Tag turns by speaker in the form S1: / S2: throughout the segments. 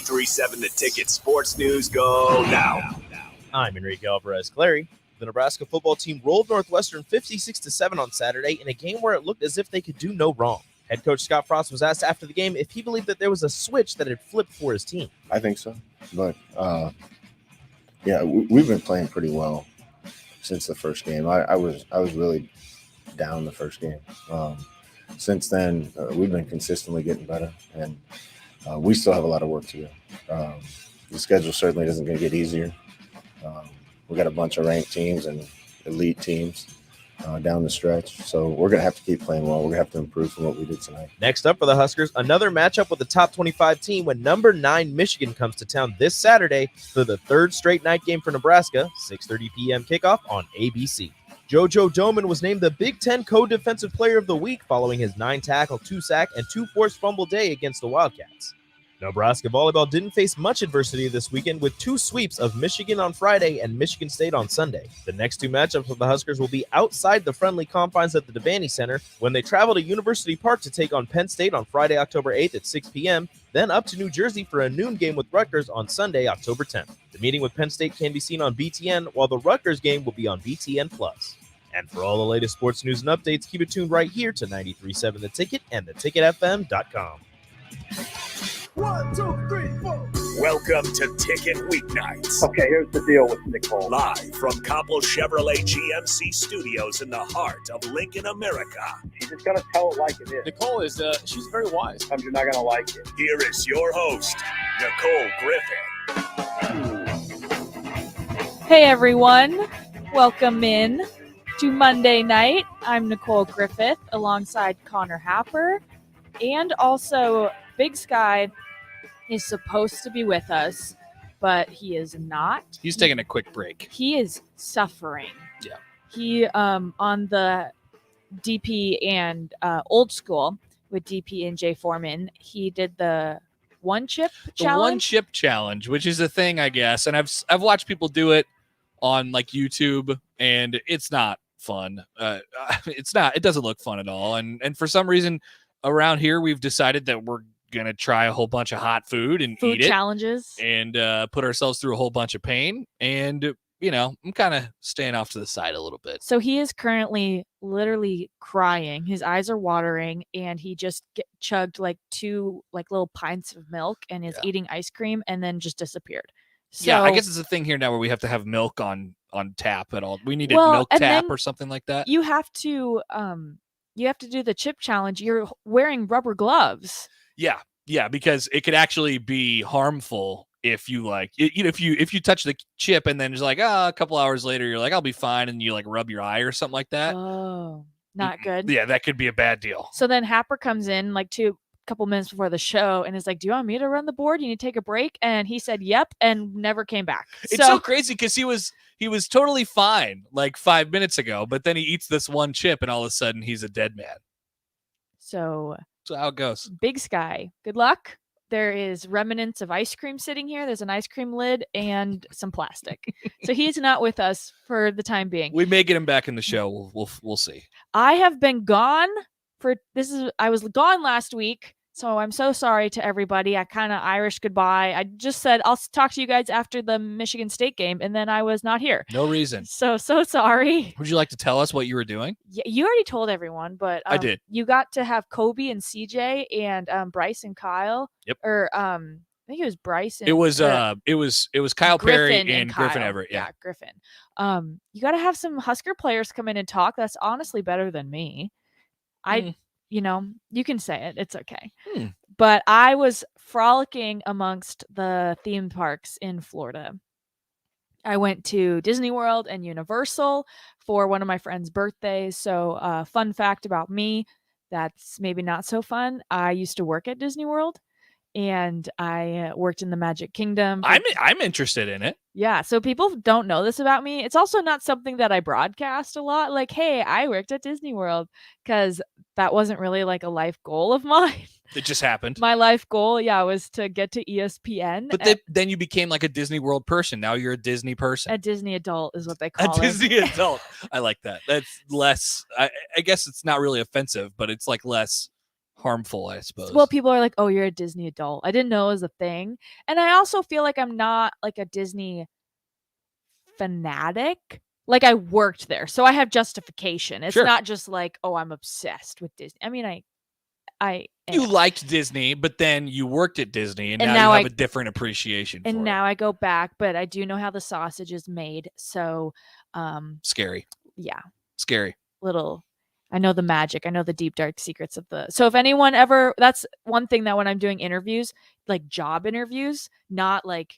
S1: 93.7 The Ticket Sports News go now.
S2: I'm Enrique Alvarez-Clary. The Nebraska football team rolled Northwestern 56-7 on Saturday in a game where it looked as if they could do no wrong. Head coach Scott Frost was asked after the game if he believed that there was a switch that had flipped for his team.
S3: I think so, but we've been playing pretty well since the first game. I was really down the first game. Since then, we've been consistently getting better, and we still have a lot of work to do. The schedule certainly isn't going to get easier. We got a bunch of ranked teams and elite teams down the stretch, so we're going to have to keep playing well. We're going to have to improve from what we did tonight.
S2: Next up for the Huskers, another matchup with the top 25 team when number 9 Michigan comes to town this Saturday for the third straight night game for Nebraska, 6:30 p.m. kickoff on ABC. JoJo Domann was named the Big Ten Co-Defensive Player of the Week following his 9-tackle, 2-sack, and 2 forced fumble day against the Wildcats. Nebraska volleyball didn't face much adversity this weekend with 2 sweeps of Michigan on Friday and Michigan State on Sunday. The next 2 matchups of the Huskers will be outside the friendly confines at the Devaney Center when they travel to University Park to take on Penn State on Friday, October 8th at 6 p.m., then up to New Jersey for a noon game with Rutgers on Sunday, October 10th. The meeting with Penn State can be seen on BTN, while the Rutgers game will be on BTN+. And for all the latest sports news and updates, keep it tuned right here to 93.7 The Ticket and theticketfm.com.
S1: 1, 2, 3, 4. Welcome to Ticket Weeknights.
S4: Okay, here's the deal with Nicole.
S1: Live from Copple Chevrolet GMC Studios in the heart of Lincoln, America.
S4: She's just going to tell it like it is.
S5: Nicole is, she's very wise.
S4: Sometimes you're not going to like it.
S1: Here is your host, Nicole Griffith.
S6: Hey everyone, welcome in to Monday night. I'm Nicole Griffith alongside Connor Happer, and also Big Sky is supposed to be with us, but he is not.
S5: He's taking a quick break.
S6: He is suffering.
S5: Yeah.
S6: He on the DP and Old School with DP and Jay Foreman, he did the one chip challenge.
S5: The one chip challenge, which is a thing, I guess, and I've watched people do it on like YouTube, and it's not fun. It's not. It doesn't look fun at all. And for some reason around here, we've decided that we're gonna try a whole bunch of hot food and eat it,
S6: challenges,
S5: and put ourselves through a whole bunch of pain. And I'm kind of staying off to the side a little bit.
S6: So he is currently literally crying. His eyes are watering, and he just chugged like 2 little pints of milk and is eating ice cream, and then just disappeared. So,
S5: yeah, I guess it's a thing here now where we have to have milk on tap at all. We need a milk tap or something like that.
S6: You have to do the chip challenge. You're wearing rubber gloves.
S5: Yeah, because it could actually be harmful if you if you touch the chip and then it's like a couple hours later you're like I'll be fine, and you like rub your eye or something like that.
S6: Oh, not good.
S5: Yeah, that could be a bad deal.
S6: So then Happer comes in like couple minutes before the show and is like, do you want me to run the board? You need to take a break? And he said yep, and never came back.
S5: It's so crazy because he was totally fine like 5 minutes ago, but then he eats this one chip and all of a sudden he's a dead man.
S6: So
S5: how it goes.
S6: Big Sky, good luck. There is remnants of ice cream sitting here. There's an ice cream lid and some plastic. So he's not with us for the time being.
S5: We may get him back in the show. We'll see.
S6: I have been gone I was gone last week. So I'm so sorry to everybody. I kind of Irish goodbye. I just said, I'll talk to you guys after the Michigan State game. And then I was not here.
S5: No reason.
S6: So sorry.
S5: Would you like to tell us what you were doing?
S6: Yeah, you already told everyone, but
S5: I did.
S6: You got to have Kobe and CJ and Bryce and Kyle.
S5: Yep.
S6: Or I think it was Bryce. And,
S5: it was Kyle
S6: Griffin
S5: Perry and Griffin Everett. Yeah,
S6: Griffin. You got to have some Husker players come in and talk. That's honestly better than me. You can say it. It's okay. But I was frolicking amongst the theme parks in Florida. I went to Disney World and Universal for one of my friend's birthdays. So fun fact about me, that's maybe not so fun. I used to work at Disney World, and I worked in the Magic Kingdom.
S5: I'm interested in it.
S6: Yeah, so people don't know this about me. It's also not something that I broadcast a lot. Like, hey, I worked at Disney World, because that wasn't really like a life goal of mine.
S5: It just happened.
S6: My life goal, was to get to ESPN.
S5: But then you became like a Disney World person. Now you're a Disney person.
S6: A Disney adult is what they call it.
S5: A Disney adult. I like that. That's less, I guess it's not really offensive, but it's like less harmful, I suppose.
S6: Well, people are like, "Oh, you're a Disney adult." I didn't know it was a thing. And I also feel like I'm not like a Disney fanatic. Like I worked there, so I have justification. It's
S5: Sure.
S6: not just like, "Oh, I'm obsessed with Disney." I mean, I
S5: you
S6: am.
S5: liked Disney, but then you worked at Disney, and
S6: And
S5: now
S6: now
S5: you have
S6: I-
S5: a different appreciation for
S6: And
S5: it.
S6: now I go back, but I do know how the sausage is made. So,
S5: Scary.
S6: yeah,
S5: Scary.
S6: little. I know the magic. I know the deep dark secrets of the. So if anyone ever, that's one thing that when I'm doing interviews, like job interviews, not like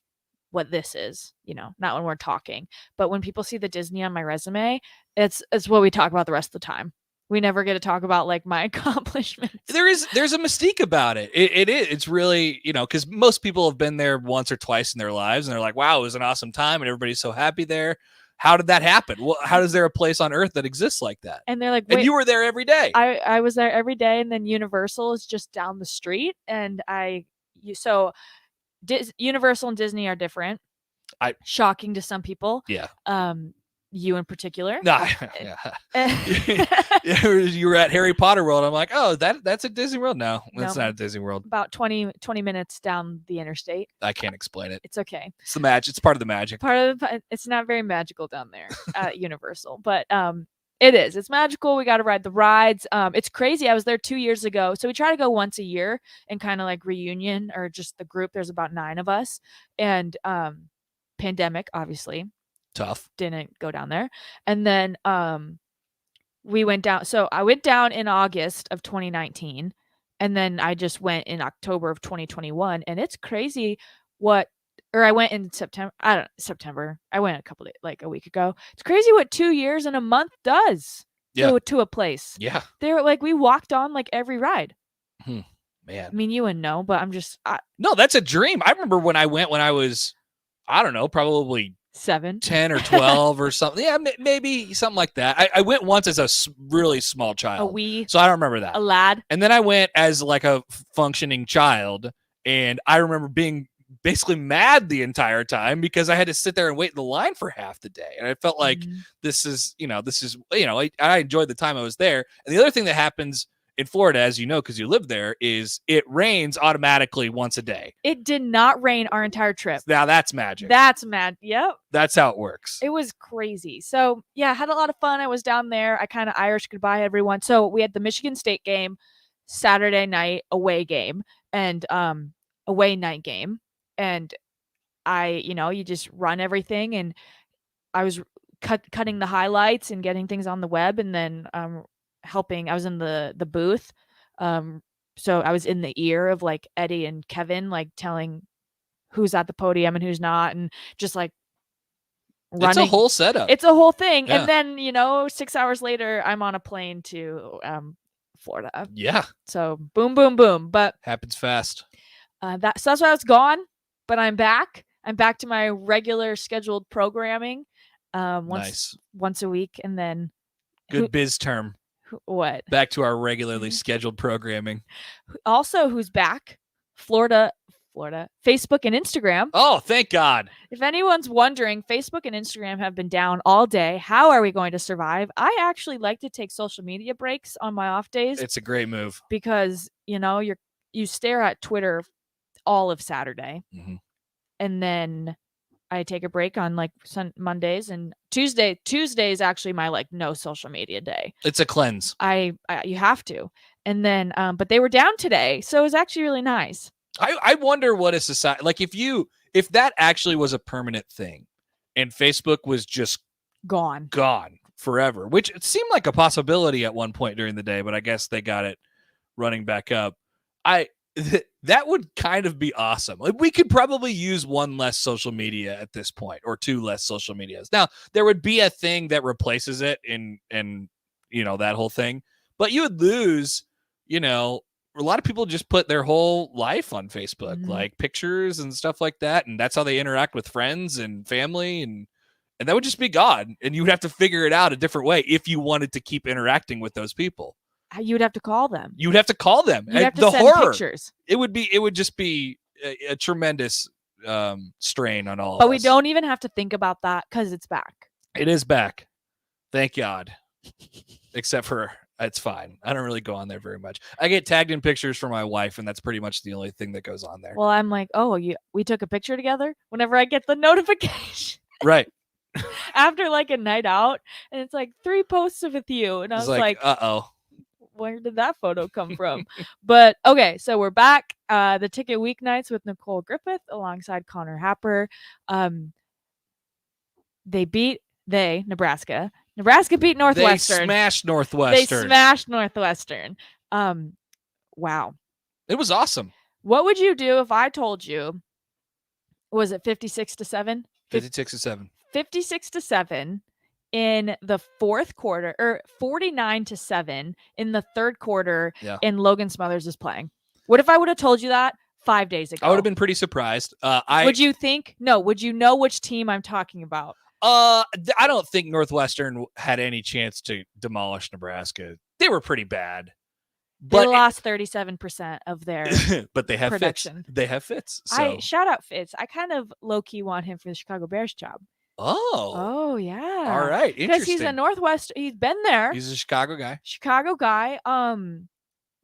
S6: what this is, not when we're talking, but when people see the Disney on my resume, it's what we talk about the rest of the time. We never get to talk about like my accomplishments.
S5: There's a mystique about it. It's really, because most people have been there once or twice in their lives and they're like, wow, it was an awesome time and everybody's so happy there. How did that happen? Well, how is there a place on earth that exists like that?
S6: And they're like,
S5: and
S6: wait,
S5: you were there every day.
S6: I was there every day, and then Universal is just down the street, and Universal and Disney are different. Shocking to some people.
S5: Yeah.
S6: You in particular.
S5: Nah, you were at Harry Potter World. I'm like, oh, that's a Disney World. No, that's not a Disney World.
S6: About 20 minutes down the interstate.
S5: I can't explain it.
S6: It's okay.
S5: It's the magic. It's part of the magic.
S6: It's not very magical down there at Universal, but it is. It's magical. We got to ride the rides. It's crazy. I was there 2 years ago, so we try to go once a year and kind of like reunion or just the group. There's about 9 of us, and pandemic obviously.
S5: Tough.
S6: Didn't go down there. And then we went down. So I went down in August of 2019. And then I just went in October of 2021. And it's crazy I went in September. I went a week ago. It's crazy what 2 years and a month does to a place.
S5: Yeah.
S6: They're like, we walked on like every ride.
S5: Man.
S6: I mean, you wouldn't know, but I'm just.
S5: No, that's a dream. I remember when I went when I was, I don't know, probably
S6: 7,
S5: 10 or 12 or something. Yeah, maybe something like that. I went once as a really small child. So I don't remember that.
S6: A lad.
S5: And then I went as like a functioning child. And I remember being basically mad the entire time because I had to sit there and wait in the line for half the day. And I felt like this is, I enjoyed the time I was there. And the other thing that happens in Florida, as you know, because you live there, is it rains automatically once a day.
S6: It did not rain our entire trip.
S5: Now that's magic.
S6: That's mad. Yep.
S5: That's how it works.
S6: It was crazy. So yeah, had a lot of fun. I was down there. I kind of Irish goodbye everyone. So we had the Michigan State game, Saturday night away game, and away night game. And you just run everything. And I was cutting the highlights and getting things on the web, and then helping. I was in the booth, so I was in the ear of like Eddie and Kevin, like telling who's at the podium and who's not, and just like running.
S5: It's a whole setup.
S6: It's a whole thing.
S5: Yeah.
S6: And then 6 hours later I'm on a plane to Florida.
S5: Yeah.
S6: So boom, boom, boom. But
S5: happens fast.
S6: So that's why I was gone, but I'm back to my regular scheduled programming once a week. And then
S5: good biz term.
S6: What?
S5: Back to our regularly scheduled programming.
S6: Also, who's back? Florida, Facebook and Instagram.
S5: Oh, thank God.
S6: If anyone's wondering, Facebook and Instagram have been down all day. How are we going to survive? I actually like to take social media breaks on my off days.
S5: It's a great move.
S6: Because, you stare at Twitter all of Saturday.
S5: Mm-hmm.
S6: And then I take a break on like Mondays and Tuesday is actually my like no social media day.
S5: It's a cleanse.
S6: You have to. And then but they were down today, so it was actually really nice.
S5: I wonder what a society like if that actually was a permanent thing and Facebook was just gone forever, which it seemed like a possibility at one point during the day, but I guess they got it running back up. That would kind of be awesome. Like, we could probably use one less social media at this point, or 2 less social medias. Now, there would be a thing that replaces it in that whole thing, but you would lose, a lot of people just put their whole life on Facebook, like pictures and stuff like that. And that's how they interact with friends and family. And that would just be gone. And you would have to figure it out a different way if you wanted to keep interacting with those people.
S6: You would have to call them.
S5: You'd have to call them.
S6: You'd have to
S5: the
S6: send
S5: horror.
S6: pictures.
S5: It would just be a tremendous strain on all of us.
S6: But we don't even have to think about that because it's back.
S5: It is back. Thank God. Except for It's fine. I don't really go on there very much. I get tagged in pictures for my wife, and that's pretty much the only thing that goes on there.
S6: Well, I'm like, oh, we took a picture together. Whenever I get the notification
S5: Right.
S6: after like a night out, and it's like 3 posts with you, and I
S5: It's
S6: was like,
S5: uh-oh.
S6: where did that photo come from? But okay, so we're back. The Ticket Weeknights with Nicole Griffith alongside Connor Happer. Nebraska. Nebraska beat Northwestern.
S5: They smashed Northwestern.
S6: Wow.
S5: It was awesome.
S6: What would you do if I told you, was it 56-7?
S5: 56-7.
S6: 56-7 in the fourth quarter, or 49-7 in the third quarter, and Logan Smothers is playing. What if I would have told you that 5 days ago?
S5: I would have been pretty surprised.
S6: Would you know which team I'm talking about?
S5: I don't think Northwestern had any chance to demolish Nebraska. They were pretty bad.
S6: They lost 37% of their
S5: but they have
S6: production.
S5: Fitz. They have Fitz. So.
S6: Shout out Fitz. I kind of low-key want him for the Chicago Bears job. Oh yeah.
S5: All right. Interesting.
S6: Because he's a Northwest. He's been there.
S5: He's a Chicago guy.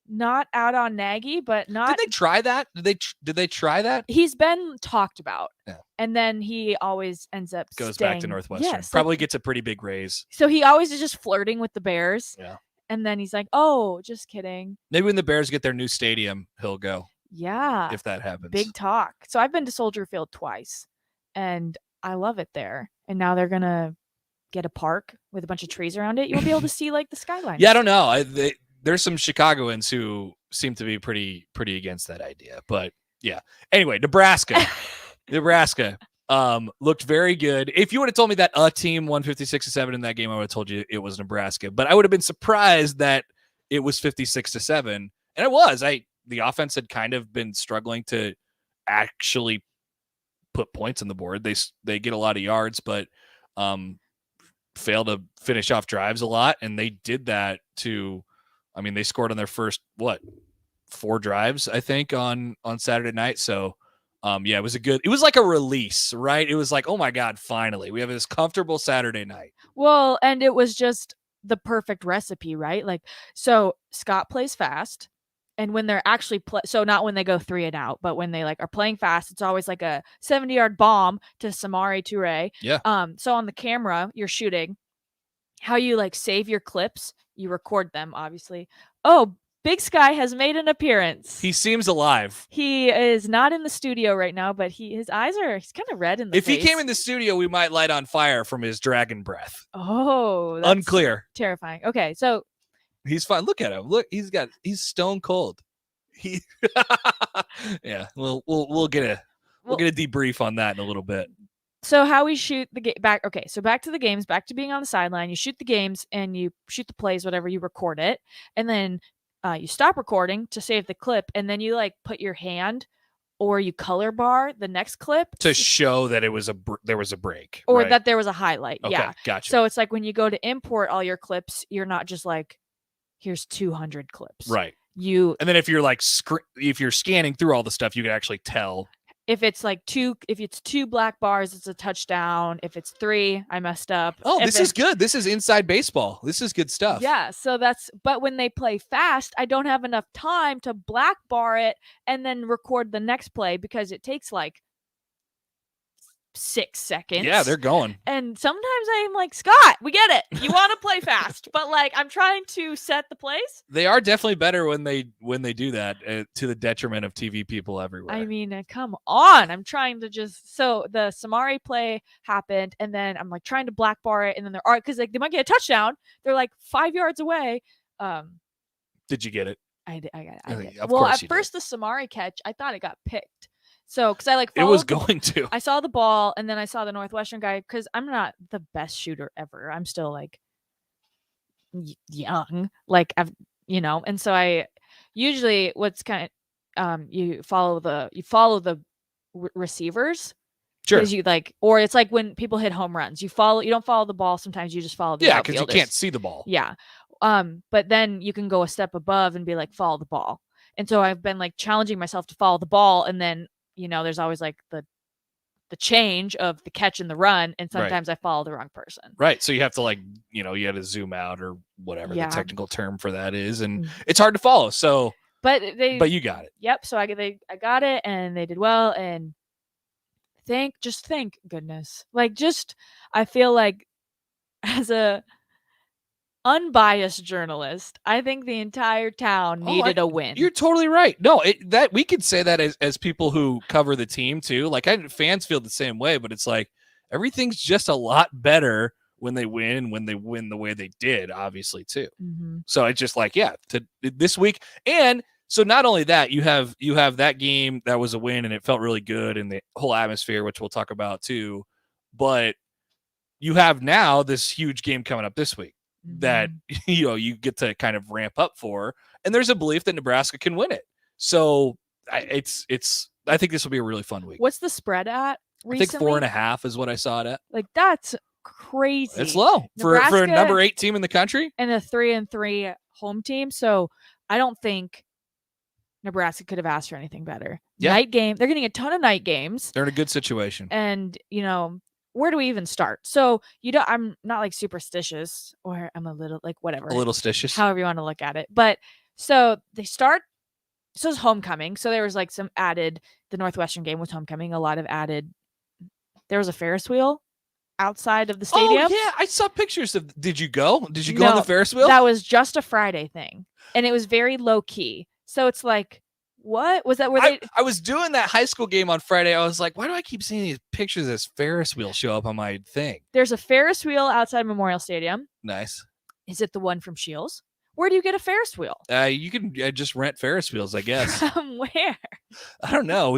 S6: Not out on Nagy, but not.
S5: Did they try that? Did they try that?
S6: He's been talked about.
S5: Yeah.
S6: And then he always ends up
S5: goes
S6: staying.
S5: back to Northwestern.
S6: Yes,
S5: Probably gets a pretty big raise.
S6: So he always is just flirting with the Bears.
S5: Yeah.
S6: And then he's like, "Oh, just kidding."
S5: Maybe when the Bears get their new stadium, he'll go.
S6: Yeah.
S5: If that happens.
S6: Big talk. So I've been to Soldier Field twice, and I love it there. And now they're gonna get a park with a bunch of trees around it. You won't be able to see like the skyline.
S5: Yeah, I don't know. There's some Chicagoans who seem to be pretty against that idea. But yeah. Anyway, Nebraska looked very good. If you would have told me that a team won 56-7 in that game, I would have told you it was Nebraska. But I would have been surprised that it was 56-7, and it was. The offense had kind of been struggling to actually put points on the board. They get a lot of yards, but fail to finish off drives a lot, and they did that they scored on their first 4 drives, I think, on Saturday night. So it was like a release, right? It was like, oh my God, finally we have this comfortable Saturday night.
S6: Well, and it was just the perfect recipe, right? Like, so Scott plays fast, and when they're actually so not when they go 3 and out, but when they are playing fast, it's always like a 70-yard bomb to Samori Toure.
S5: Yeah.
S6: So on the camera, you're shooting. How you save your clips, you record them, obviously. Oh, Big Sky has made an appearance.
S5: He seems alive.
S6: He is not in the studio right now, but he's eyes are kind of red in the face.
S5: If he came in the studio, we might light on fire from his dragon breath.
S6: Oh, that's
S5: unclear.
S6: Terrifying. Okay, so
S5: he's fine. Look at him. Look, he's stone cold. Yeah. We'll get a debrief on that in a little bit.
S6: So how we shoot the game back. Okay, so back to the games, back to being on the sideline. You shoot the games and you shoot the plays, whatever, you record it. And then you stop recording to save the clip. And then you put your hand or you color bar the next clip.
S5: To show that there was a break.
S6: Or
S5: right?
S6: that there was a highlight.
S5: Okay,
S6: yeah.
S5: Gotcha.
S6: So it's like when you go to import all your clips, you're not just here's 200 clips.
S5: Right.
S6: And
S5: then if you're if you're scanning through all the stuff, you can actually tell. If
S6: it's two black bars, it's a touchdown. If it's 3, I messed up.
S5: Oh, this is good. This is inside baseball. This is good stuff.
S6: Yeah. So but when they play fast, I don't have enough time to black bar it and then record the next play because it takes 6 seconds.
S5: Yeah, they're going.
S6: And sometimes I'm like, Scott, we get it. You want to play fast, but I'm trying to set the plays.
S5: They are definitely better when they do that to the detriment of TV people everywhere.
S6: I mean, come on. I'm trying to so the Samari play happened, and then I'm trying to black bar it, and then because they might get a touchdown. They're 5 yards away.
S5: Did you get it?
S6: I did. I did.
S5: Of
S6: well,
S5: course
S6: at first the Samari catch, I thought it got picked. So, because
S5: it was going to.
S6: I saw the ball, and then I saw the Northwestern guy, because I'm not the best shooter ever. I'm still young, and so I usually what's kind of you follow the receivers.
S5: Sure.
S6: You or it's like when people hit home runs, you don't follow the ball. Sometimes you just follow the
S5: outfielders. Because you can't see the ball.
S6: Yeah. But then you can go a step above and be follow the ball. And so I've been challenging myself to follow the ball, and then there's always the the change of the catch and the run, and sometimes I follow the wrong person.
S5: Right. So you have to like, you had to zoom out or whatever the technical term for that is. And
S6: Mm.
S5: it's hard to follow. So,
S6: but
S5: you got it.
S6: Yep. So I got it and they did well. And thank goodness. Like, I feel like as a unbiased journalist, I think the entire town needed a win.
S5: You're totally right. No, that we could say that as people who cover the team too. Like fans feel the same way, but it's like everything's just a lot better when they win and when they win the way they did, obviously too.
S6: Mm-hmm.
S5: So it's just like, this week. And so not only that, you have that game that was a win and it felt really good and the whole atmosphere, which we'll talk about too, but you have now this huge game coming up this week that you get to kind of ramp up for, and there's a belief that Nebraska can win it. So I think this will be a really fun week.
S6: What's the spread at recently?
S5: I think 4.5 is what I saw it at.
S6: Like, that's crazy.
S5: It's low for a number 8 team in the country
S6: and a 3-3 home team. So I don't think Nebraska could have asked for anything better.
S5: Yeah.
S6: Night game. They're getting a ton of night games.
S5: They're in a good situation.
S6: And where do we even start? So I'm not like superstitious, or I'm a little like whatever.
S5: A little stitious.
S6: However you want to look at it. But so they start. So it's homecoming. So there was like some added. The Northwestern game was homecoming. A lot of added. There was a Ferris wheel outside of the stadium.
S5: Oh yeah, I saw pictures of. Did you go? Did you go on the Ferris wheel?
S6: That was just a Friday thing, and it was very low key. So it's like, what was that?
S5: I was doing that high school game on Friday. I was like, why do I keep seeing these pictures of this Ferris wheel show up on my thing?
S6: There's a Ferris wheel outside Memorial Stadium.
S5: Nice.
S6: Is it the one from Shields? Where do you get a Ferris wheel?
S5: You can just rent Ferris wheels, I guess.
S6: Where?
S5: I don't know.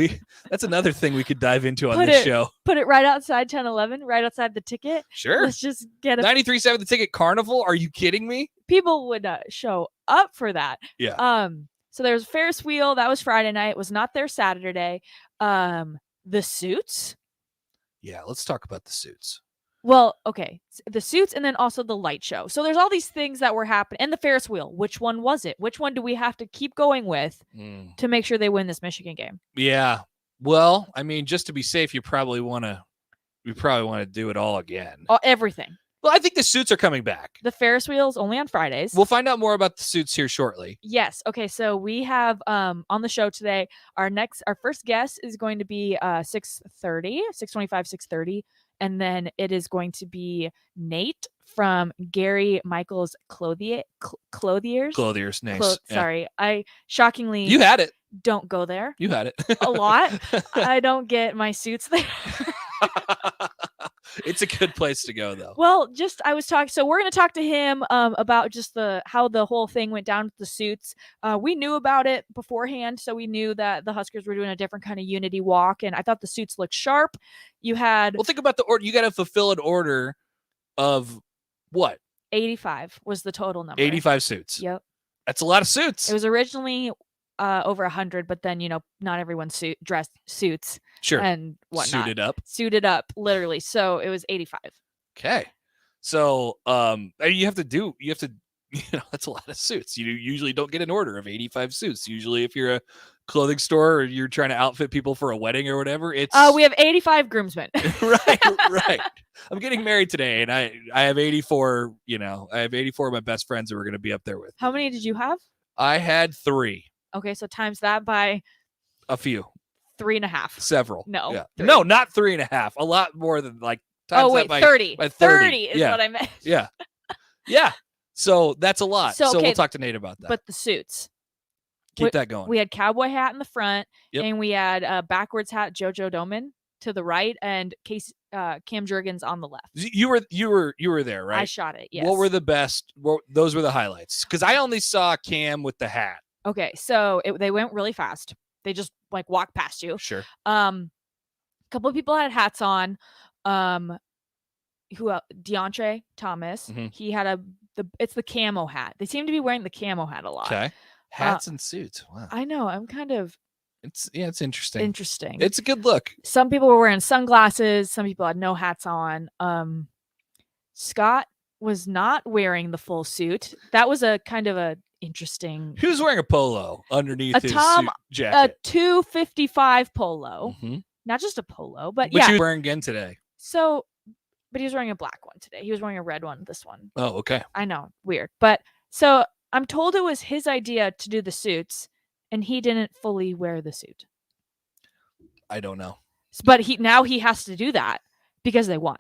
S5: That's another thing we could dive into on this show.
S6: Put it right outside 10-11, right outside the ticket.
S5: Sure.
S6: Let's just get
S5: 93.7 the ticket carnival. Are you kidding me?
S6: People would show up for that.
S5: Yeah.
S6: So there was a Ferris wheel. That was Friday night. It was not there Saturday. The suits.
S5: Yeah, let's talk about the suits.
S6: Well, okay. The suits and then also the light show. So there's all these things that were happening. And the Ferris wheel. Which one was it? Which one do we have to keep going with to make sure they win this Michigan game?
S5: Yeah. Well, I mean, just to be safe, we probably want to do it all again.
S6: Everything.
S5: Well, I think the suits are coming back.
S6: The Ferris wheel is only on Fridays.
S5: We'll find out more about the suits here shortly.
S6: Yes. Okay. So we have on the show today, our first guest is going to be 6:25, 6:30. And then it is going to be Nate from Gary Michaels Clothiers.
S5: Clothiers, nice.
S6: Sorry. I shockingly
S5: You had it.
S6: Don't go there.
S5: You had it.
S6: A lot. I don't get my suits there.
S5: It's a good place to go, though.
S6: Well, I was talking. So we're going to talk to him about just how the whole thing went down with the suits. We knew about it beforehand, so we knew that the Huskers were doing a different kind of unity walk, and I thought the suits looked sharp. Well,
S5: think about the order. You got to fulfill an order of what?
S6: 85 was the total number.
S5: 85 suits.
S6: Yep.
S5: That's a lot of suits.
S6: It was originally over 100, but then not everyone dressed suits.
S5: Sure.
S6: And whatnot. Suited up, literally. So it was 85.
S5: Okay. So you have to that's a lot of suits. You usually don't get an order of 85 suits. Usually if you're a clothing store or you're trying to outfit people for a wedding or whatever,
S6: we have 85 groomsmen.
S5: right. I'm getting married today and I have 84, I have 84 of my best friends who are going to be up there with.
S6: How many did you have?
S5: I had 3.
S6: Okay, so times that by
S5: a few.
S6: 3.5.
S5: Several.
S6: No.
S5: Yeah. No, not 3.5. A lot more than times that by
S6: 30.
S5: By
S6: 30 is what I meant.
S5: Yeah. Yeah. So that's a lot. So we'll talk to Nate about that.
S6: But the suits.
S5: Keep that going.
S6: We had cowboy hat in the front,
S5: yep.
S6: And we had backwards hat JoJo Doman to the right, and Cam Jurgens on the left.
S5: You were there, right?
S6: I shot it. Yes.
S5: What were the best? Those were the highlights because I only saw Cam with the hat.
S6: Okay, so they went really fast. They just walked past you.
S5: Sure.
S6: A couple of people had hats on. DeAndre Thomas. Mm-hmm. He had it's the camo hat. They seem to be wearing the camo hat a lot.
S5: Okay. Hats and suits. Wow.
S6: I know. I'm kind of.
S5: It's interesting.
S6: Interesting.
S5: It's a good look.
S6: Some people were wearing sunglasses. Some people had no hats on. Scott was not wearing the full suit. That was a kind of a interesting.
S5: He was wearing a polo underneath his suit jacket.
S6: A 255 polo.
S5: Mm-hmm.
S6: not just a polo, but
S5: Which
S6: yeah.
S5: he was wearing again today.
S6: So, but he was wearing a black one today. He was wearing a red one this one.
S5: Oh, okay.
S6: I know, weird. But so I'm told it was his idea to do the suits, and he didn't fully wear the suit.
S5: I don't know.
S6: But now he has to do that because they won.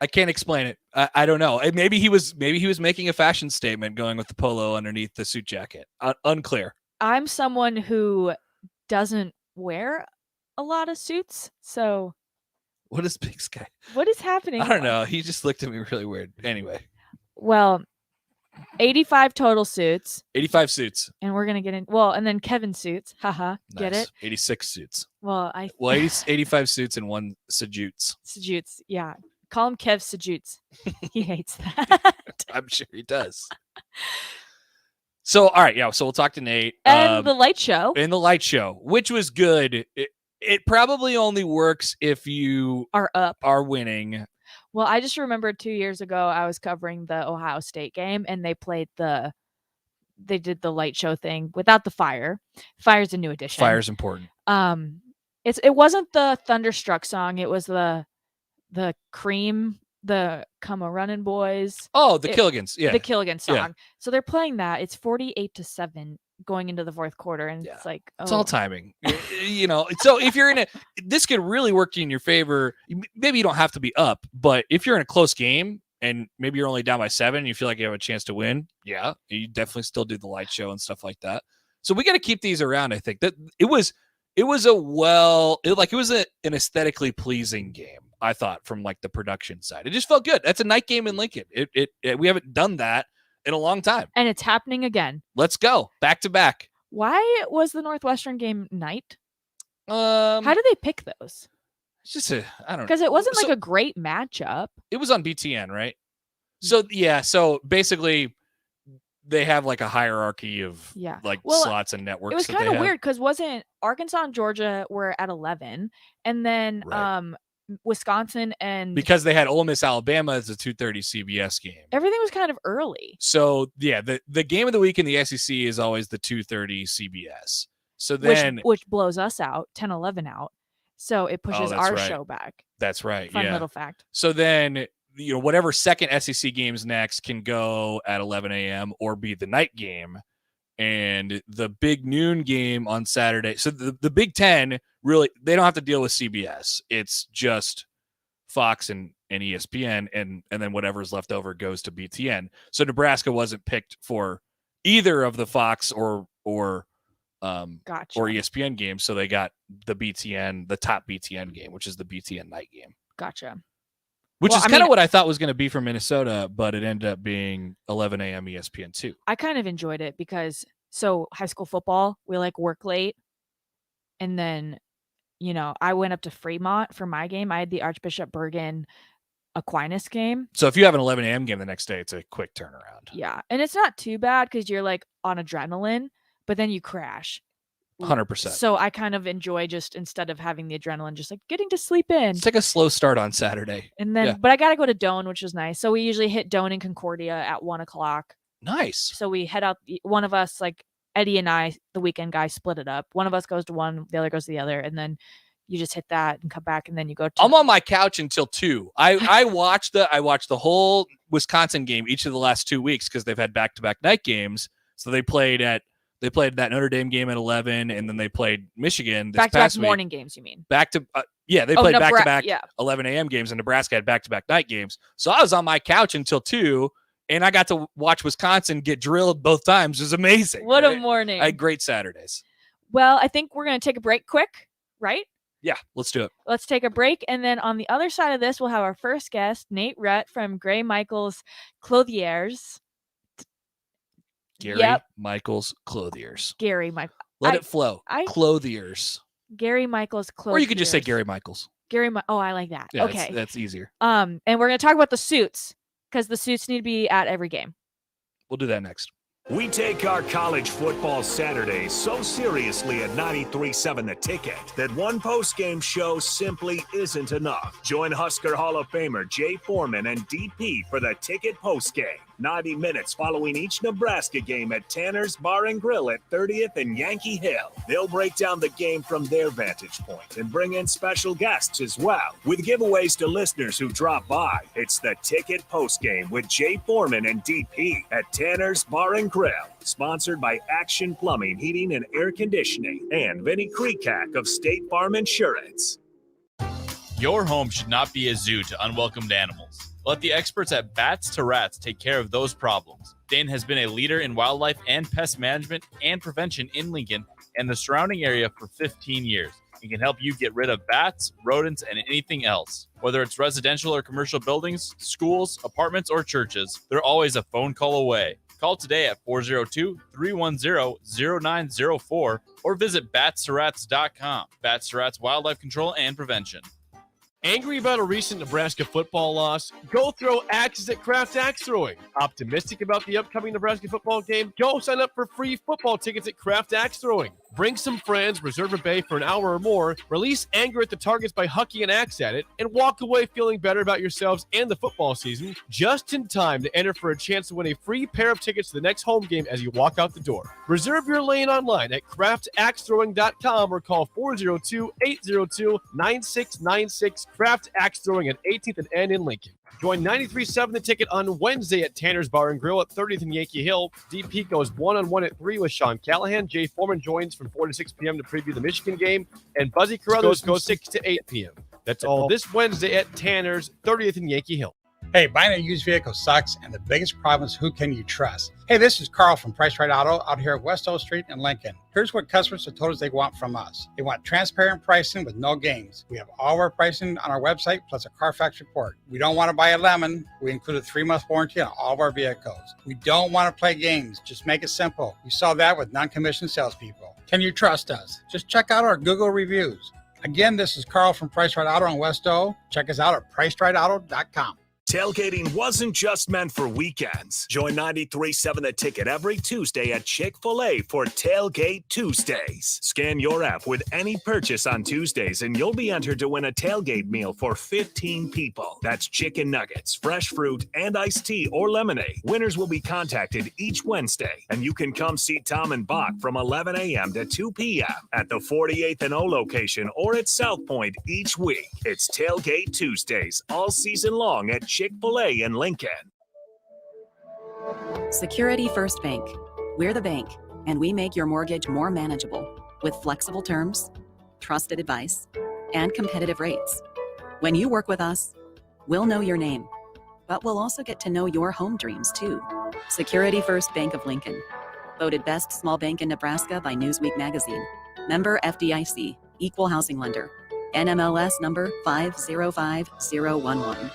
S5: I can't explain it. I don't know. Maybe he was making a fashion statement going with the polo underneath the suit jacket. Unclear.
S6: I'm someone who doesn't wear a lot of suits, so
S5: What is Big Sky?
S6: what is happening?
S5: I don't know. He just looked at me really weird. Anyway,
S6: Well, 85 total suits,
S5: 85 suits.
S6: and we're gonna get in. Well, and then Kevin suits, haha, get
S5: Nice.
S6: it?
S5: 86 suits.
S6: Well,
S5: 85 suits and 1 Sajutes.
S6: Sajutes, yeah. Call him Kev Sajutes. He hates that.
S5: I'm sure he does. So, all right, yeah. So we'll talk to Nate.
S6: And the light show.
S5: In the light show, which was good. It probably only works if you are winning.
S6: Well, I just remembered 2 years ago I was covering the Ohio State game, and they did the light show thing without the fire. Fire's a new addition.
S5: Fire's important.
S6: It wasn't the Thunderstruck song. It was the Cream, the Come A Runnin' Boys.
S5: Oh, the Killigans. Yeah.
S6: The Killigan song.
S5: Yeah.
S6: So they're playing that. It's 48-7 going into the fourth quarter. And it's like,
S5: It's all timing. So if you're this could really work in your favor. Maybe you don't have to be up, but if you're in a close game and maybe you're only down by 7 and you feel like you have a chance to win, yeah, you definitely still do the light show and stuff like that. So we got to keep these around. I think that it was an aesthetically pleasing game. I thought from like the production side, it just felt good. That's a night game in Lincoln. We haven't done that in a long time,
S6: and it's happening again.
S5: Let's go back to back.
S6: Why was the Northwestern game night?
S5: How
S6: did they pick those?
S5: It's just I don't know,
S6: because it wasn't like a great matchup.
S5: It was on BTN, right? So yeah, so basically they have like a hierarchy of slots and networks.
S6: It was kind of weird because wasn't Arkansas and Georgia were at 11, and then Wisconsin and
S5: because they had Ole Miss Alabama as a 2:30 CBS game.
S6: Everything was kind of early.
S5: So yeah, the game of the week in the SEC is always the 2:30 CBS. So then
S6: which blows us out, 10-11 out. So it pushes our show back.
S5: That's right.
S6: Fun little fact.
S5: So then whatever second SEC games next can go at 11 a.m. or be the night game. And the big noon game on Saturday. So the Big Ten, really, they don't have to deal with CBS. It's just Fox and ESPN, and then whatever's left over goes to BTN. So Nebraska wasn't picked for either of the Fox or ESPN games. So they got the top BTN game, which is the BTN night game.
S6: Gotcha.
S5: Which is kind of what I thought was going to be for Minnesota, but it ended up being 11 a.m. ESPN2.
S6: I kind of enjoyed it because high school football, we work late. And then, I went up to Fremont for my game. I had the Archbishop Bergen Aquinas game.
S5: So if you have an 11 a.m. game the next day, it's a quick turnaround.
S6: Yeah. And it's not too bad because you're on adrenaline, but then you crash.
S5: 100%.
S6: So I kind of enjoy just instead of having the adrenaline, just getting to sleep in.
S5: It's like a slow start on Saturday.
S6: And then, but I got to go to Doane, which was nice. So we usually hit Doane and Concordia at 1:00.
S5: Nice.
S6: So we head out. One of us, Eddie and I, the weekend guy, split it up. One of us goes to one, the other goes to the other. And then you just hit that and come back. And then you go to.
S5: I'm on my couch until 2. I watched the whole Wisconsin game each of the last 2 weeks because they've had back-to-back night games. So they played that Notre Dame game at 11, and then they played Michigan this past week.
S6: Morning games, you mean?
S5: They played back-to-back 11 a.m. games, and Nebraska had back-to-back night games. So I was on my couch until 2, and I got to watch Wisconsin get drilled both times. It was amazing.
S6: What a morning.
S5: I had great Saturdays.
S6: Well, I think we're going to take a break quick, right?
S5: Yeah, let's do it.
S6: Let's take a break, and then on the other side of this, we'll have our first guest, Nate Rutt from Gray Michaels Clothiers.
S5: Gary Michaels Clothiers.
S6: Gary Michaels.
S5: Let it flow. Clothiers.
S6: Gary Michaels Clothiers.
S5: Or you could just say Gary Michaels.
S6: I like that.
S5: Yeah,
S6: okay.
S5: That's easier.
S6: And we're going to talk about the suits because the suits need to be at every game.
S5: We'll do that next.
S1: We take our college football Saturdays so seriously at 93.7 The Ticket that one post-game show simply isn't enough. Join Husker Hall of Famer Jay Foreman and DP for The Ticket postgame. 90 minutes following each Nebraska game at Tanner's Bar and Grill at 30th and Yankee Hill. They'll break down the game from their vantage point and bring in special guests as well, with giveaways to listeners who drop by. It's the Ticket Postgame with Jay Foreman and DP at Tanner's Bar and Grill. Sponsored by Action Plumbing, Heating, and Air Conditioning, and Vinny Kreekak of State Farm Insurance.
S7: Your home should not be a zoo to unwelcomed animals. Let the experts at Bats to Rats take care of those problems. Dane has been a leader in wildlife and pest management and prevention in Lincoln and the surrounding area for 15 years. He can help you get rid of bats, rodents, and anything else. Whether it's residential or commercial buildings, schools, apartments, or churches, they're always a phone call away. Call today at 402-310-0904 or visit batsterats.com. Bats to Rats Wildlife Control and Prevention.
S8: Angry about a recent Nebraska football loss? Go throw axes at Kraft Axe Throwing. Optimistic about the upcoming Nebraska football game? Go sign up for free football tickets at Kraft Axe Throwing. Bring some friends, reserve a bay for an hour or more, release anger at the targets by hucking an axe at it, and walk away feeling better about yourselves and the football season just in time to enter for a chance to win a free pair of tickets to the next home game as you walk out the door. Reserve your lane online at craftaxethrowing.com or call 402-802-9696. Kraft Axe Throwing at 18th and N in Lincoln. Join 93.7 The Ticket on Wednesday at Tanner's Bar and Grill at 30th and Yankee Hill. DP goes one-on-one at 3 with Sean Callahan. Jay Foreman joins from 4 to 6 p.m. to preview the Michigan game. And Buzzy Carruthers goes 6 to 8 p.m. That's all this Wednesday at Tanner's, 30th and Yankee Hill.
S9: Hey, buying a used vehicle sucks, and the biggest problem is who can you trust? Hey, this is Carl from Price Right Auto out here at West O Street in Lincoln. Here's what customers have told us they want from us. They want transparent pricing with no games. We have all of our pricing on our website, plus a Carfax report. We don't want to buy a lemon. We include a 3-month warranty on all of our vehicles. We don't want to play games. Just make it simple. You saw that with non-commissioned salespeople. Can you trust us? Just check out our Google reviews. Again, this is Carl from Price Right Auto on West O. Check us out at pricerightauto.com.
S1: Tailgating wasn't just meant for weekends. Join 93.7 The Ticket every Tuesday at Chick-fil-A for Tailgate Tuesdays. Scan your app with any purchase on Tuesdays and you'll be entered to win a tailgate meal for 15 people. That's chicken nuggets, fresh fruit, and iced tea or lemonade. Winners will be contacted each Wednesday, and you can come see Tom and Bach from 11 a.m. to 2 p.m. at the 48th and O location or at South Point each week. It's Tailgate Tuesdays all season long at Chick-fil-A in Lincoln.
S10: Security First Bank. We're the bank, and we make your mortgage more manageable with flexible terms, trusted advice, and competitive rates. When you work with us, we'll know your name, but we'll also get to know your home dreams too. Security First Bank of Lincoln. Voted Best Small Bank in Nebraska by Newsweek magazine. Member FDIC. Equal housing lender. NMLS number 505011.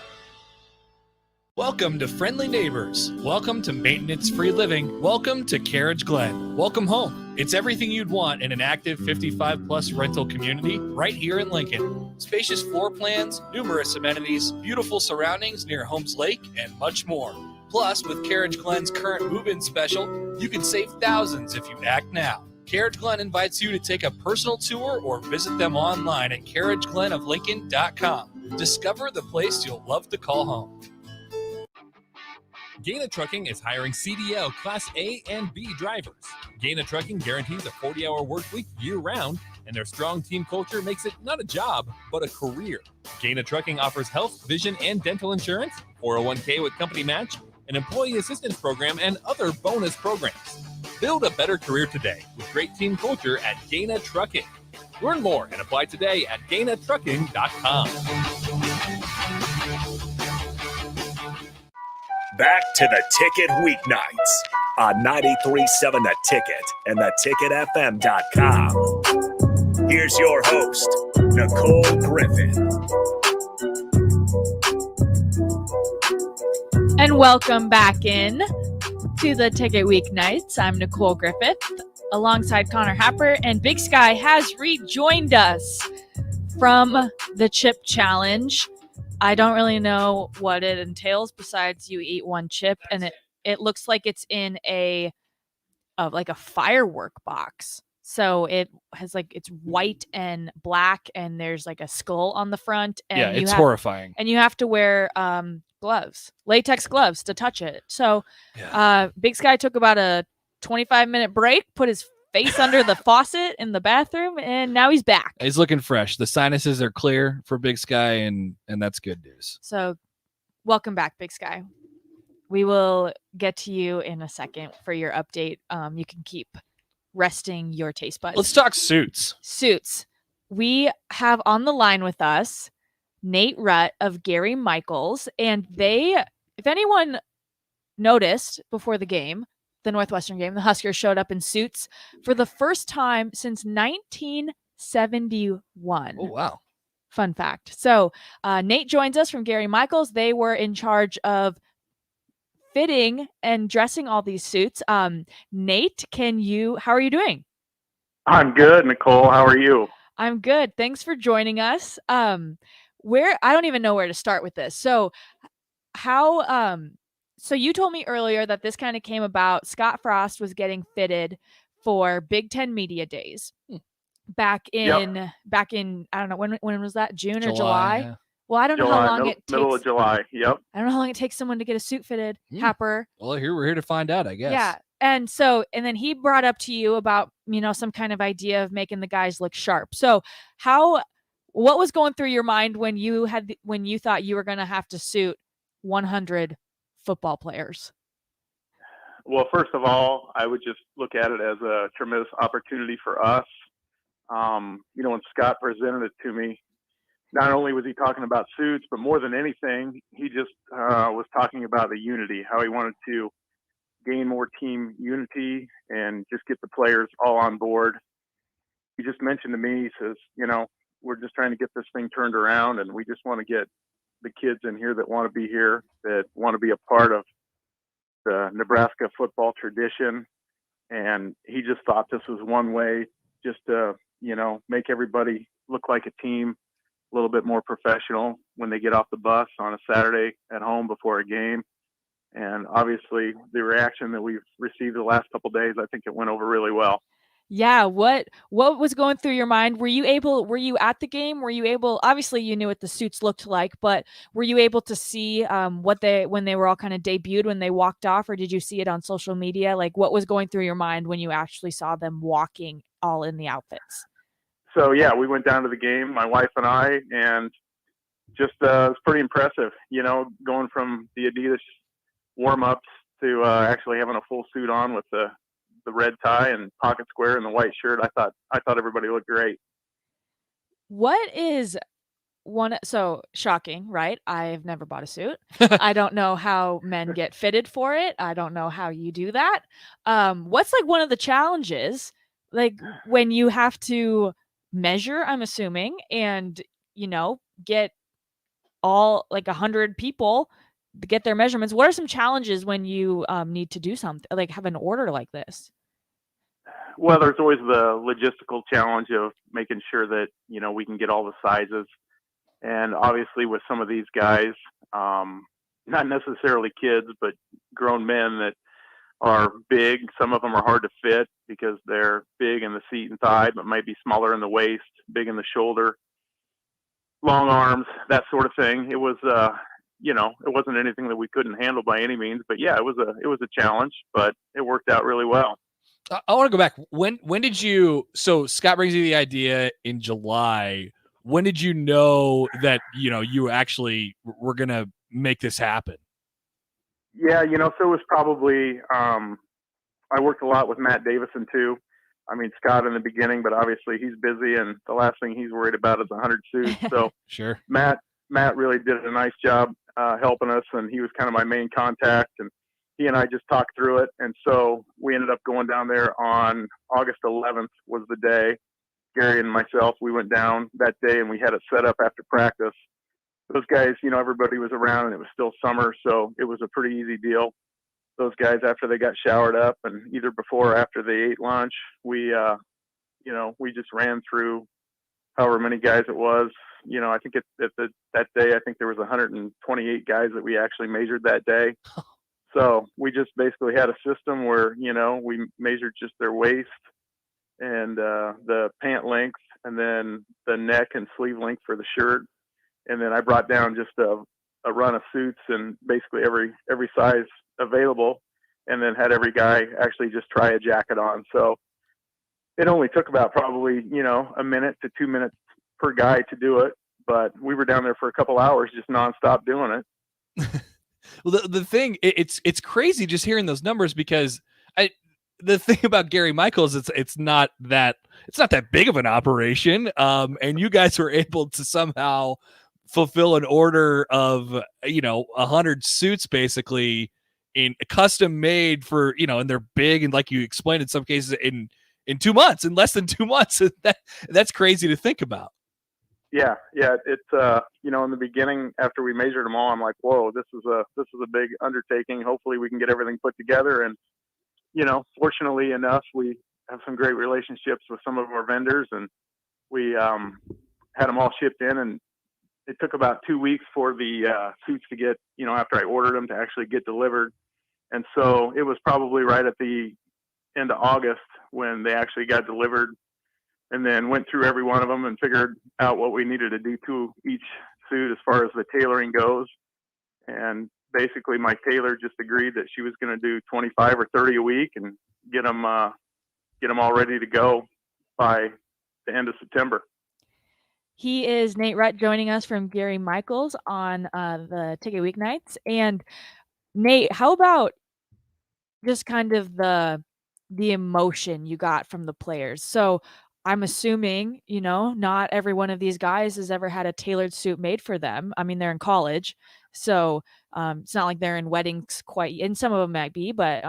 S5: Welcome to Friendly Neighbors. Welcome to maintenance-free living. Welcome to Carriage Glen. Welcome home. It's everything you'd want in an active 55-plus rental community right here in Lincoln. Spacious floor plans, numerous amenities, beautiful surroundings near Holmes Lake, and much more. Plus, with Carriage Glen's current move-in special, you can save thousands if you act now. Carriage Glen invites you to take a personal tour or visit them online at carriageglenoflincoln.com. Discover the place you'll love to call home.
S11: Gaina Trucking is hiring CDL Class A and B drivers. Gaina Trucking guarantees a 40-hour work week year-round, and their strong team culture makes it not a job, but a career. Gaina Trucking offers health, vision, and dental insurance, 401k with company match, an employee assistance program, and other bonus programs. Build a better career today with great team culture at Gaina Trucking. Learn more and apply today at GainaTrucking.com.
S1: Back to The Ticket weeknights on 93.7 The Ticket and theticketfm.com. Here's your host, Nicole Griffith.
S6: And welcome back in to The Ticket weeknights. I'm Nicole Griffith alongside Connor Happer, and Big Sky has rejoined us from the Chip Challenge. I don't really know what it entails besides you eat one chip, and it looks like it's in a firework box. So it has like it's white and black, and there's like a skull on the front. And
S5: Yeah, it's horrifying.
S6: And you have to wear gloves, latex gloves, to touch it. So Big Sky took about a 25-minute break, put his face under the faucet in the bathroom, and now he's back.
S5: He's looking fresh. The sinuses are clear for Big Sky, and that's good news.
S6: So welcome back, Big Sky. We will get to you in a second for your update. You can keep resting your taste buds.
S5: Let's talk Suits.
S6: Suits. We have on the line with us Nate Rutt of Gary Michaels, and they, if anyone noticed before the game, the Northwestern game, the Huskers showed up in suits for the first time since 1971.
S5: Oh, wow.
S6: Fun fact. So Nate joins us from Gary Michaels. They were in charge of fitting and dressing all these suits. Nate, how are you doing?
S4: I'm good, Nicole. How are you?
S6: I'm good. Thanks for joining us. I don't even know where to start with this. So so you told me earlier that this kind of came about. Scott Frost was getting fitted for Big Ten Media Days back in I don't know when was that, June or July?
S5: Yeah.
S6: Well, I don't know how long it takes.
S4: Middle of July. Yep.
S6: I don't know how long it takes someone to get a suit fitted. Happer.
S5: Well, we're here to find out, I guess.
S6: Yeah. And then he brought up to you about, some kind of idea of making the guys look sharp. So what was going through your mind when you thought you were going to have to suit 100 football players?
S4: Well, first of all, I would just look at it as a tremendous opportunity for us. When Scott presented it to me, not only was he talking about suits, but more than anything, he just was talking about the unity, how he wanted to gain more team unity and just get the players all on board. He just mentioned to me, he says, we're just trying to get this thing turned around, and we just want to get the kids in here that want to be here, that want to be a part of the Nebraska football tradition. And he just thought this was one way just to, make everybody look like a team, a little bit more professional when they get off the bus on a Saturday at home before a game. And obviously the reaction that we've received the last couple of days, I think it went over really well.
S6: Yeah. What was going through your mind? Were you at the game? Were you able, obviously you knew what the suits looked like, but were you able to see when they were all kind of debuted, when they walked off, or did you see it on social media? Like, what was going through your mind when you actually saw them walking all in the outfits?
S4: So yeah, we went down to the game, my wife and I, and just it was pretty impressive, going from the Adidas warm-ups to actually having a full suit on with the red tie and pocket square and the white shirt. I thought everybody looked great.
S6: What is so shocking, right? I've never bought a suit. I don't know how men get fitted for it. I don't know how you do that. What's like one of the challenges, like when you have to measure, I'm assuming, and get all like 100 people to get their measurements? What are some challenges when you need to do something, like have an order like this?
S4: Well, there's always the logistical challenge of making sure that we can get all the sizes, and obviously with some of these guys, not necessarily kids, but grown men that are big. Some of them are hard to fit because they're big in the seat and thigh, but might be smaller in the waist, big in the shoulder, long arms, that sort of thing. It was, it wasn't anything that we couldn't handle by any means, but yeah, it was a challenge, but it worked out really well.
S5: I want to go back. When did you, so Scott brings you the idea in July. When did you know that, you actually were going to make this happen?
S4: Yeah, so it was probably, I worked a lot with Matt Davison too. I mean, Scott in the beginning, but obviously he's busy, and the last thing he's worried about is 100 suits. So
S5: sure.
S4: Matt really did a nice job helping us, and he was kind of my main contact, and he and I just talked through it. And so we ended up going down there on August 11th was the day. Gary and myself, we went down that day, and we had it set up after practice. Those guys, everybody was around, and it was still summer, so it was a pretty easy deal. Those guys, after they got showered up, and either before or after they ate lunch, we just ran through however many guys it was. I think that day, I think there was 128 guys that we actually measured that day. So we just basically had a system where, we measured just their waist, and the pant length, and then the neck and sleeve length for the shirt. And then I brought down just a run of suits and basically every size available, and then had every guy actually just try a jacket on. So it only took about probably, a minute to 2 minutes per guy to do it. But we were down there for a couple hours just nonstop doing it.
S5: Well, the thing, it's crazy just hearing those numbers, because the thing about Gary Michaels, it's not that big of an operation. And you guys were able to somehow fulfill an order of, 100 suits basically in custom made for, and they're big. And like you explained, in some cases in 2 months, in less than 2 months, that's crazy to think about.
S4: Yeah. It's, in the beginning, after we measured them all, I'm like, whoa, this is a big undertaking. Hopefully we can get everything put together. And, fortunately enough, we have some great relationships with some of our vendors, and we had them all shipped in, and it took about 2 weeks for the suits to get, after I ordered them, to actually get delivered. And so it was probably right at the end of August when they actually got delivered, and then went through every one of them and figured out what we needed to do to each suit as far as the tailoring goes. And basically my tailor just agreed that she was going to do 25 or 30 a week and get them all ready to go by the end of September.
S6: He is Nate Rutt, joining us from Gary Michaels on the Ticket Weeknights. And Nate, how about just kind of the emotion you got from the players? So I'm assuming, not every one of these guys has ever had a tailored suit made for them. I mean, they're in college, so it's not like they're in weddings quite, and some of them might be, but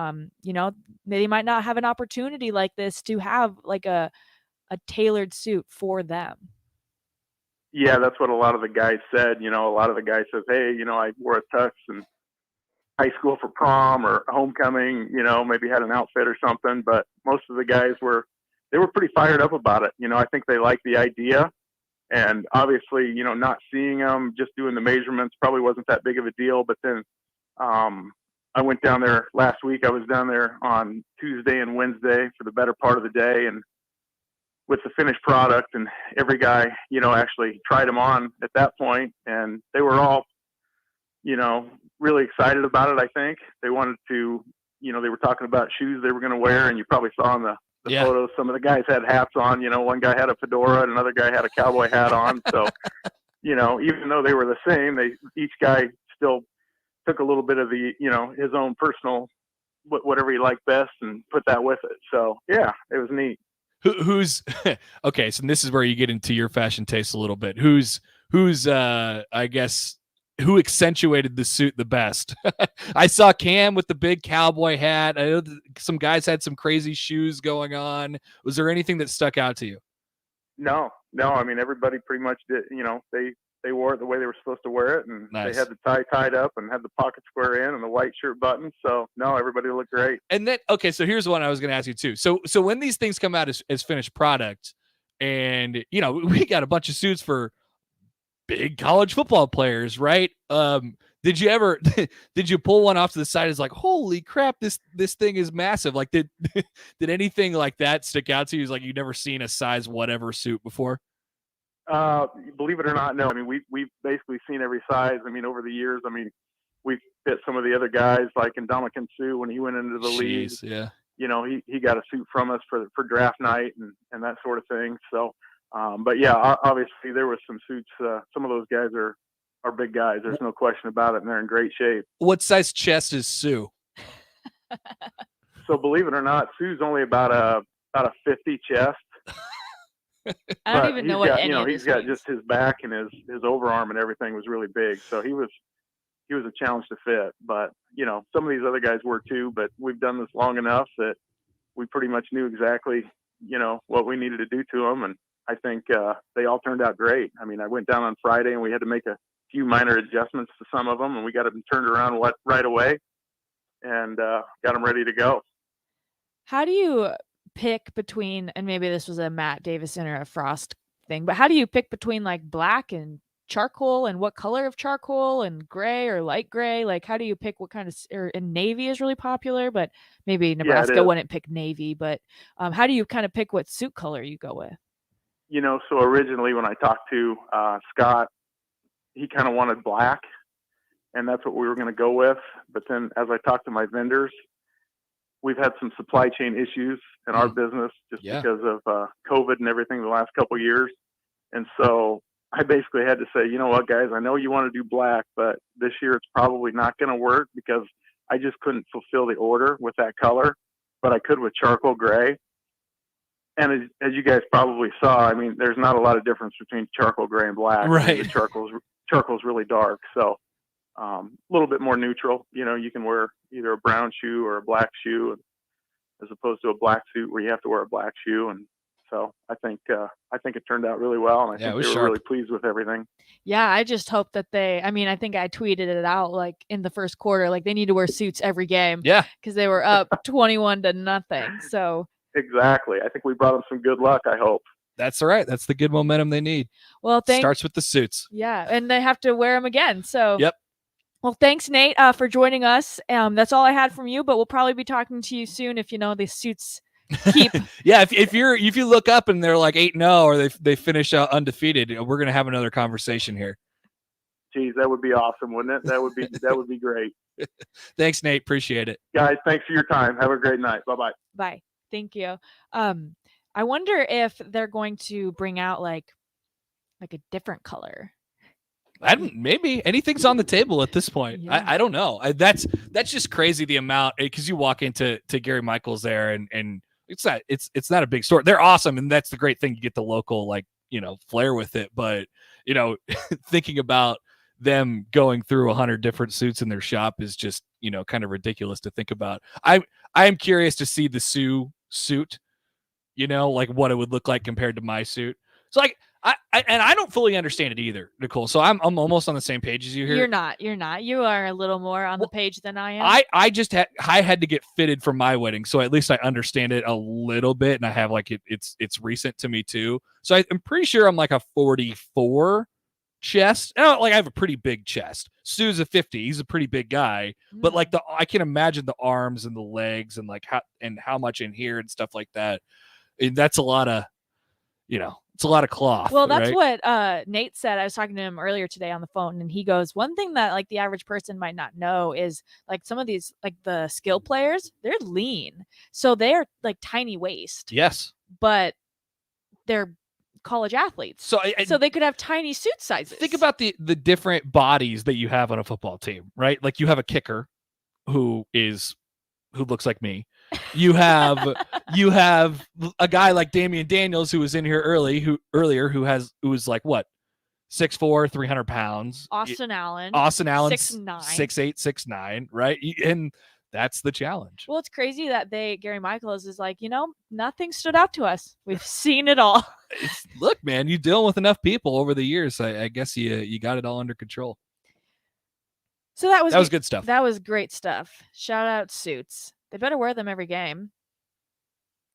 S6: they might not have an opportunity like this to have like a tailored suit for them.
S4: Yeah, that's what a lot of the guys said. A lot of the guys said, hey, I wore a tux in high school for prom or homecoming, maybe had an outfit or something. But most of the guys were pretty fired up about it. I think they liked the idea. And obviously, not seeing them, just doing the measurements probably wasn't that big of a deal. But then I went down there last week. I was down there on Tuesday and Wednesday for the better part of the day, and with the finished product, and every guy, actually tried them on at that point, and they were all, really excited about it. I think they wanted to, they were talking about shoes they were going to wear, and you probably saw in the photos, some of the guys had hats on. One guy had a fedora and another guy had a cowboy hat on. So, even though they were the same, each guy still took a little bit of the, his own personal, whatever he liked best, and put that with it. So yeah, it was neat.
S5: Who's okay? So this is where you get into your fashion taste a little bit. Who's I guess, who accentuated the suit the best? I saw Cam with the big cowboy hat. I know some guys had some crazy shoes going on. Was there anything that stuck out to you?
S4: No. I mean, everybody pretty much did. They wore it the way they were supposed to wear it, and
S5: Nice.
S4: They had the tie tied up and had the pocket square in and the white shirt button. So no, everybody looked great.
S5: And then, okay, so here's one I was going to ask you too. So when these things come out as finished product, and we got a bunch of suits for big college football players, right? Did you pull one off to the side? It's like, holy crap, this thing is massive. Like, did anything like that stick out to you? It's like you've never seen a size whatever suit before?
S4: Believe it or not, no. I mean, we've basically seen every size. I mean, over the years, we've fit some of the other guys, like in Dominican Sue when he went into the league.
S5: Yeah.
S4: He got a suit from us for draft night and that sort of thing. So, but yeah, obviously there was some suits. Some of those guys are big guys. There's no question about it, and they're in great shape.
S5: What size chest is Sue?
S4: So believe it or not, Sue's only about a 50 chest.
S6: I don't even know what any of
S4: he's
S6: this
S4: got
S6: means.
S4: just his back and his overarm and everything was really big. So he was a challenge to fit. But some of these other guys were too. But we've done this long enough that we pretty much knew exactly what we needed to do to them, and I think they all turned out great. I mean, I went down on Friday and we had to make a few minor adjustments to some of them, and we got them turned around right away and got them ready to go.
S6: How do you pick between, and maybe this was a Matt Davison or a Frost thing, but how do you pick between like black and charcoal and what color of charcoal and gray or light gray? Like, how do you pick what kind of, and navy is really popular, but maybe Nebraska wouldn't pick navy, but how do you kind of pick what suit color you go with?
S4: So originally when I talked to Scott, he kind of wanted black, and that's what we were going to go with. But then as I talked to my vendors, we've had some supply chain issues in our business just because of COVID and everything the last couple of years. And so I basically had to say, you know what, guys, I know you want to do black, but this year it's probably not going to work because I just couldn't fulfill the order with that color, but I could with charcoal gray. And as you guys probably saw, I mean, there's not a lot of difference between charcoal gray and black.
S5: Right.
S4: I mean, the charcoal's really dark. So a little bit more neutral. You can wear either a brown shoe or a black shoe as opposed to a black suit where you have to wear a black shoe. And so I think it turned out really well, and I think they were really pleased with everything. Yeah,
S6: I just hope that I think I tweeted it out like in the first quarter, like they need to wear suits every game.
S5: Yeah,
S6: because they were up 21-0. So
S4: exactly, I think we brought them some good luck. I hope.
S5: That's all right. That's the good momentum they need.
S6: Well,
S5: starts with the suits.
S6: Yeah, and they have to wear them again. So
S5: yep.
S6: Well, thanks, Nate, for joining us. That's all I had from you, but we'll probably be talking to you soon if the suits keep.
S5: Yeah, if you look up and they're like 8-0 or they finish undefeated, we're gonna have another conversation here.
S4: Geez, that would be awesome, wouldn't it? That would be great.
S5: Thanks, Nate. Appreciate it,
S4: guys. Thanks for your time. Have a great night. Bye.
S6: Bye. Thank you. I wonder if they're going to bring out like a different color.
S5: Maybe anything's on the table at this point.
S6: Yeah.
S5: I don't know. That's just crazy, the amount, because you walk into Gary Michaels there and it's not a big store. They're awesome, and that's the great thing. You get the local flair with it. But thinking about them going through 100 different suits in their shop is just kind of ridiculous to think about. I am curious to see the Sue suit, like what it would look like compared to my suit. So I don't fully understand it either, Nicole. So I'm almost on the same page as you here.
S6: You're not. You are a little more on the page than I am.
S5: I had to get fitted for my wedding, so at least I understand it a little bit, and I have it's recent to me too. So I'm pretty sure I'm like a 44 chest. I have a pretty big chest. Sue's a 50. He's a pretty big guy, but I can imagine the arms and the legs and how much in here and stuff like that. And that's a lot of, it's a lot of cloth.
S6: Well, that's what Nate said. I was talking to him earlier today on the phone, and he goes, one thing that the average person might not know is some of these the skill players, they're lean, so they're tiny waist.
S5: Yes,
S6: but they're college athletes, so they could have tiny suit sizes.
S5: Think about the different bodies that you have on a football team, right? Like you have a kicker who looks like me. You have a guy like Damian Daniels who was in here earlier who was like what, 6'4", 300 pounds.
S6: Austin Allen
S5: 6'9", 6'8", 6'9", right? And that's the challenge.
S6: Well, it's crazy that Gary Michaels is nothing stood out to us. We've seen it all.
S5: Look, man, you deal with enough people over the years. I guess you got it all under control.
S6: So that was
S5: good stuff.
S6: That was great stuff. Shout out suits. They better wear them every game.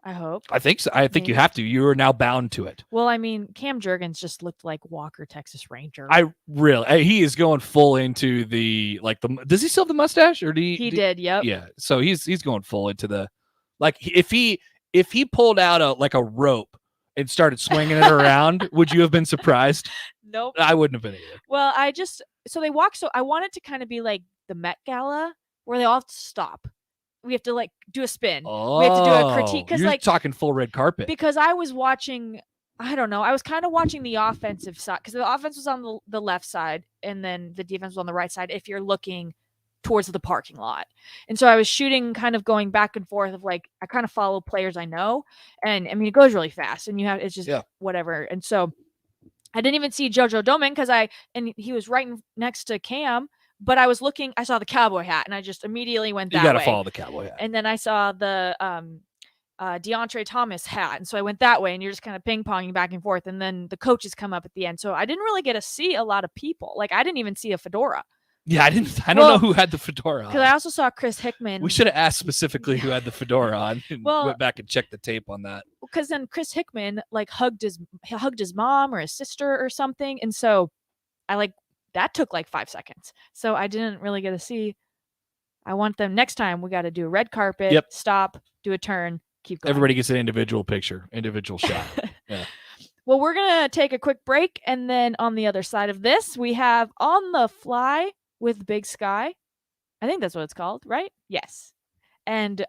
S6: I hope.
S5: I think so. I think you have to. You are now bound to it.
S6: Well, I mean, Cam Jurgens just looked like Walker, Texas Ranger.
S5: He is going full into the does he still have the mustache or
S6: he did? Yep.
S5: Yeah. So he's going full into the if he pulled out a rope and started swinging it around, would you have been surprised?
S6: Nope.
S5: I wouldn't have been either.
S6: Well, so they walk. So I want it to kind of be like the Met Gala where they all have to stop. We have to do a spin.
S5: Oh,
S6: we have to do a critique because
S5: you're talking full red carpet.
S6: Because I was watching, I don't know, I was kind of watching the offensive side because the offense was on the left side and then the defense was on the right side. If you're looking towards the parking lot, and so I was shooting, kind of going back and forth of I kind of follow players I know, and I mean it goes really fast, and it's just whatever, and so I didn't even see JoJo Domann because he was right next to Cam. But I was looking, I saw the cowboy hat, and I just immediately went that way.
S5: You got to follow the cowboy hat.
S6: And then I saw the DeAndre Thomas hat, and so I went that way, and you're just kind of ping-ponging back and forth, and then the coaches come up at the end. So I didn't really get to see a lot of people. I didn't even see a fedora.
S5: Yeah, I don't know who had the fedora on.
S6: Because I also saw Chris Hickman.
S5: We should have asked specifically who had the fedora on and went back and checked the tape on that.
S6: Because then Chris Hickman hugged his mom or his sister or something, and so that took like 5 seconds. So I didn't really get to see. I want them next time. We got to do a red carpet, stop, do a turn, keep going.
S5: Everybody gets an individual picture, individual shot. Yeah.
S6: Well, we're going to take a quick break. And then on the other side of this, we have On the Fly with Big Sky. I think that's what it's called, right? Yes. And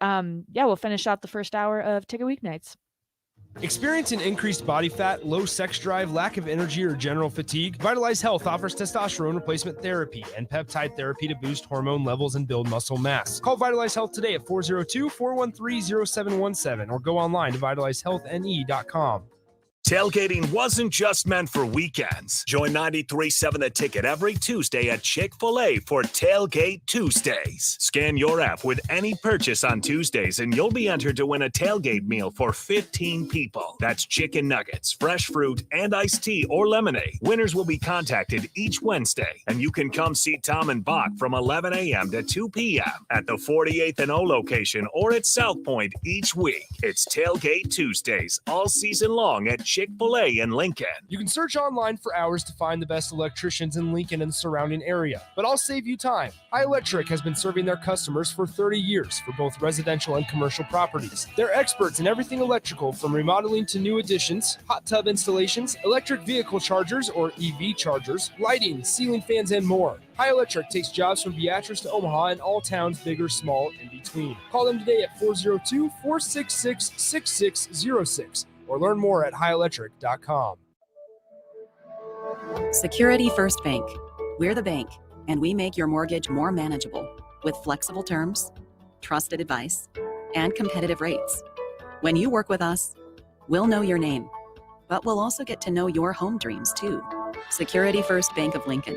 S6: we'll finish out the first hour of Ticket Weeknights.
S12: Experiencing increased body fat, low sex drive, lack of energy, or general fatigue? Vitalize Health offers testosterone replacement therapy and peptide therapy to boost hormone levels and build muscle mass. Call Vitalize Health today at 402-413-0717 or go online to vitalizehealthne.com.
S1: Tailgating wasn't just meant for weekends. Join 93.7 The Ticket every Tuesday at Chick-fil-A for Tailgate Tuesdays. Scan your app with any purchase on Tuesdays and you'll be entered to win a tailgate meal for 15 people. That's chicken nuggets, fresh fruit, and iced tea or lemonade. Winners will be contacted each Wednesday, and you can come see Tom and Bach from 11 a.m. to 2 p.m. at the 48th and O location or at South Point each week. It's Tailgate Tuesdays all season long at Chick-fil-A in Lincoln.
S12: You can search online for hours to find the best electricians in Lincoln and the surrounding area, but I'll save you time. High Electric has been serving their customers for 30 years for both residential and commercial properties. They're experts in everything electrical, from remodeling to new additions, hot tub installations, electric vehicle chargers or EV chargers, lighting, ceiling fans, and more. High Electric takes jobs from Beatrice to Omaha and all towns, big or small, in between. Call them today at 402-466-6606. or learn more at highelectric.com.
S10: Security First Bank. We're the bank, and we make your mortgage more manageable with flexible terms, trusted advice, and competitive rates. When you work with us, we'll know your name, but we'll also get to know your home dreams too. Security First Bank of Lincoln.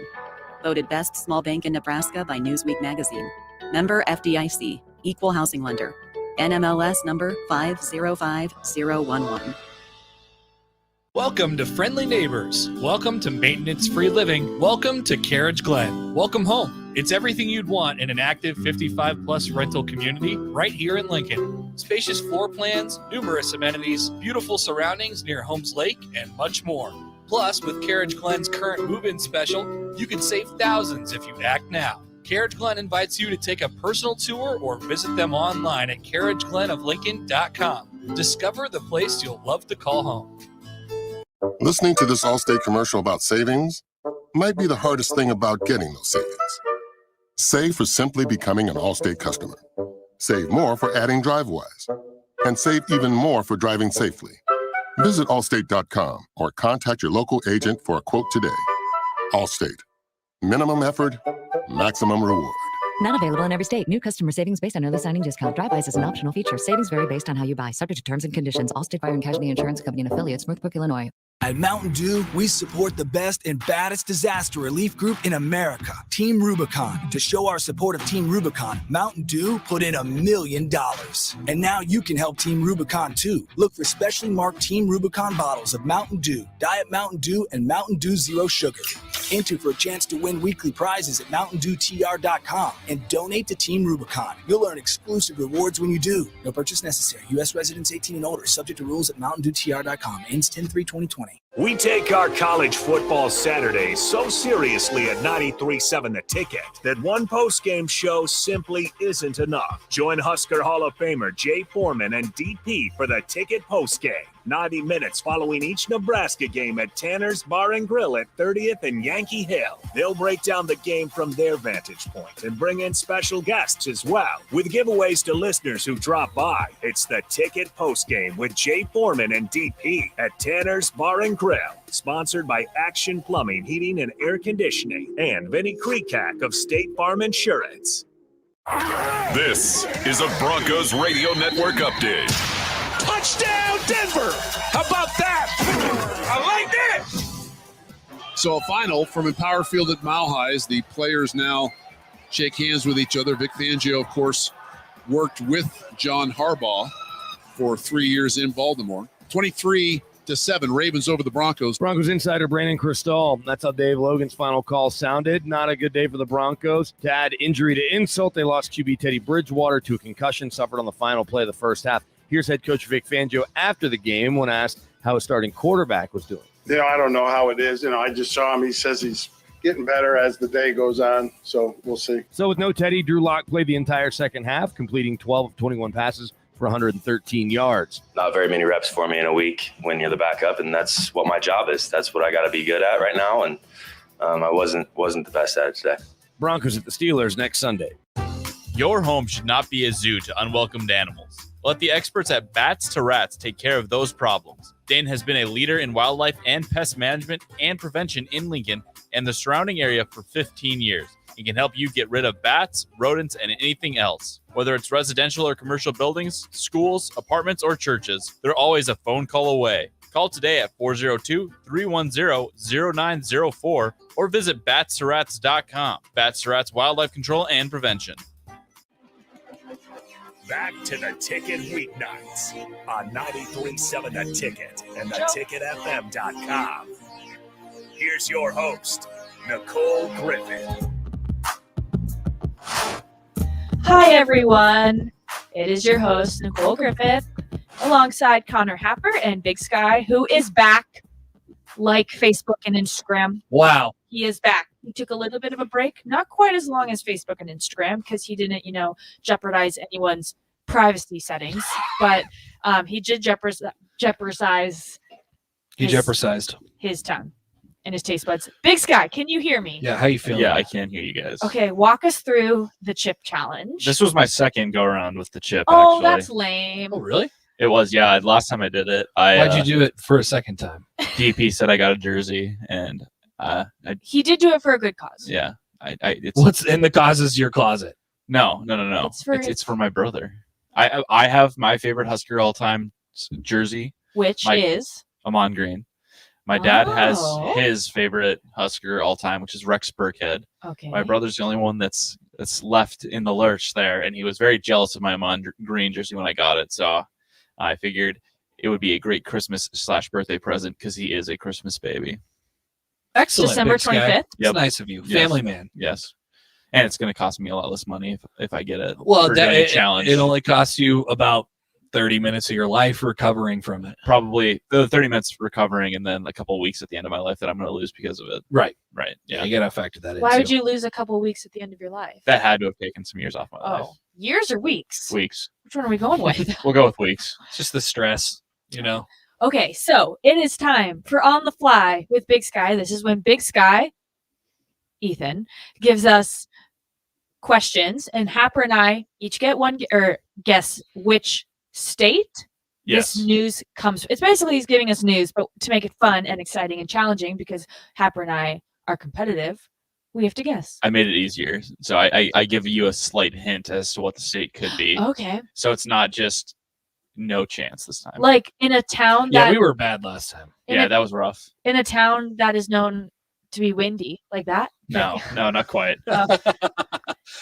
S10: Voted best small bank in Nebraska by Newsweek magazine. Member FDIC, equal housing lender. NMLS number 505011.
S5: Welcome to Friendly Neighbors. Welcome to maintenance-free living. Welcome to Carriage Glen. Welcome home. It's everything you'd want in an active 55-plus rental community right here in Lincoln. Spacious floor plans, numerous amenities, beautiful surroundings near Holmes Lake, and much more. Plus, with Carriage Glen's current move-in special, you can save thousands if you act now. Carriage Glen invites you to take a personal tour or visit them online at carriageglenoflincoln.com. Discover the place you'll love to call home.
S13: Listening to this Allstate commercial about savings might be the hardest thing about getting those savings. Save for simply becoming an Allstate customer. Save more for adding DriveWise. And save even more for driving safely. Visit allstate.com or contact your local agent for a quote today. Allstate. Minimum effort, maximum reward.
S14: Not available in every state. New customer savings based on early signing discount. DriveWise is an optional feature. Savings vary based on how you buy. Subject to terms and conditions. Allstate Fire and Casualty Insurance Company and affiliates. Smoothbrook, Illinois.
S15: At Mountain Dew, we support the best and baddest disaster relief group in America, Team Rubicon. To show our support of Team Rubicon, Mountain Dew put in $1 million. And now you can help Team Rubicon too. Look for specially marked Team Rubicon bottles of Mountain Dew, Diet Mountain Dew, and Mountain Dew Zero Sugar. Enter for a chance to win weekly prizes at MountainDewTR.com and donate to Team Rubicon. You'll earn exclusive rewards when you do. No purchase necessary. U.S. residents 18 and older. Subject to rules at MountainDewTR.com. Ends 10/3/2020.
S1: We take our college football Saturdays so seriously at 93.7 The Ticket that one post-game show simply isn't enough. Join Husker Hall of Famer Jay Foreman and DP for The Ticket postgame. 90 minutes following each Nebraska game at Tanner's Bar and Grill at 30th and Yankee Hill. They'll break down the game from their vantage point and bring in special guests as well, with giveaways to listeners who drop by. It's The Ticket postgame with Jay Foreman and DP at Tanner's Bar and Grill. Sponsored by Action Plumbing, Heating, and Air Conditioning and Vinnie Kreekak of State Farm Insurance.
S16: This is a Broncos Radio Network update.
S17: Touchdown, Denver! How about that? I like that!
S18: So a final from Empower Field at Mile High as the players now shake hands with each other. Vic Fangio, of course, worked with John Harbaugh for 3 years in Baltimore. 23-7, Ravens over the Broncos.
S19: Broncos insider Brandon Cristal. That's how Dave Logan's final call sounded. Not a good day for the Broncos. To add injury to insult, they lost QB Teddy Bridgewater to a concussion suffered on the final play of the first half. Here's head coach Vic Fangio after the game when asked how his starting quarterback was doing.
S20: I don't know how it is. I just saw him. He says he's getting better as the day goes on. So we'll see.
S19: So with no Teddy, Drew Lock played the entire second half, completing 12 of 21 passes for 113 yards.
S21: Not very many reps for me in a week when you're the backup, and that's what my job is. That's what I got to be good at right now, and I wasn't the best at it today.
S19: Broncos at the Steelers next Sunday.
S7: Your home should not be a zoo to unwelcomed animals. Let the experts at Bats to Rats take care of those problems. Dane has been a leader in wildlife and pest management and prevention in Lincoln and the surrounding area for 15 years. He can help you get rid of bats, rodents, and anything else. Whether it's residential or commercial buildings, schools, apartments, or churches, they're always a phone call away. Call today at 402-310-0904 or visit batsterats.com. Bats to Rats Wildlife Control and Prevention.
S1: Back to the Ticket Weeknights on 93.7 The Ticket and theticketfm.com. Here's your host, Nicole Griffith.
S6: Hi, everyone. It is your host, Nicole Griffith, alongside Connor Happer and Big Sky, who is back like Facebook and Instagram.
S5: Wow.
S6: He is back. He took a little bit of a break, not quite as long as Facebook and Instagram, because he didn't, jeopardize anyone's privacy settings, but he did jeopardize his tongue and his taste buds. Big Sky, can you hear me?
S5: Yeah, how you feeling?
S7: Yeah, I can hear you guys.
S6: Okay, walk us through the chip challenge.
S7: This was my second go around with the chip.
S6: Oh,
S7: actually.
S6: that's lame.
S5: Oh, really?
S7: It was, yeah. Last time I did it,
S5: Why'd you do it for a second time?
S7: DP said I got a jersey, and
S6: He did do it for a good cause.
S7: yeah.
S5: What's in the causes your closet?
S7: No. It's for my brother. I have my favorite Husker all time jersey,
S6: Which is
S7: Amon Green. My dad has
S6: Oh.
S7: his favorite Husker all time, which is Rex Burkhead.
S6: Okay.
S7: My brother's the only one that's left in the lurch there, and he was very jealous of my Amon Green jersey when I got it. So I figured it would be a great Christmas/birthday present because he is a Christmas baby.
S5: Excellent.
S6: December
S5: Big Sky.
S6: 25th.
S5: That's nice of you.
S7: Yes.
S5: Family man.
S7: Yes. And it's going to cost me a lot less money if I get it.
S5: Well,
S7: for doing a
S5: it
S7: challenge.
S5: only costs you about 30 minutes of your life recovering from it.
S7: Probably the 30 minutes recovering, and then a couple of weeks at the end of my life that I'm going to lose because of it.
S5: Right.
S7: Yeah.
S5: You got to factor that in.
S6: Why would you lose a couple of weeks at the end of your life?
S7: That had to have taken some years off my life.
S6: Oh, years or weeks?
S7: Weeks.
S6: Which one are we going with?
S7: We'll go with weeks.
S5: It's just the stress,
S6: Okay, so it is time for On the Fly with Big Sky. This is when Big Sky, Ethan, gives us questions, and Happer and I each get one or guess which state
S7: Yes.
S6: this news comes. It's basically he's giving us news, but to make it fun and exciting and challenging, because Happer and I are competitive, we have to guess.
S7: I made it easier. So I give you a slight hint as to what the state could be.
S6: Okay.
S7: So it's not just no chance this time.
S6: Like in a town
S5: Yeah,
S6: that
S5: we were bad last time.
S7: Yeah, that was rough.
S6: in a town that is known to be windy, like that.
S7: No, not quite.
S5: All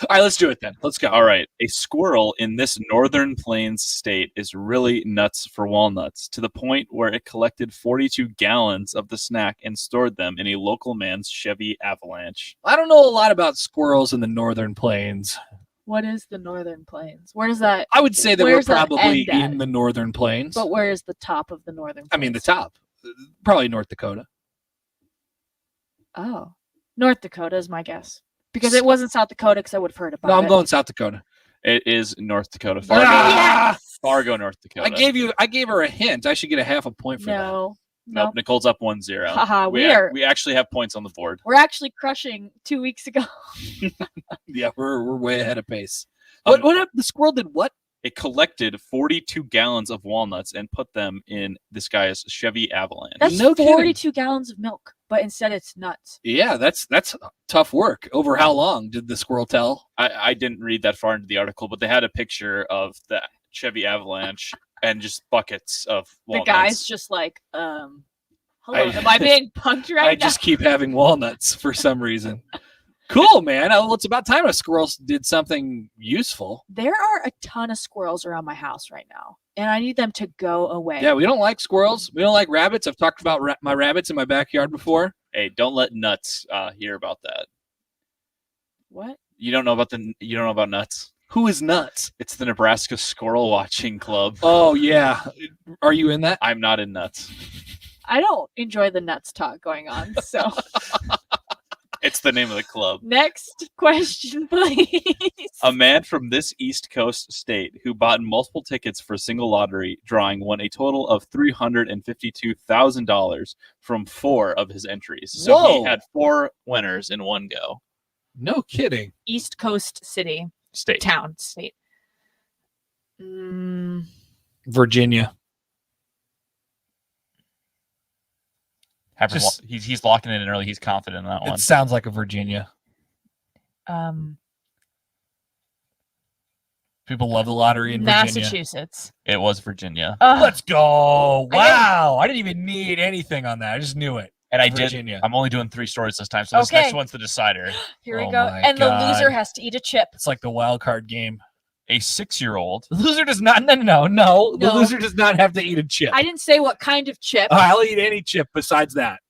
S5: right, let's do it then. Let's go.
S7: All right. A squirrel in this northern plains state is really nuts for walnuts to the point where it collected 42 gallons of the snack and stored them in a local man's Chevy Avalanche.
S5: I don't know a lot about squirrels in the northern plains.
S6: What is the northern plains? Where does that?
S5: I would say that we're
S6: where's that
S5: probably
S6: end at?
S5: in the northern plains.
S6: But where is the top of the northern?
S5: I mean, the top. Probably North Dakota.
S6: Oh, North Dakota is my guess, because it wasn't South Dakota, because I would have heard about
S5: No,
S6: it.
S5: I'm going South Dakota.
S7: It is North Dakota. Fargo,
S5: Yes!
S7: Fargo, North Dakota.
S5: I gave her a hint. I should get a half a point for that.
S6: No,
S7: Nope, Nicole's up 1-0.
S6: Haha,
S7: we actually have points on the board.
S6: we're actually crushing 2 weeks ago.
S5: Yeah, we're way ahead of pace. What happened? The squirrel did what?
S7: It collected 42 gallons of walnuts and put them in this guy's Chevy Avalanche.
S6: That's
S5: No kidding.
S6: 42 gallons of milk, but instead it's nuts.
S5: Yeah, that's tough work. Over how long did the squirrel tell?
S7: I didn't read that far into the article, but they had a picture of the Chevy Avalanche and just buckets of walnuts.
S6: The guy's just like, hello, am I being punked right
S5: I
S6: now?
S5: just keep having walnuts for some reason. Cool, man. Well, it's about time a squirrel did something useful.
S6: There are a ton of squirrels around my house right now, and I need them to go away.
S5: Yeah, we don't like squirrels. We don't like rabbits. I've talked about my rabbits in my backyard before.
S7: Hey, don't let nuts hear about that.
S6: What?
S7: You don't know about nuts?
S5: Who is nuts?
S7: It's the Nebraska Squirrel Watching Club.
S5: Oh yeah. Are you in that?
S7: I'm not in nuts.
S6: I don't enjoy the nuts talk going on, so
S3: It's the name of the club.
S6: Next question, please.
S3: A man from this East Coast state who bought multiple tickets for a single lottery drawing won a total of $352,000 from 4 of his entries. So
S5: Whoa.
S3: he had 4 winners in one go.
S5: No kidding.
S6: East Coast city.
S3: State.
S6: Town. State.
S5: Virginia.
S3: He's locking it in early. He's confident in that one.
S5: It sounds like a Virginia. People love the lottery in Virginia.
S6: Massachusetts.
S3: It was Virginia.
S5: Let's go. Wow. I didn't even need anything on that. I just knew it.
S3: And I
S5: Virginia.
S3: did. I'm only doing 3 stories this time, so this
S6: Okay.
S3: next one's the decider.
S6: Here we
S5: Oh
S6: go.
S5: my
S6: And
S5: God.
S6: the loser has to eat a chip.
S5: It's like the wild card game.
S3: A 6-year-old.
S5: The loser does not. No. The
S6: No.
S5: loser does not have to eat a chip.
S6: I didn't say what kind of chip.
S5: I'll eat any chip besides that.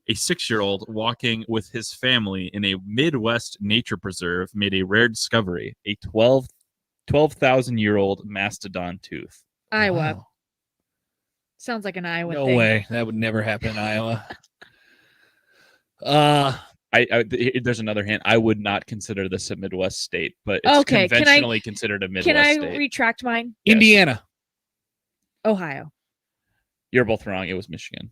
S3: A 6-year-old walking with his family in a Midwest nature preserve made a rare discovery: a 12,000-year-old mastodon tooth.
S6: Iowa.
S5: Wow.
S6: Sounds like an Iowa
S5: No
S6: thing.
S5: way. That would never happen in Iowa.
S3: There's another hint. I would not consider this a Midwest state, but it's
S6: Okay,
S3: conventionally considered a Midwest
S6: Can I
S3: state.
S6: retract mine?
S5: Indiana.
S6: Ohio.
S3: You're both wrong. It was Michigan.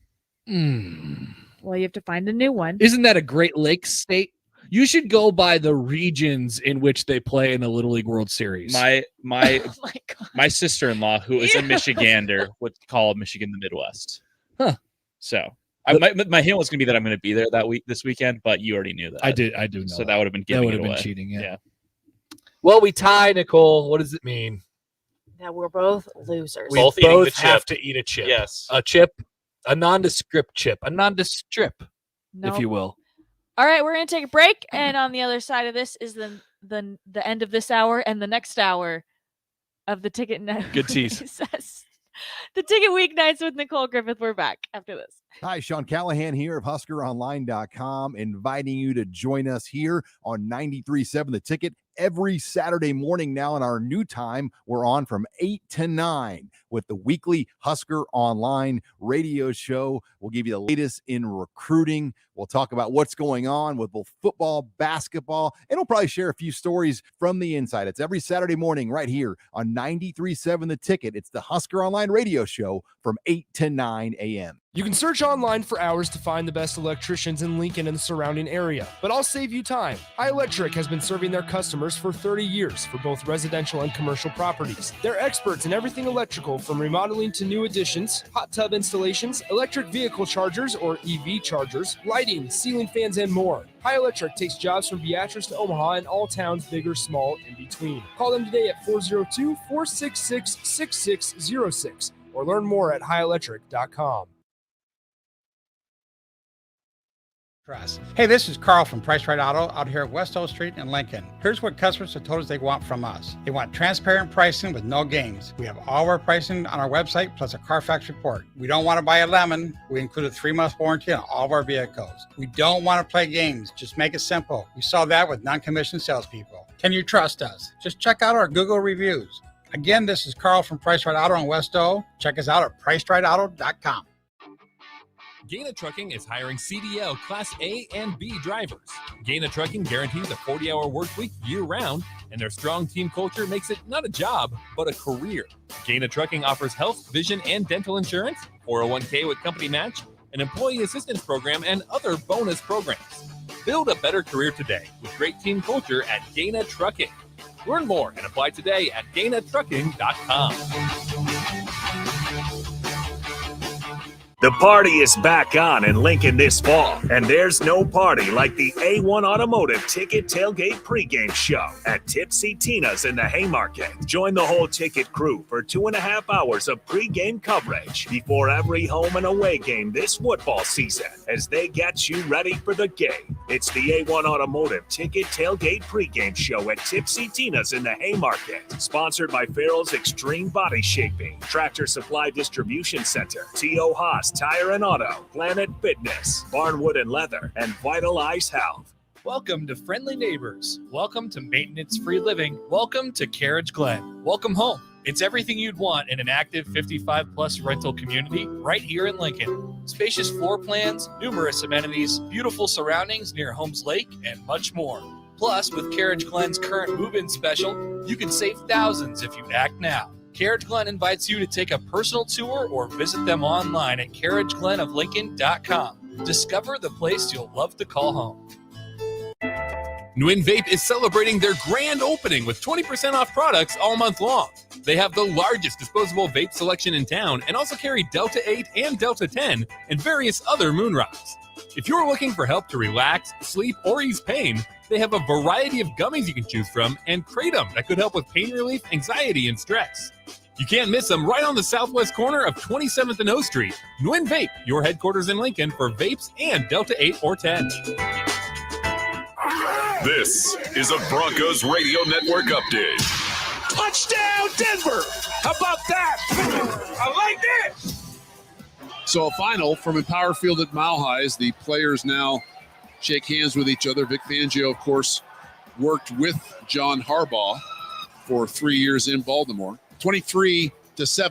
S6: Well, you have to find a new one.
S5: Isn't that a Great Lakes state? You should go by the regions in which they play in the Little League World Series.
S3: My
S6: Oh my God.
S3: my sister-in-law, who is a Michigander, would call Michigan the Midwest.
S5: Huh.
S3: So my hint was going to be that I'm going to be there this weekend, but you already knew that.
S5: I do know.
S3: So that would have been giving
S5: would
S3: it
S5: have been
S3: away.
S5: cheating. Yeah. Well, we tie, Nicole. What does it mean?
S6: That we're both losers.
S5: We
S3: Both eating the
S5: both have
S3: chip.
S5: to eat a chip.
S3: Yes.
S5: A chip, a nondescript chip, a nondescript,
S6: Nope.
S5: if you will.
S6: All right, we're gonna take a break, and on the other side of this is the end of this hour and the next hour of the ticket.
S5: Good tease.
S6: The Ticket Weeknights with Nicole Griffith. We're back after this.
S22: Hi, Sean Callahan here of HuskerOnline.com, inviting you to join us here on 93.7 The Ticket every Saturday morning now in our new time. We're on from 8 to 9 with the weekly Husker Online radio show. We'll give you the latest in recruiting. We'll talk about what's going on with both football, basketball, and we'll probably share a few stories from the inside. It's every Saturday morning right here on 93.7 The Ticket. It's the Husker Online radio show from 8 to 9 a.m.
S12: You can search online for hours to find the best electricians in Lincoln and the surrounding area, but I'll save you time. High Electric has been serving their customers for 30 years for both residential and commercial properties. They're experts in everything electrical, from remodeling to new additions, hot tub installations, electric vehicle chargers or EV chargers, lighting, ceiling fans, and more. High Electric takes jobs from Beatrice to Omaha and all towns, big or small, in between. Call them today at 402-466-6606 or learn more at highelectric.com.
S9: Hey, this is Carl from Price Right Auto out here at West O Street in Lincoln. Here's what customers have told us they want from us. They want transparent pricing with no games. We have all of our pricing on our website plus a Carfax report. We don't want to buy a lemon. We include a 3-month warranty on all of our vehicles. We don't want to play games. Just make it simple. We saw that with non-commissioned salespeople. Can you trust us? Just check out our Google reviews. Again, this is Carl from Price Right Auto in West O. Check us out at pricerightauto.com.
S11: Gaina Trucking is hiring CDL Class A and B drivers. Gaina Trucking guarantees a 40-hour work week year-round, and their strong team culture makes it not a job, but a career. Gaina Trucking offers health, vision, and dental insurance, 401k with company match, an employee assistance program, and other bonus programs. Build a better career today with great team culture at Gaina Trucking. Learn more and apply today at GainaTrucking.com.
S1: The party is back on in Lincoln this fall, and there's no party like the A1 Automotive Ticket Tailgate pregame show at Tipsy Tina's in the Haymarket. Join the whole Ticket crew for 2.5 hours of pregame coverage before every home and away game this football season as they get you ready for the game. It's the A1 Automotive Ticket Tailgate pregame show at Tipsy Tina's in the Haymarket. Sponsored by Farrell's Extreme Body Shaping, Tractor Supply Distribution Center, T.O. Haas Tire and Auto, Planet Fitness, Barnwood and Leather, and Vitalize Health.
S5: Welcome to Friendly Neighbors. Welcome to maintenance-free living. Welcome to Carriage Glen. Welcome home. It's everything you'd want in an active 55-plus rental community right here in Lincoln. Spacious floor plans, numerous amenities, beautiful surroundings near Holmes Lake, and much more. Plus, with Carriage Glen's current move-in special, you can save thousands if you act now. Carriage Glen invites you to take a personal tour or visit them online at carriageglenoflincoln.com. Discover the place you'll love to call home.
S11: Nguyen Vape is celebrating their grand opening with 20% off products all month long. They have the largest disposable vape selection in town and also carry Delta 8 and Delta 10 and various other moon rocks. If you're looking for help to relax, sleep, or ease pain, they have a variety of gummies you can choose from and Kratom that could help with pain relief, anxiety, and stress. You can't miss them right on the southwest corner of 27th and O Street. Nguyen Vape, your headquarters in Lincoln for vapes and Delta 8 or 10.
S16: This is a Broncos Radio Network update.
S17: Touchdown, Denver! How about that? I like that!
S18: So a final from Empower Field at Mile High as the players now shake hands with each other. Vic Fangio, of course, worked with John Harbaugh for 3 years in Baltimore. 23-7,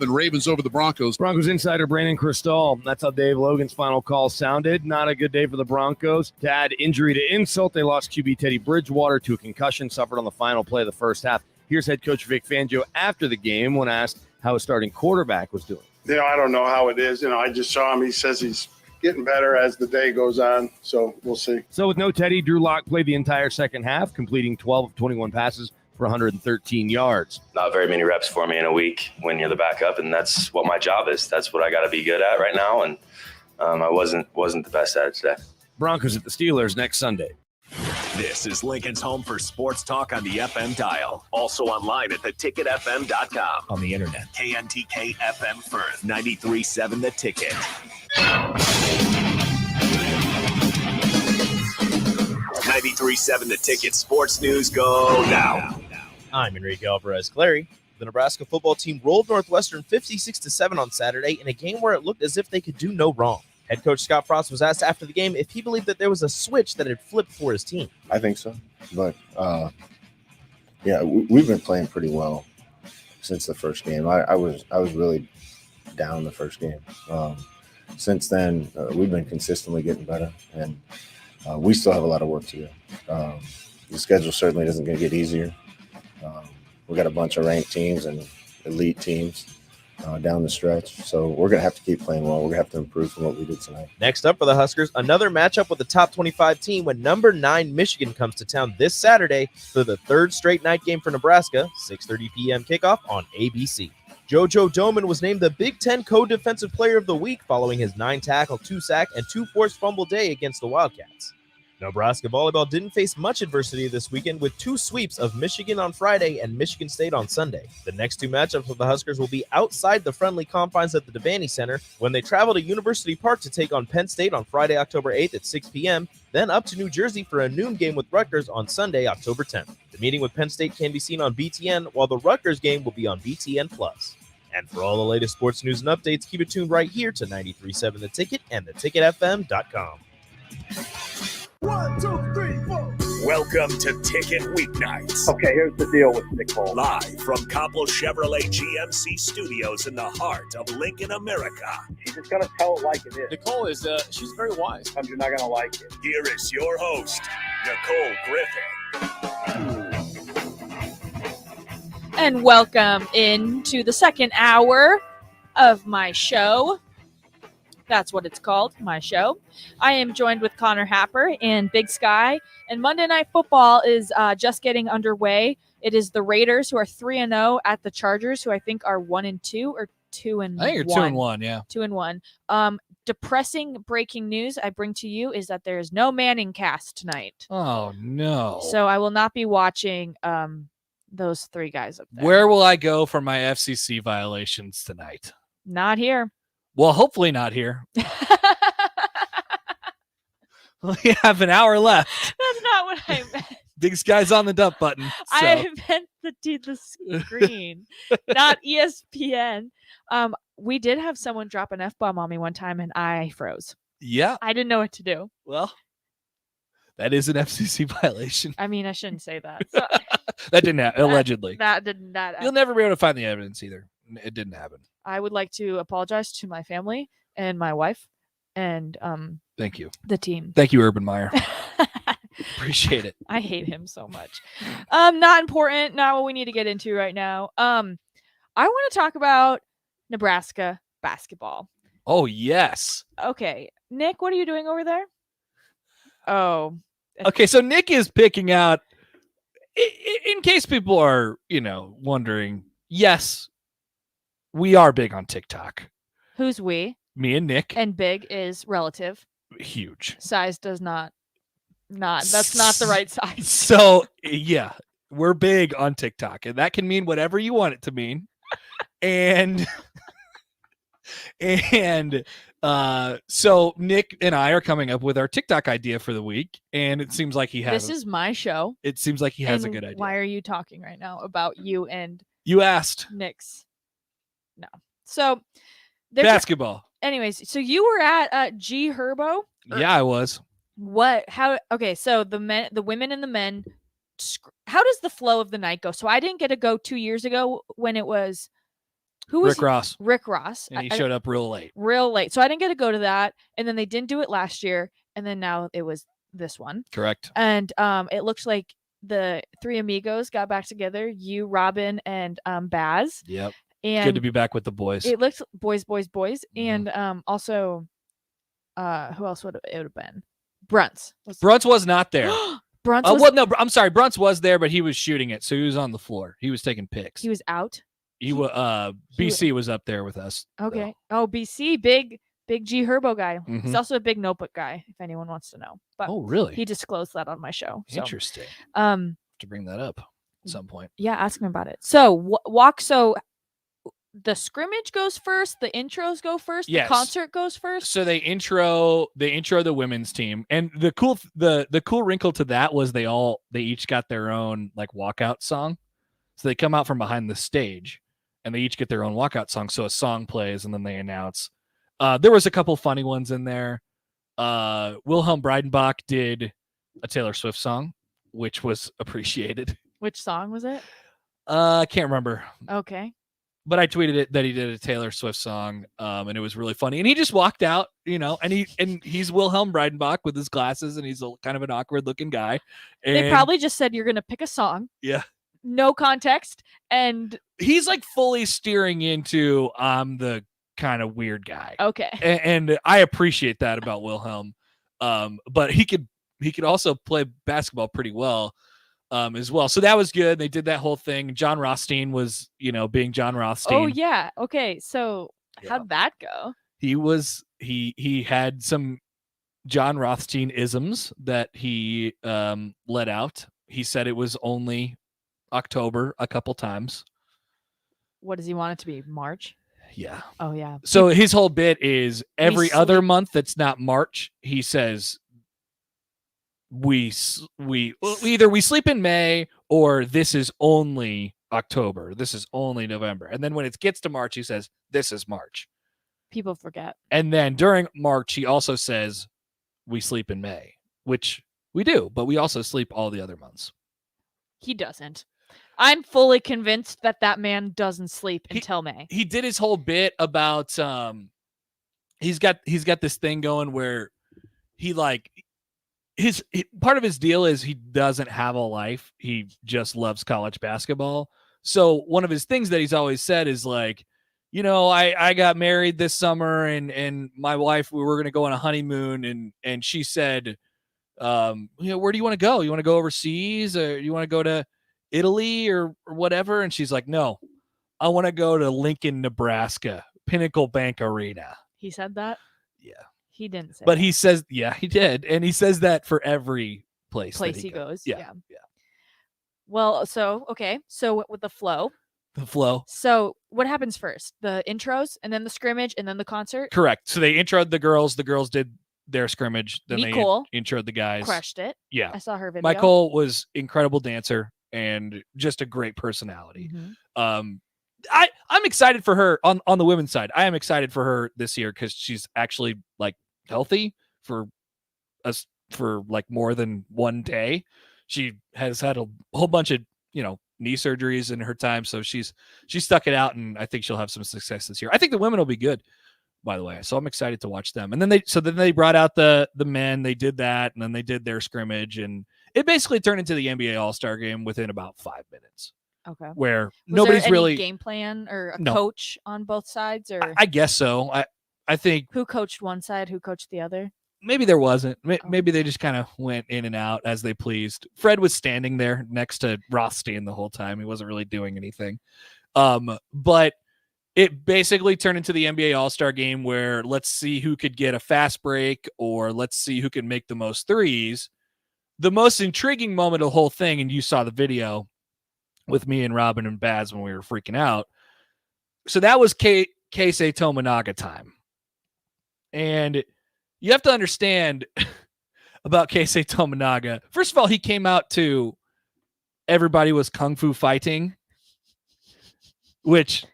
S18: Ravens over the Broncos.
S19: Broncos insider Brandon Cristal. That's how Dave Logan's final call sounded. Not a good day for the Broncos. To add injury to insult, they lost QB Teddy Bridgewater to a concussion suffered on the final play of the first half. Here's head coach Vic Fangio after the game when asked how his starting quarterback was doing.
S20: I don't know how it is. I just saw him. He says he's getting better as the day goes on, so we'll see.
S19: So with no Teddy, Drew Lock played the entire second half, completing 12 of 21 passes for 113 yards.
S21: Not very many reps for me in a week when you're the backup, and that's what my job is. That's what I got to be good at right now, and I wasn't the best at it today.
S19: Broncos at the Steelers next Sunday.
S1: This is Lincoln's home for sports talk on the FM dial. Also online at theticketfm.com.
S2: On the internet.
S1: KNTK FM Firth, 93.7 The Ticket. 93.7 The Ticket sports news go now.
S2: I'm Enrique Alvarez-Clary. The Nebraska football team rolled Northwestern 56-7 on Saturday in a game where it looked as if they could do no wrong. Head coach Scott Frost was asked after the game if he believed that there was a switch that had flipped for his team.
S8: I think so. But, we've been playing pretty well since the first game. I was really down the first game. Since then, we've been consistently getting better, and we still have a lot of work to do. The schedule certainly isn't going to get easier. We got a bunch of ranked teams and elite teams down the stretch. So we're going to have to keep playing well. We're going to have to improve from what we did tonight.
S2: Next up for the Huskers, another matchup with the top 25 team when number 9 Michigan comes to town this Saturday for the third straight night game for Nebraska, 6:30 p.m. kickoff on ABC. JoJo Doman was named the Big Ten Co-Defensive Player of the Week following his 9-tackle, 2-sack, and 2 forced fumble day against the Wildcats. Nebraska volleyball didn't face much adversity this weekend with 2 sweeps of Michigan on Friday and Michigan State on Sunday. The next 2 matchups of the Huskers will be outside the friendly confines of the Devaney Center when they travel to University Park to take on Penn State on Friday, October 8th at 6 p.m., then up to New Jersey for a noon game with Rutgers on Sunday, October 10th. The meeting with Penn State can be seen on BTN, while the Rutgers game will be on BTN+. And for all the latest sports news and updates, keep it tuned right here to 93.7 The Ticket and theticketfm.com.
S17: 1, 2, 3, 4.
S1: Welcome to Ticket Weeknights.
S4: Okay, here's the deal with Nicole.
S1: Live from Copple Chevrolet GMC Studios in the heart of Lincoln, America.
S4: She's just going to tell it like it is.
S23: Nicole is, she's very wise.
S4: Sometimes you're not going to like it.
S1: Here is your host, Nicole Griffith.
S6: And welcome into the second hour of my show. That's what it's called, my show. I am joined with Connor Happer and Big Sky. And Monday Night Football is just getting underway. It is the Raiders who are 3-0 at the Chargers, who I think are 1-2 or 2-1.
S5: I think you're 2-1, yeah.
S6: 2-1. Depressing breaking news I bring to you is that there is no Manning cast tonight.
S5: Oh, no.
S6: So I will not be watching those 3 guys up there.
S5: Where will I go for my FCC violations tonight?
S6: Not here.
S5: Well, hopefully not here. We have an hour left.
S6: That's not what I meant.
S5: Big Sky's on the dump button. So.
S6: I meant the screen, not ESPN. We did have someone drop an F-bomb on me one time, and I froze.
S5: Yeah.
S6: I didn't know what to do.
S5: Well, That is an FCC violation.
S6: I mean, I shouldn't say that. So,
S5: That didn't happen. Allegedly.
S6: that didn't. That
S5: You'll never be able to find the evidence either. It didn't happen.
S6: I would like to apologize to my family and my wife, and
S5: Thank you.
S6: the team.
S5: Thank you, Urban Meyer. Appreciate it.
S6: I hate him so much. Not important. Not what we need to get into right now. I want to talk about Nebraska basketball.
S5: Oh, yes.
S6: Okay, Nick, what are you doing over there? Oh,
S5: Okay, so Nick is picking out, in case people are, wondering, yes, we are big on TikTok.
S6: who's we?
S5: Me and Nick.
S6: And big is relative.
S5: Huge.
S6: Size does not. That's not the right size.
S5: So, yeah, we're big on TikTok, and that can mean whatever you want it to mean. And so Nick and I are coming up with our TikTok idea for the week, and it seems like he has.
S6: This is my show.
S5: It seems like he has a
S6: And
S5: good idea.
S6: Why are you talking right now about you and
S5: You asked.
S6: Nick's? No. So there's
S5: Basketball.
S6: anyways, so you were at G Herbo.
S5: Yeah, I was.
S6: What? How? Okay, so the women, and the men. How does the flow of the night go? So I didn't get to go 2 years ago when it was. Who was
S5: Rick Ross.
S6: Rick Ross.
S5: And he showed up real late.
S6: Real late. So I didn't get to go to that. And then they didn't do it last year. And then now it was this one.
S5: Correct.
S6: And it looks like the three amigos got back together. You, Robin, and Baz.
S5: Yep.
S6: And
S5: good to be back with the boys.
S6: It looks boys.
S5: Mm-hmm.
S6: And also who else would it have been? Brunts.
S5: Brunts was not there.
S6: Brunts was,
S5: no, I'm sorry. Brunts was there, but he was shooting it. So he was on the floor. He was taking pics.
S6: he was out.
S5: BC was up there with us.
S6: Okay. Oh, BC, big G Herbo guy.
S5: Mhm.
S6: He's also a big notebook guy, if anyone wants to know. But
S5: Oh, really?
S6: he disclosed that on my show. So,
S5: Interesting.
S6: to
S5: bring that up at some point.
S6: Yeah, ask him about it. So walk. So the scrimmage goes first. The intros go first.
S5: Yes.
S6: The concert goes first.
S5: So they intro the women's team, and the cool wrinkle to that was they each got their own like walkout song. So they come out from behind the stage, and they each get their own walkout song. So a song plays, and then they announce. There was a couple funny ones in there. Wilhelm Breidenbach did a Taylor Swift song, which was appreciated.
S6: Which song was it?
S5: I can't remember.
S6: Okay.
S5: But I tweeted it that he did a Taylor Swift song, and it was really funny. And he just walked out, and he's Wilhelm Breidenbach with his glasses, and he's kind of an awkward looking guy. And
S6: They probably just said you're gonna pick a song.
S5: yeah,
S6: No context, and
S5: he's like fully steering into I'm the kind of weird guy.
S6: Okay.
S5: And I appreciate that about Wilhelm. But he could also play basketball pretty well. As well. So that was good. They did that whole thing. John Rothstein was, being John Rothstein.
S6: Oh yeah. Okay. So how'd that go?
S5: He had some John Rothstein isms that he let out. He said it was only October a couple times.
S6: What does he want it to be? March?
S5: Yeah.
S6: Oh yeah.
S5: So his whole bit is every other
S6: sleep-
S5: month that's not March, he says we either we sleep in May or this is only October. This is only November. And then when it gets to March, he says this is March.
S6: People forget.
S5: And then during March, he also says we sleep in May, which we do, but we also sleep all the other months.
S6: He doesn't. I'm fully convinced that man doesn't sleep until May.
S5: He did his whole bit about he's got this thing going where he like part of his deal is he doesn't have a life. He just loves college basketball. So one of his things that he's always said is like, I got married this summer and my wife, we were going to go on a honeymoon and she said, where do you want to go? You want to go overseas or you want to go to Italy or whatever? And she's like, no, I want to go to Lincoln, Nebraska, Pinnacle Bank Arena.
S6: He said that?
S5: Yeah.
S6: He didn't say
S5: But
S6: that.
S5: he says, yeah, he did. And he says that for every place
S6: he goes.
S5: Yeah.
S6: Well, so with the flow.
S5: The flow.
S6: So what happens first? The intros and then the scrimmage and then the concert?
S5: Correct. So they introed the girls. The girls did their scrimmage. Then
S6: Nicole
S5: they introed the guys.
S6: crushed it.
S5: Yeah.
S6: I saw her video.
S5: Nicole was incredible dancer and just a great personality.
S6: Mhm.
S5: I'm excited for her on the women's side. I am excited for her this year because she's actually like healthy for a for like more than one day. She has had a whole bunch of, knee surgeries in her time. So she's stuck it out, and I think she'll have some success this year. I think the women will be good, by the way. So I'm excited to watch them. And then they brought out the men, they did that, and then they did their scrimmage, and it basically turned into the NBA All-Star game within about 5 minutes.
S6: Okay.
S5: Where
S6: Was
S5: nobody's
S6: there any
S5: really
S6: game plan or a
S5: No.
S6: coach on both sides, or
S5: I guess so. I think
S6: who coached one side, who coached the other?
S5: maybe there wasn't. Maybe they just kind of went in and out as they pleased. Fred was standing there next to Rothstein the whole time. He wasn't really doing anything. But it basically turned into the NBA All-Star game where let's see who could get a fast break, or let's see who can make the most threes. The most intriguing moment of the whole thing, and you saw the video with me and Robin and Baz when we were freaking out. So that was Keisei Tominaga time. And you have to understand about Keisei Tominaga. First of all, he came out to everybody was kung fu fighting, which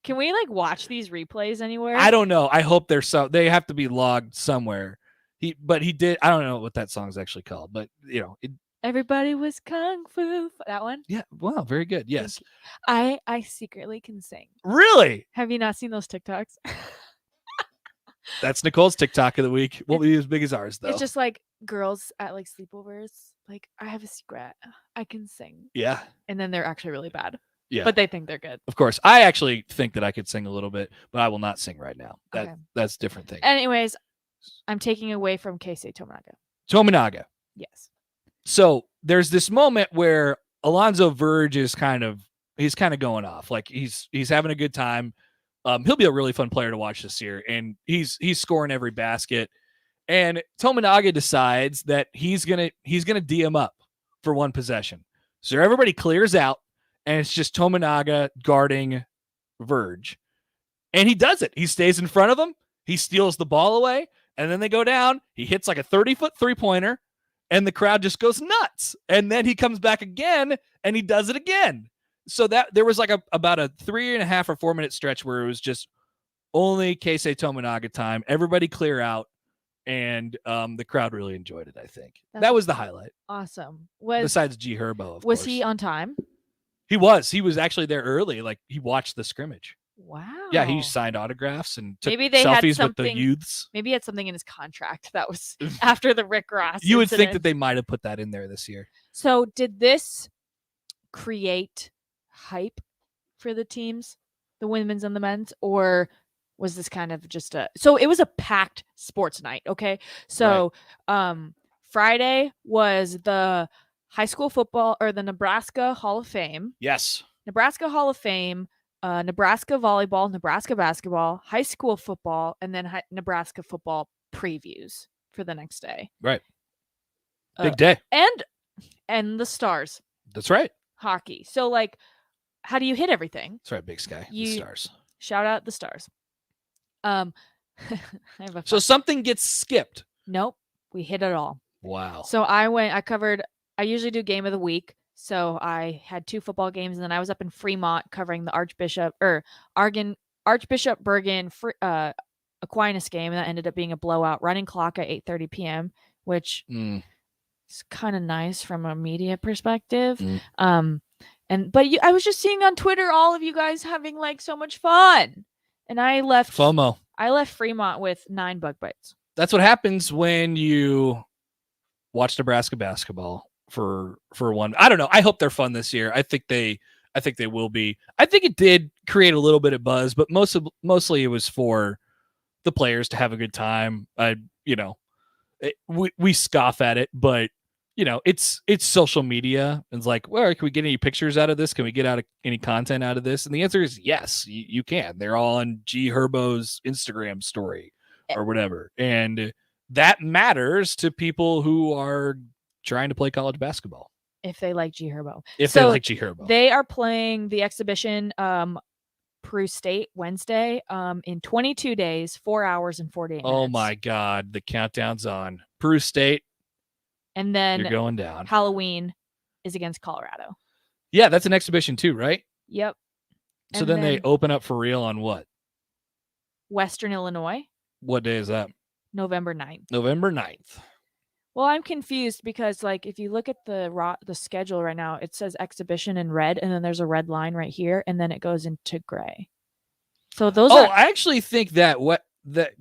S6: Can we watch these replays anywhere?
S5: I don't know. I hope they have to be logged somewhere. He did. I don't know what that song's actually called, but
S6: Everybody was kung fu. That one?
S5: yeah. Wow. Very good. Yes.
S6: I secretly can sing.
S5: Really?
S6: Have you not seen those TikToks?
S5: That's Nicole's TikTok of the week. Won't be as big as ours though.
S6: It's just like girls at sleepovers. Like, I have a secret. I can sing.
S5: Yeah.
S6: And then they're actually really bad.
S5: Yeah.
S6: But they think they're good.
S5: Of course. I actually think that I could sing a little bit, but I will not sing right now.
S6: Okay.
S5: That's a different thing.
S6: Anyways, I'm taking away from Keisei Tominaga.
S5: Tominaga.
S6: Yes.
S5: So there's this moment where Alonzo Verge is kind of going off. Like he's having a good time. He'll be a really fun player to watch this year, and he's scoring every basket. And Tominaga decides that he's gonna DM up for one possession. So everybody clears out, and it's just Tominaga guarding Verge. And he does it. He stays in front of him. He steals the ball away, and then they go down. He hits like a 30-foot three-pointer, and the crowd just goes nuts. And then he comes back again, and he does it again. So that there was like about a 3.5 or 4 minute stretch where it was just only Keisei Tominaga time. Everybody clear out, and the crowd really enjoyed it. I think that was the highlight.
S6: Awesome.
S5: Besides G Herbo, of
S6: was
S5: course.
S6: he on time?
S5: He was actually there early. Like he watched the scrimmage.
S6: Wow.
S5: Yeah, he signed autographs and took
S6: Maybe they had
S5: selfies with
S6: something,
S5: the youths.
S6: Maybe he had something in his contract that was after the Rick Ross.
S5: You would think
S6: incident.
S5: that they might have put that in there this year.
S6: So did this create hype for the teams, the women's and the men's, or was this kind of just so it was a packed sports night? Okay. So Friday was the high school football, or the Nebraska Hall of Fame.
S5: Yes.
S6: Nebraska Hall of Fame, Nebraska volleyball, Nebraska basketball, high school football, and then Nebraska football previews for the next day.
S5: Right. Big day.
S6: And the Stars.
S5: That's right.
S6: Hockey. So how do you hit everything?
S5: That's right, Big Sky. The Stars.
S6: Shout out the Stars. I have
S5: So something gets skipped.
S6: Nope. We hit it all.
S5: Wow.
S6: So I usually do game of the week. So I had 2 football games, and then I was up in Fremont covering the Archbishop Bergen Aquinas game, and that ended up being a blowout. Running clock at 8:30 p.m., which is kind of nice from a media perspective. I was just seeing on Twitter all of you guys having so much fun, and I left
S5: FOMO.
S6: I left Fremont with 9 bug bites.
S5: That's what happens when you watch Nebraska basketball for one. I don't know. I hope they're fun this year. I think they will be. I think it did create a little bit of buzz, but mostly it was for the players to have a good time. We scoff at it, but it's social media. It's like, well, can we get any pictures out of this? Can we get any content out of this? And the answer is yes, you can. They're all on G Herbo's Instagram story or whatever. And that matters to people who are trying to play college basketball.
S6: If they like G Herbo.
S5: They
S6: are playing the exhibition Peru State Wednesday in 22 days, 4 hours and 48 minutes.
S5: Oh my God. The countdown's on. Peru State.
S6: And then
S5: you're going down.
S6: Halloween is against Colorado.
S5: Yeah, that's an exhibition too, right?
S6: Yep.
S5: So then they open up for real on what?
S6: Western Illinois.
S5: What day is that?
S6: November 9th.
S5: November 9th.
S6: Well, I'm confused because, like, if you look at the schedule right now, it says exhibition in red, and then there's a red line right here, and then it goes into gray. So those are
S5: I actually think that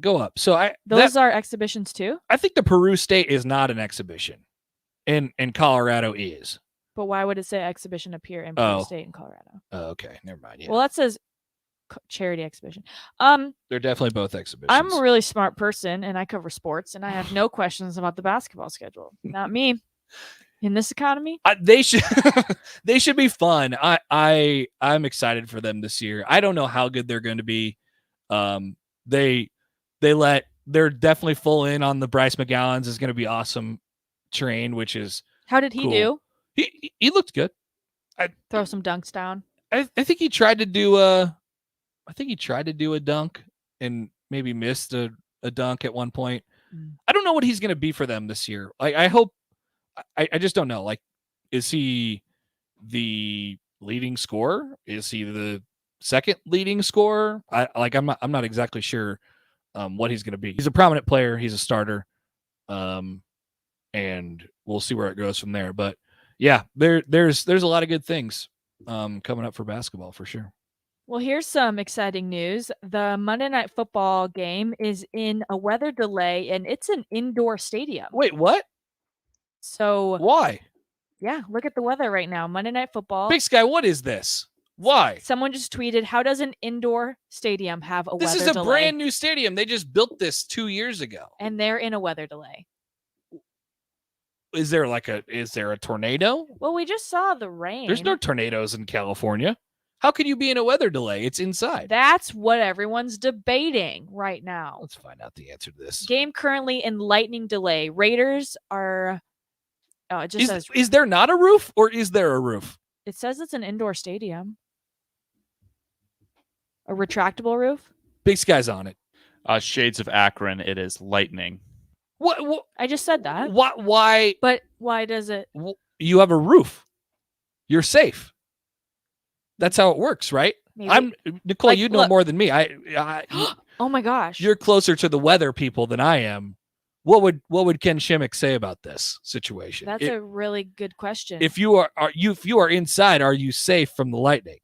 S5: go up. So
S6: those are exhibitions too.
S5: I think the Peru State is not an exhibition, and Colorado is.
S6: But why would it say exhibition appear in Peru State and Colorado?
S5: Oh, okay, never mind. Yeah.
S6: Well, that says charity exhibition.
S5: They're definitely both exhibitions.
S6: I'm a really smart person, and I cover sports, and I have no questions about the basketball schedule. Not me. In this economy,
S5: they should they should be fun. I'm excited for them this year. I don't know how good they're going to be. They're definitely full in on the Bryce McGowan's is going to be awesome train, which is
S6: how did he
S5: cool.
S6: do?
S5: He looked good.
S6: Throw some dunks down.
S5: I think he tried to do a dunk and maybe missed a dunk at one point. I don't know what he's going to be for them this year. Like, I hope. I just don't know. Like, is he the leading scorer? Is he the second leading scorer? I'm not exactly sure what he's going to be. He's a prominent player. He's a starter, and we'll see where it goes from there. But yeah, there's a lot of good things coming up for basketball for sure.
S6: Well, here's some exciting news. The Monday Night Football game is in a weather delay, and it's an indoor stadium.
S5: Wait, what?
S6: So
S5: why?
S6: Yeah, look at the weather right now. Monday Night Football.
S5: Big Sky, what is this? Why?
S6: Someone just tweeted, how does an indoor stadium have a weather delay?
S5: This is a brand new stadium. They just built this 2 years ago.
S6: And they're in a weather delay.
S5: Is there a tornado?
S6: Well, we just saw the rain.
S5: There's no tornadoes in California. How could you be in a weather delay? It's inside.
S6: That's what everyone's debating right now.
S5: Let's find out the answer to this.
S6: Game currently in lightning delay. Raiders are... Oh, it just says...
S5: Is there not a roof, or is there a roof?
S6: It says it's an indoor stadium. A retractable roof?
S5: Big Sky's on it.
S3: Shades of Akron, it is lightning.
S5: What?
S6: I just said that.
S5: Why?
S6: But why does it...
S5: You have a roof. You're safe. That's how it works, right?
S6: Maybe.
S5: Nicole, you know more than me.
S6: Oh my gosh.
S5: You're closer to the weather people than I am. What would Ken Shimmick say about this situation?
S6: That's a really good question.
S5: If you are inside, are you safe from the lightning?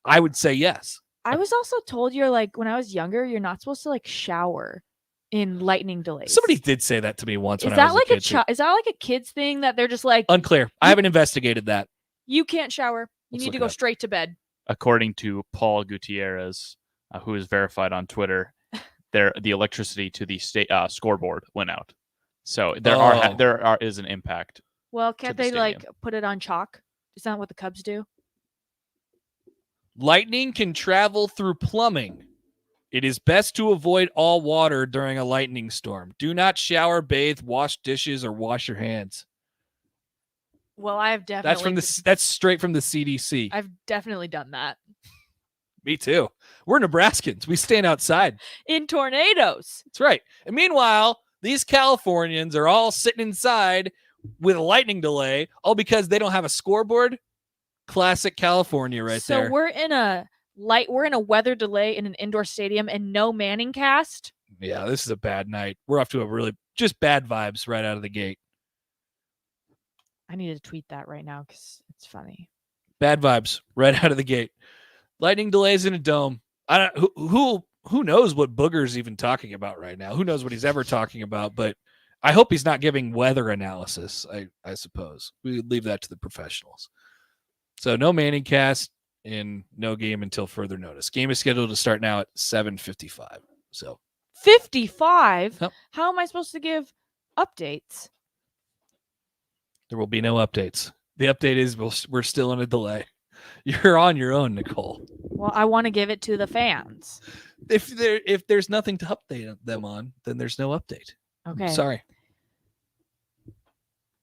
S5: I would say yes.
S6: I was also told when I was younger, you're not supposed to shower in lightning delays.
S5: Somebody did say that to me once.
S6: Is
S5: when
S6: that
S5: I was a kid.
S6: Is that like a kid's thing that they're just like
S5: unclear? I haven't investigated that.
S6: You can't shower. You need to go straight to bed.
S3: According to Paul Gutierrez, who is verified on Twitter, the electricity to the state scoreboard went out. So there is an impact.
S6: Well, can't they put it on chalk? Is that what the Cubs do?
S5: Lightning can travel through plumbing. It is best to avoid all water during a lightning storm. Do not shower, bathe, wash dishes, or wash your hands.
S6: Well, I've definitely...
S5: That's straight from the CDC.
S6: I've definitely done that.
S5: Me too. We're Nebraskans. We stand outside.
S6: In tornadoes.
S5: That's right. And meanwhile, these Californians are all sitting inside with a lightning delay, all because they don't have a scoreboard. Classic California there.
S6: So we're in a weather delay in an indoor stadium and no Manning cast.
S5: Yeah, this is a bad night. We're off to a really just bad vibes right out of the gate.
S6: I need to tweet that right now because it's funny.
S5: Bad vibes right out of the gate. Lightning delays in a dome. I don't who knows what Booger's even talking about right now. Who knows what he's ever talking about, but I hope he's not giving weather analysis, I suppose. We would leave that to the professionals. So no Manning cast and no game until further notice. Game is scheduled to start now at 7:55. So
S6: 55? Yep. How am I supposed to give updates?
S5: There will be no updates. The update is we're still in a delay. You're on your own, Nicole.
S6: Well, I want to give it to the fans.
S5: If there's nothing to update them on, then there's no update.
S6: Okay.
S5: Sorry.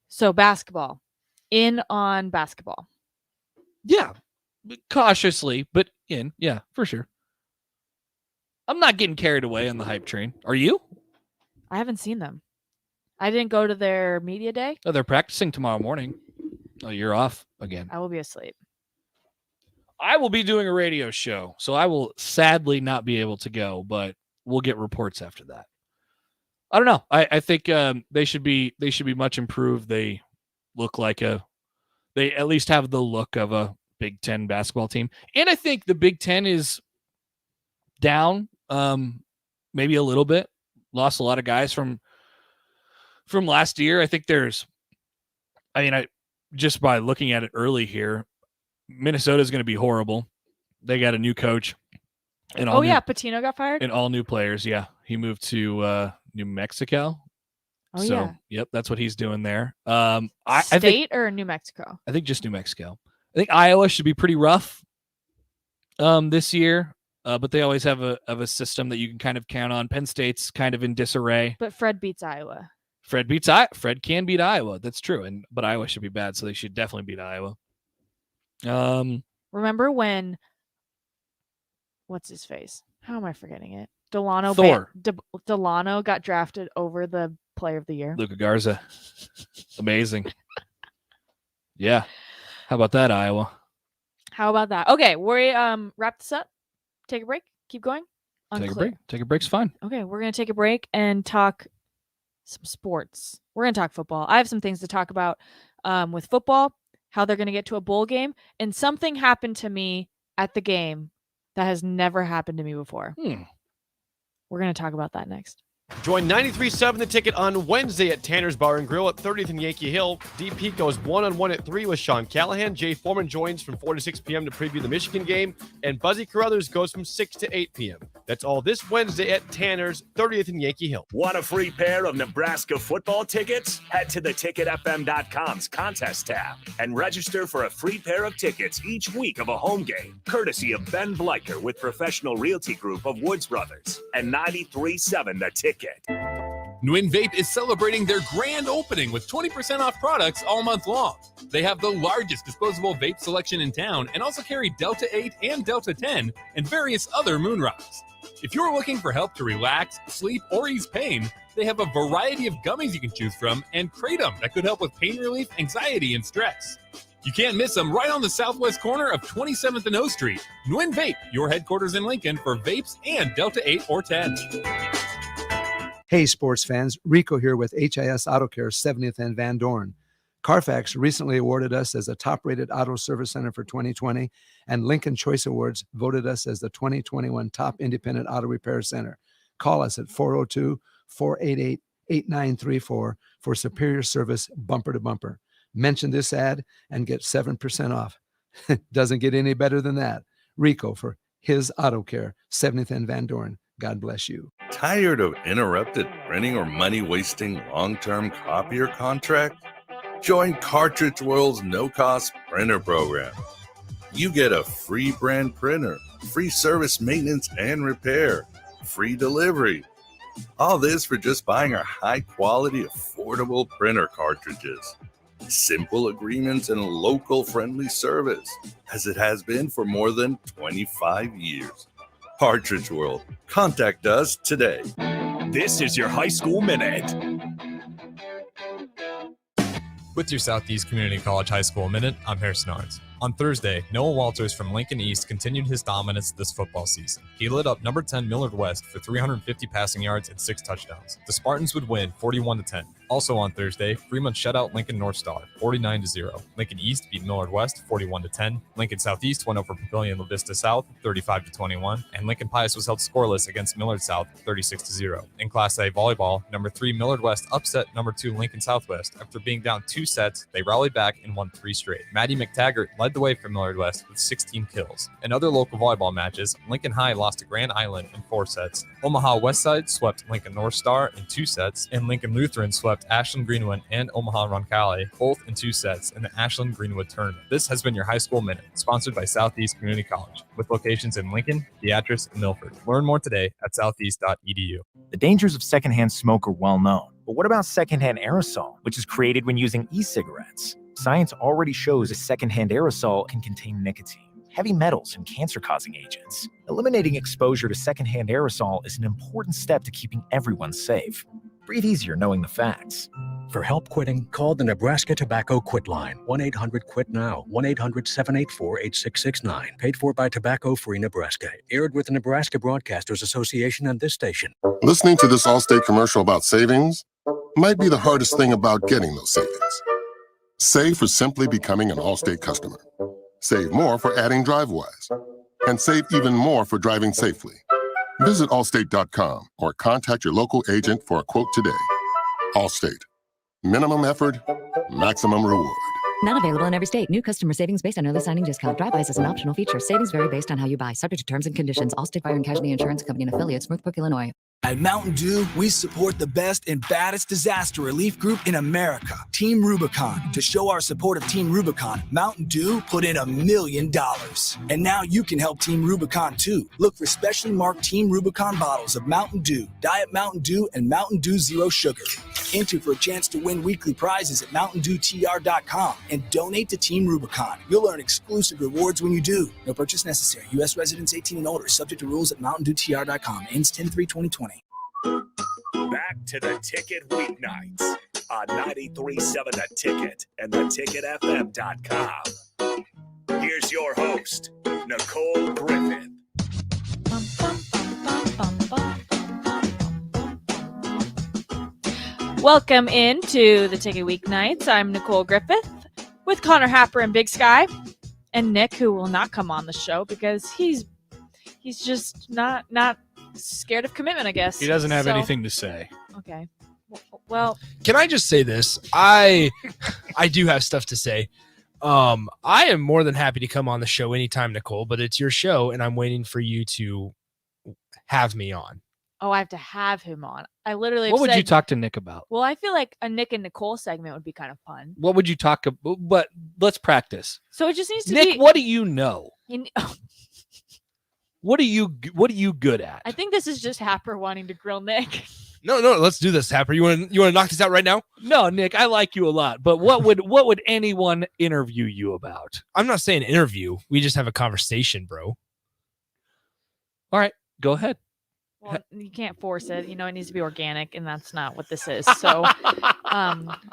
S6: So basketball. In on basketball.
S5: Yeah. Cautiously, but in. Yeah, for sure. I'm not getting carried away on the hype train. Are you?
S6: I haven't seen them. I didn't go to their media day.
S5: Oh, they're practicing tomorrow morning. Oh, you're off again.
S6: I will be asleep.
S5: I will be doing a radio show, so I will sadly not be able to go, but we'll get reports after that. I don't know. I think they should be much improved. They look like they at least have the look of a Big Ten basketball team. And I think the Big Ten is down, maybe a little bit. Lost a lot of guys from last year. I think just by looking at it early here, Minnesota is going to be horrible. They got a new coach. And
S6: Patino got fired?
S5: And all new players, yeah. He moved to New Mexico.
S6: Oh, yeah.
S5: Yep, that's what he's doing there.
S6: I think, or New Mexico?
S5: I think just New Mexico. I think Iowa should be pretty rough this year, but they always have a system that you can kind of count on. Penn State's kind of in disarray.
S6: But Fred beats Iowa.
S5: Fred can beat Iowa. That's true. But Iowa should be bad, so they should definitely beat Iowa.
S6: Remember when what's his face? How am I forgetting it? Delano got drafted over the player of the year.
S5: Luka Garza. Amazing. Yeah. How about that, Iowa?
S6: How about that? Okay, we wrap this up. Take a break. Keep going.
S5: Take a break. Take a break's fine.
S6: Okay, we're going to take a break and talk some sports. We're going to talk football. I have some things to talk about with football, how they're going to get to a bowl game, and something happened to me at the game that has never happened to me before. We're going to talk about that next.
S10: Join 93.7 The Ticket on Wednesday at Tanner's Bar and Grill at 30th and Yankee Hill. DP goes one-on-one at 3 with Sean Callahan. Jay Foreman joins from 4 to 6 p.m. to preview the Michigan game. And Buzzy Carruthers goes from 6 to 8 p.m. That's all this Wednesday at Tanner's, 30th and Yankee Hill.
S1: Want a free pair of Nebraska football tickets? Head to theticketfm.com's contest tab and register for a free pair of tickets each week of a home game, courtesy of Ben Bleicher with Professional Realty Group of Woods Brothers and 93.7 The Ticket.
S11: Nguyen Vape is celebrating their grand opening with 20% off products all month long. They have the largest disposable vape selection in town and also carry Delta 8 and Delta 10 and various other moon rocks. If you're looking for help to relax, sleep, or ease pain, they have a variety of gummies you can choose from and Kratom that could help with pain relief, anxiety, and stress. You can't miss them right on the southwest corner of 27th and O Street. Nguyen Vape, your headquarters in Lincoln for vapes and Delta 8 or 10.
S13: Hey, sports fans. Rico here with HIS Auto Care 70th and Van Dorn. Carfax recently awarded us as a top-rated auto service center for 2020, and Lincoln Choice Awards voted us as the 2021 top independent auto repair center. Call us at 402-488-8934 for superior service bumper to bumper. Mention this ad and get 7% off. Doesn't get any better than that. Rico for his Auto Care 70th and Van Dorn. God bless you.
S14: Tired of interrupted printing or money-wasting long-term copier contract? Join Cartridge World's no-cost printer program. You get a free brand printer, free service maintenance and repair, free delivery. All this for just buying our high-quality, affordable printer cartridges. Simple agreements and a local-friendly service, as it has been for more than 25 years. Cartridge World. Contact us today.
S1: This is your High School Minute.
S24: With your Southeast Community College High School Minute, I'm Harrison Arns. On Thursday, Noah Walters from Lincoln East continued his dominance this football season. He lit up number 10 Millard West for 350 passing yards and 6 touchdowns. The Spartans would win 41-10. Also on Thursday, Fremont shut out Lincoln North Star 49-0. Lincoln East beat Millard West 41-10. Lincoln Southeast went over Pavilion La Vista South 35-21, and Lincoln Pius was held scoreless against Millard South 36-0. In Class A volleyball, number 3 Millard West upset number 2 Lincoln Southwest. After being down 2 sets, they rallied back and won 3 straight. Maddie McTaggart led the way for Millard West with 16 kills. In other local volleyball matches, Lincoln High lost to Grand Island in 4 sets. Omaha Westside swept Lincoln North Star in 2 sets, and Lincoln Lutheran swept Ashland Greenwood and Omaha Roncalli, both in 2 sets in the Ashland Greenwood tournament. This has been your High School Minute, sponsored by Southeast Community College, with locations in Lincoln, Beatrice, and Milford. Learn more today at southeast.edu.
S25: The dangers of secondhand smoke are well known. But what about secondhand aerosol, which is created when using e-cigarettes? Science already shows a secondhand aerosol can contain nicotine, heavy metals, and cancer-causing agents. Eliminating exposure to secondhand aerosol is an important step to keeping everyone safe. Breathe easier knowing the facts.
S7: For help quitting, call the Nebraska Tobacco Quit Line, 1-800-QUIT-NOW, 1-800-784-8669. Paid for by Tobacco Free Nebraska. Aired with the Nebraska Broadcasters Association and this station.
S9: Listening to this Allstate commercial about savings might be the hardest thing about getting those savings. Save for simply becoming an Allstate customer. Save more for adding DriveWise. And save even more for driving safely. Visit allstate.com or contact your local agent for a quote today. Allstate. Minimum effort, maximum reward.
S12: Not available in every state. New customer savings based on early signing discount. Drive-bys is an optional feature. Savings vary based on how you buy. Subject to terms and conditions. Allstate Fire and Casualty Insurance Company and affiliates. Smoothbrook, Illinois.
S15: At Mountain Dew, we support the best and baddest disaster relief group in America, Team Rubicon. To show our support of Team Rubicon, Mountain Dew put in $1 million. And now you can help Team Rubicon too. Look for specially marked Team Rubicon bottles of Mountain Dew, Diet Mountain Dew, and Mountain Dew Zero Sugar. Enter for a chance to win weekly prizes at MountainDewTR.com and donate to Team Rubicon. You'll earn exclusive rewards when you do. No purchase necessary. U.S. residents 18 and older. Subject to rules at MountainDewTR.com. Ends 10/3/2020.
S1: Back to the Ticket Weeknights on 93.7 The Ticket and theticketfm.com. Here's your host, Nicole Griffith.
S6: Welcome into the Ticket Weeknights. I'm Nicole Griffith with Connor Happer and Big Sky, and Nick, who will not come on the show because he's just not scared of commitment, I guess.
S5: He doesn't have anything to say.
S6: Okay. Well,
S22: can I just say this? I do have stuff to say. I am more than happy to come on the show anytime, Nicole, but it's your show, and I'm waiting for you to have me on.
S6: I have to have him on. I literally.
S5: What would you talk to Nick about?
S6: Well, I feel like a Nick and Nicole segment would be kind of fun.
S5: What would you talk about? But let's practice.
S6: So it just needs to
S5: Nick,
S6: be.
S5: what do you know? What are you good at?
S6: I think this is just Happer wanting to grill Nick.
S22: No, let's do this, Happer. You want to knock this out right now?
S5: No, Nick, I like you a lot, but what would anyone interview you about?
S22: I'm not saying interview. We just have a conversation, bro.
S5: All right, go ahead.
S6: Well, you can't force it. It needs to be organic, and that's not what this is. So,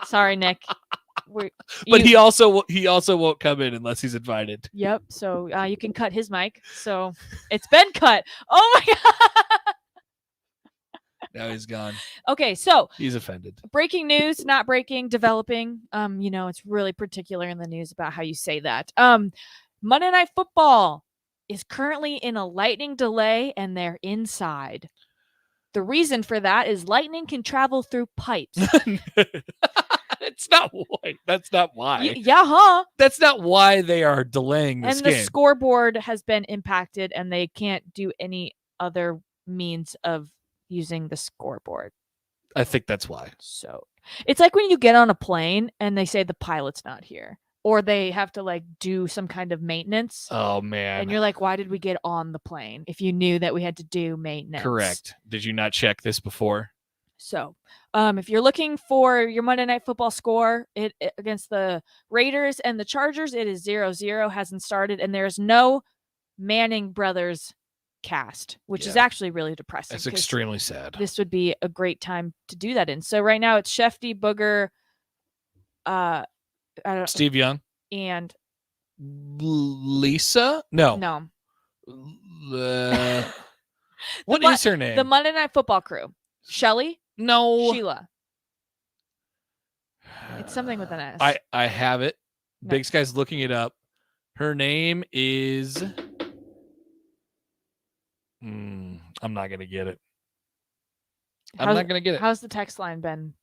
S6: sorry, Nick.
S5: But he also won't come in unless he's invited.
S6: Yep. So you can cut his mic. So it's been cut. Oh my god.
S5: Now he's gone.
S6: Okay, so
S5: he's offended.
S6: Breaking news, not breaking, developing. It's really particular in the news about how you say that. Monday Night Football is currently in a lightning delay, and they're inside. The reason for that is lightning can travel through pipes.
S5: It's not why. That's not why.
S6: Yeah, huh?
S5: That's not why they are delaying this game.
S6: And the scoreboard has been impacted, and they can't do any other means of using the scoreboard.
S5: I think that's why.
S6: So it's like when you get on a plane and they say the pilot's not here, or they have to do some kind of maintenance.
S5: Oh man.
S6: And you're like, why did we get on the plane if you knew that we had to do maintenance?
S5: Correct. Did you not check this before?
S6: So if you're looking for your Monday Night Football score it against the Raiders and the Chargers, it is 0-0, hasn't started, and there's no Manning brothers cast, which is actually really depressing.
S5: That's extremely sad.
S6: This would be a great time to do that in. So right now it's Shefty, Booger,
S5: Steve Young,
S6: and
S5: Lisa. No. What is her name?
S6: The Monday Night Football crew. Shelly.
S5: No.
S6: Sheila. It's something with an S.
S5: I have it. No. Big Sky's looking it up. Her name is. I'm not gonna get it. I'm not gonna get it.
S6: How's the text line been?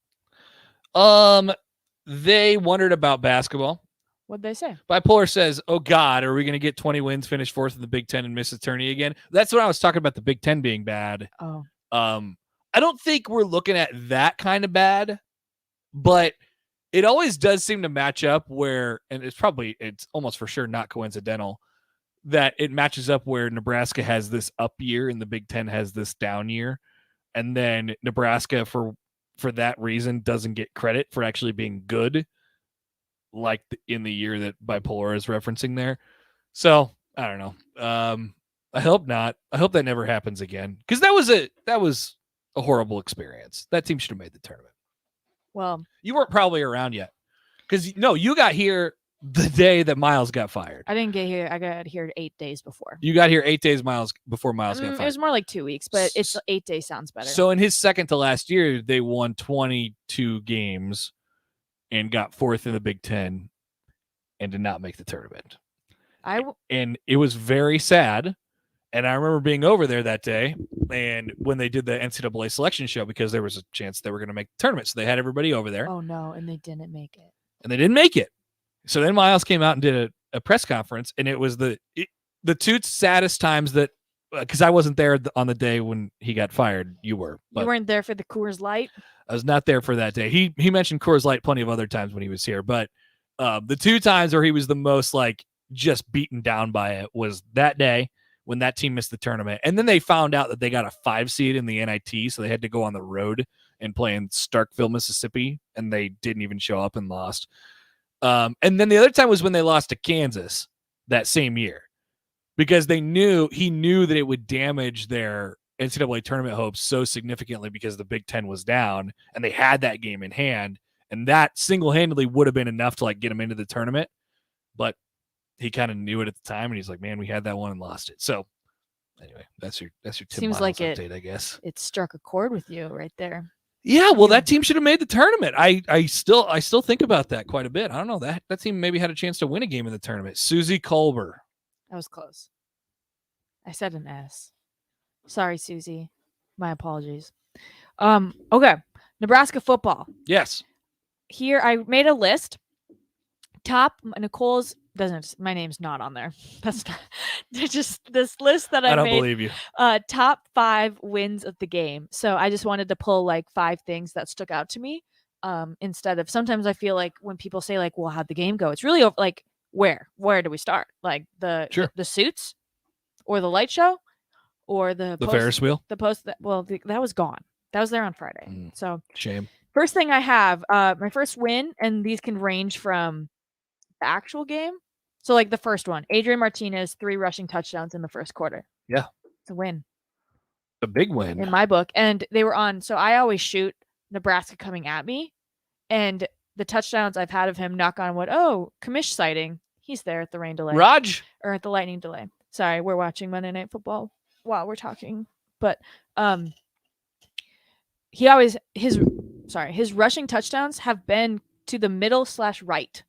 S5: They wondered about basketball.
S6: What'd they say?
S5: Bipolar says, "Oh God, are we gonna get 20 wins, finish fourth in the Big Ten, and miss a tourney again?" That's what I was talking about. The Big Ten being bad.
S6: Oh.
S5: I don't think we're looking at that kind of bad, but it always does seem to match up where, and it's almost for sure not coincidental that it matches up where Nebraska has this up year and the Big Ten has this down year. And then Nebraska for that reason doesn't get credit for actually being good, like in the year that Bipolar is referencing there. So I don't know. I hope not. I hope that never happens again. Because that was a horrible experience. That team should have made the tournament.
S6: Well,
S5: You weren't probably around yet. Because, no, you got here the day that Miles got fired.
S6: I didn't get here. I got here 8 days before.
S5: You got here 8 days before Miles got
S6: It
S5: fired.
S6: was more like 2 weeks, but it's 8 days sounds better.
S5: So in his second to last year, they won 22 games and got 4th in the Big Ten and did not make the tournament. And it was very sad. And I remember being over there that day and when they did the NCAA selection show, because there was a chance they were going to make the tournament. So they had everybody over there.
S6: Oh, no. And they didn't make it.
S5: And they didn't make it. So then Miles came out and did a press conference. And it was the two saddest times that, because I wasn't there on the day when he got fired. You were.
S6: You weren't there for the Coors Light?
S5: I was not there for that day. He mentioned Coors Light plenty of other times when he was here. But the 2 times where he was the most like just beaten down by it was that day when that team missed the tournament. And then they found out that they got a 5 seed in the NIT, so they had to go on the road and play in Starkville, Mississippi, and they didn't even show up and lost. And then the other time was when they lost to Kansas that same year, because he knew that it would damage their NCAA tournament hopes so significantly because the Big Ten was down, and they had that game in hand, and that single-handedly would have been enough to like get them into the tournament. But he kind of knew it at the time, and he's like, man, we had that one and lost it. So anyway, that's your Tim
S6: Seems
S5: Miles
S6: like
S5: update, I guess.
S6: It struck a chord with you right there.
S5: Yeah, well, that team should have made the tournament. I still think about that quite a bit. I don't know, that team maybe had a chance to win a game in the tournament. Susie Kolber.
S6: That was close. I said an S. Sorry, Susie. My apologies. Okay. Nebraska football.
S5: Yes.
S6: Here I made a list. Nicole's doesn't. My name's not on there. That's not. Just this list that I
S5: don't
S6: made,
S5: believe you.
S6: Top 5 wins of the game. So I just wanted to pull like 5 things that stuck out to me. Instead of, sometimes I feel like when people say like, "Well, how'd the game go?" It's really like where do we start? Like the suits, or the light show, or the
S5: Ferris wheel.
S6: The post that that was gone. That was there on Friday. So
S5: shame.
S6: First thing I have, my first win, and these can range from the actual game. So like the first one, Adrian Martinez, 3 rushing touchdowns in the first quarter.
S5: Yeah.
S6: It's a win.
S5: A big win.
S6: In my book. And they were on, so I always shoot Nebraska coming at me. And the touchdowns I've had of him, knock on wood, commish sighting. He's there at the rain delay. Or at the lightning delay. Sorry, we're watching Monday Night Football while we're talking. But his rushing touchdowns have been to the middle/right.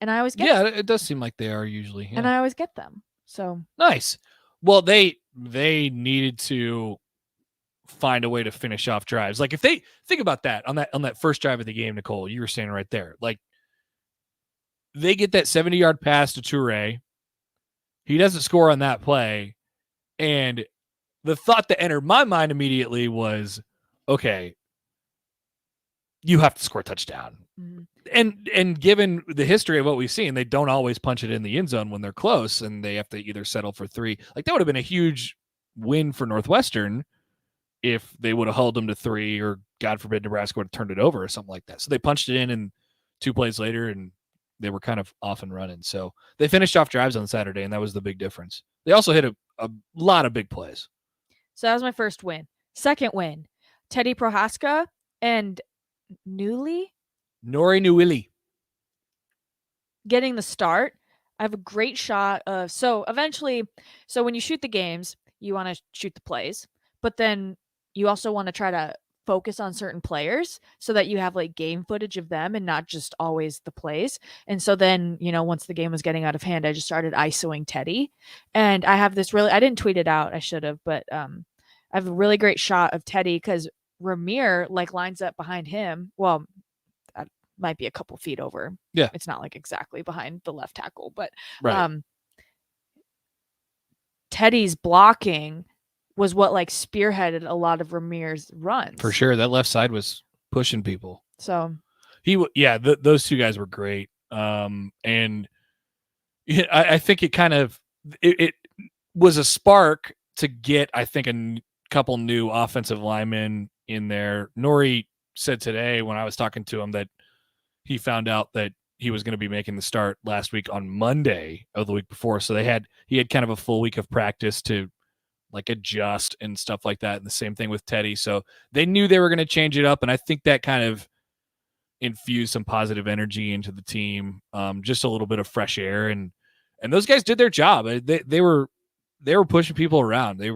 S6: And I always get them.
S5: It does seem like they are usually. Yeah.
S6: And I always get them. So
S5: nice. Well, they needed to find a way to finish off drives. Like if they think about that on that first drive of the game, Nicole, you were standing right there. Like they get that 70-yard pass to Toure. He doesn't score on that play. And the thought that entered my mind immediately was, okay, you have to score a touchdown. Mm-hmm. And given the history of what we've seen, they don't always punch it in the end zone when they're close, and they have to either settle for 3. Like that would have been a huge win for Northwestern if they would have held them to 3, or God forbid Nebraska would have turned it over or something like that. So they punched it in, and 2 plays later, and they were kind of off and running. So they finished off drives on Saturday, and that was the big difference. They also hit a lot of big plays.
S6: So that was my first win. Second win, Teddy Prohaska and Nori
S5: Newili
S6: getting the start. I have a great shot of, so when you shoot the games, you want to shoot the plays, but then you also want to try to focus on certain players so that you have like game footage of them and not just always the plays. And so then, once the game was getting out of hand, I just started ISOing Teddy. And I have this I didn't tweet it out. I should have, but I have a really great shot of Teddy because Ramir like lines up behind him. Well, that might be a couple feet over.
S5: Yeah.
S6: It's not like exactly behind the left tackle, but
S5: right.
S6: Teddy's blocking was what like spearheaded a lot of Ramir's runs.
S5: For sure. That left side was pushing people.
S6: So
S5: those 2 guys were great. And I think it kind of, it was a spark to get, I think, a couple new offensive linemen in there. Nori said today when I was talking to him that he found out that he was going to be making the start last week on Monday of the week before. So he had kind of a full week of practice to like adjust and stuff like that. And the same thing with Teddy. So they knew they were going to change it up. And I think that kind of infuse some positive energy into the team, just a little bit of fresh air, and those guys did their job. They were pushing people around. They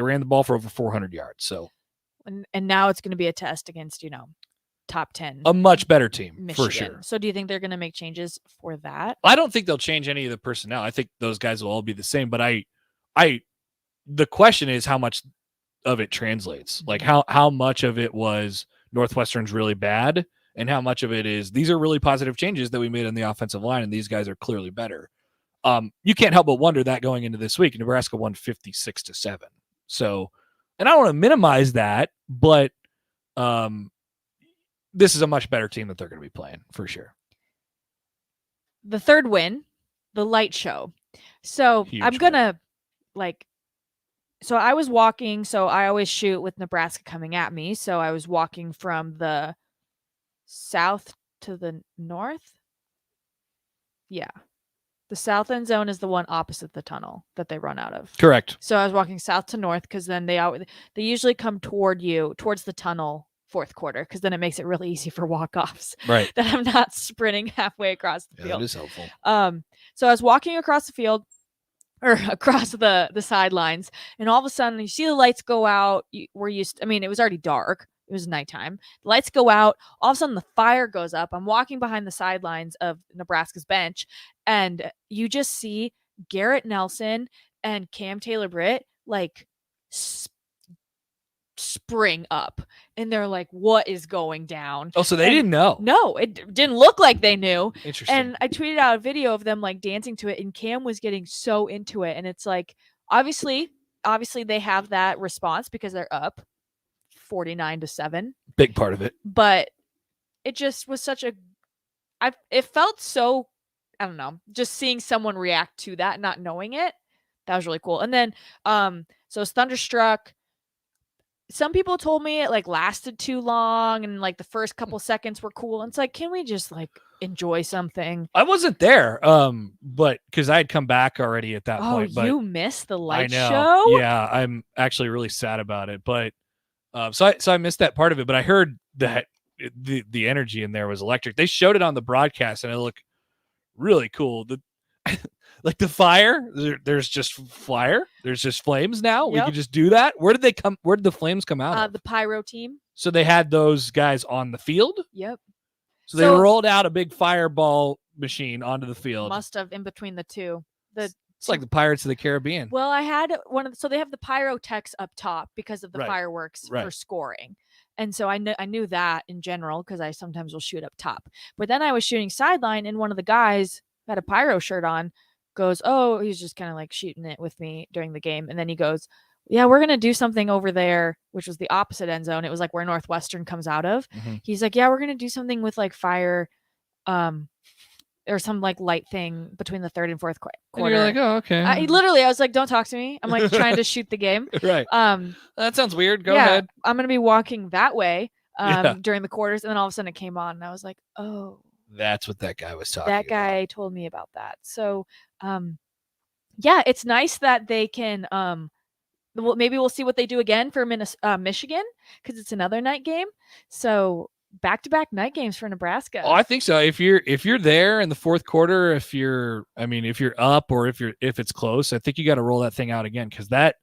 S5: ran the ball for over 400 yards. So,
S6: and now it's going to be a test against top 10,
S5: a much better team
S6: Michigan.
S5: For sure.
S6: So do you think they're going to make changes for that?
S5: I don't think they'll change any of the personnel. I think those guys will all be the same. But the question is how much of it translates. Like how much of it was Northwestern's really bad, and how much of it is these are really positive changes that we made on the offensive line, and these guys are clearly better. You can't help but wonder that going into this week. Nebraska won 56-7. So, and I don't want to minimize that, but this is a much better team that they're going to be playing for sure.
S6: The third win, the light show. So
S5: Huge
S6: I'm going to so I was walking. So I always shoot with Nebraska coming at me. So I was walking from the south to the north. Yeah. The south end zone is the one opposite the tunnel that they run out of.
S5: Correct.
S6: So I was walking south to north because then they usually come towards the tunnel fourth quarter, because then it makes it really easy for walk-offs.
S5: Right.
S6: That I'm not sprinting halfway across the field.
S5: That is helpful.
S6: So I was walking across the field or across the sidelines, and all of a sudden you see the lights go out. It was already dark. It was nighttime. The lights go out. All of a sudden the fire goes up. I'm walking behind the sidelines of Nebraska's bench, and you just see Garrett Nelson and Cam Taylor-Britt spring up, and they're like, what is going down?
S5: Oh, so they didn't know.
S6: No, it didn't look like they knew.
S5: Interesting.
S6: And I tweeted out a video of them dancing to it, and Cam was getting so into it. And it's like, obviously they have that response because they're up 49-7.
S5: Big part of it.
S6: But it just was it felt so, I don't know, just seeing someone react to that, not knowing it. That was really cool. And then, so it's Thunderstruck. Some people told me it lasted too long, and the first couple seconds were cool. And it's like, can we just enjoy something?
S5: I wasn't there, but because I had come back already at that point. But
S6: you missed the light
S5: I know.
S6: show?
S5: Yeah, I'm actually really sad about it. But so I missed that part of it. But I heard that the energy in there was electric. They showed it on the broadcast, and it looked really cool. The fire, there's just fire. There's just flames now.
S6: Yep.
S5: We could just do that. Where did they come? Where did the flames come out of?
S6: The pyro team.
S5: So they had those guys on the field?
S6: Yep.
S5: So they rolled out a big fireball machine onto the field.
S6: Must have in between the two.
S5: It's like the Pirates of the Caribbean.
S6: Well, I had so they have the pyrotechs up top because of the
S5: Right.
S6: fireworks
S5: Right.
S6: for scoring. And so I knew that in general, because I sometimes will shoot up top. But then I was shooting sideline, and one of the guys who had a pyro shirt on goes, oh, he's just kind of shooting it with me during the game. And then he goes, yeah, we're going to do something over there, which was the opposite end zone. It was where Northwestern comes out of.
S5: Mm-hmm.
S6: He's like, yeah, we're going to do something with fire, or some light thing between the third and fourth quarter.
S5: And you're like, oh, okay.
S6: I was like, don't talk to me. I'm trying to shoot the game.
S5: Right. That sounds weird. Go
S6: yeah,
S5: ahead.
S6: I'm going to be walking that way
S5: Yeah.
S6: during the quarters. And then all of a sudden it came on, and I was like, oh,
S5: That's what that guy was talking
S6: that guy told me about that. So, yeah, it's nice that they can, maybe we'll see what they do again for Michigan, because it's another night game. So back-to-back night games for Nebraska.
S5: Oh, I think so. If you're there in the fourth quarter, if you're up, or if it's close, I think you got to roll that thing out again, because that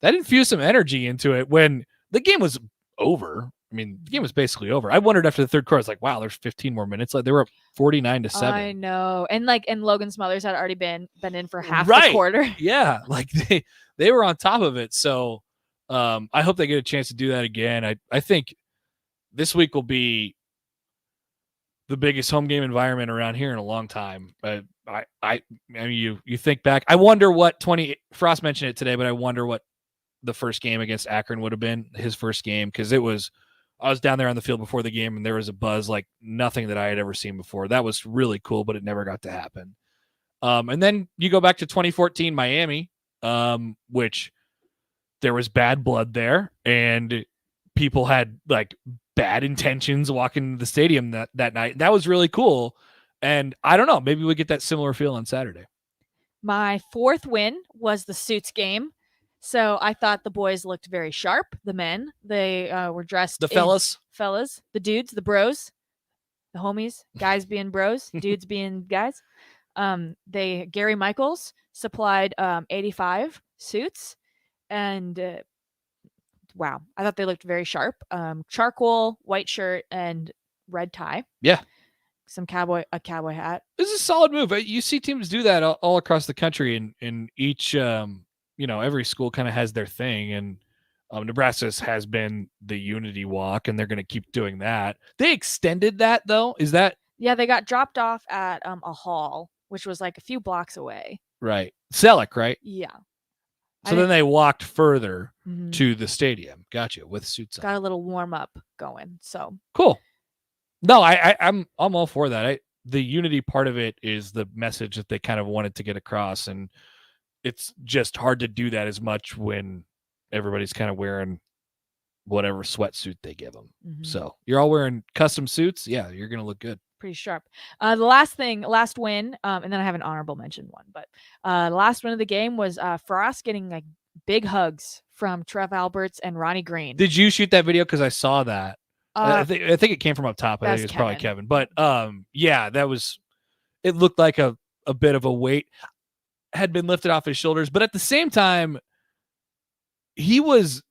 S5: infused some energy into it when the game was over. The game was basically over. I wondered after the third quarter, I was like, wow, there's 15 more minutes. They were up 49-7.
S6: I know. And Logan Smothers had already been in for half
S5: Right.
S6: the quarter.
S5: Yeah. They were on top of it. So I hope they get a chance to do that again. I think this week will be the biggest home game environment around here in a long time. You think back, I wonder what Frost mentioned it today, but I wonder what the first game against Akron would have been, his first game. Cause I was down there on the field before the game, and there was a buzz like nothing that I had ever seen before. That was really cool, but it never got to happen. And then you go back to 2014 Miami, which there was bad blood there, and people had bad intentions walking into the stadium that night. That was really cool. And I don't know, maybe we get that similar feel on Saturday.
S6: My fourth win was the Suits game. So I thought the boys looked very sharp. The men, they were dressed.
S5: The fellas,
S6: the dudes, the bros, the homies, guys being bros, dudes being guys. Gary Michaels supplied 85 suits, and wow, I thought they looked very sharp. Charcoal, white shirt, and red tie.
S5: Yeah.
S6: A cowboy hat.
S5: This is a solid move. You see teams do that all across the country, and in each, every school kind of has their thing, and Nebraska's has been the Unity Walk, and they're going to keep doing that. They extended that, though. Is that?
S6: Yeah, they got dropped off at a hall, which was like a few blocks away.
S5: Right. Selleck, right?
S6: Yeah.
S5: So then they walked further
S6: Mhm.
S5: to the stadium. Gotcha. With suits on.
S6: Got a little warm up going. So
S5: Cool. No, I'm all for that. The unity part of it is the message that they kind of wanted to get across, and it's just hard to do that as much when everybody's kind of wearing whatever sweatsuit they give them.
S6: Mhm.
S5: So you're all wearing custom suits. Yeah, you're gonna look good.
S6: pretty sharp. The last win, and then I have an honorable mention one, but the last win of the game was Frost getting like big hugs from Trev Alberts and Ronnie Green.
S5: Did you shoot that video? Because I saw that. I think it came from up top. I think it was probably Kevin. But yeah, that was. It looked like a bit of a weight had been lifted off his shoulders, but at the same time, he was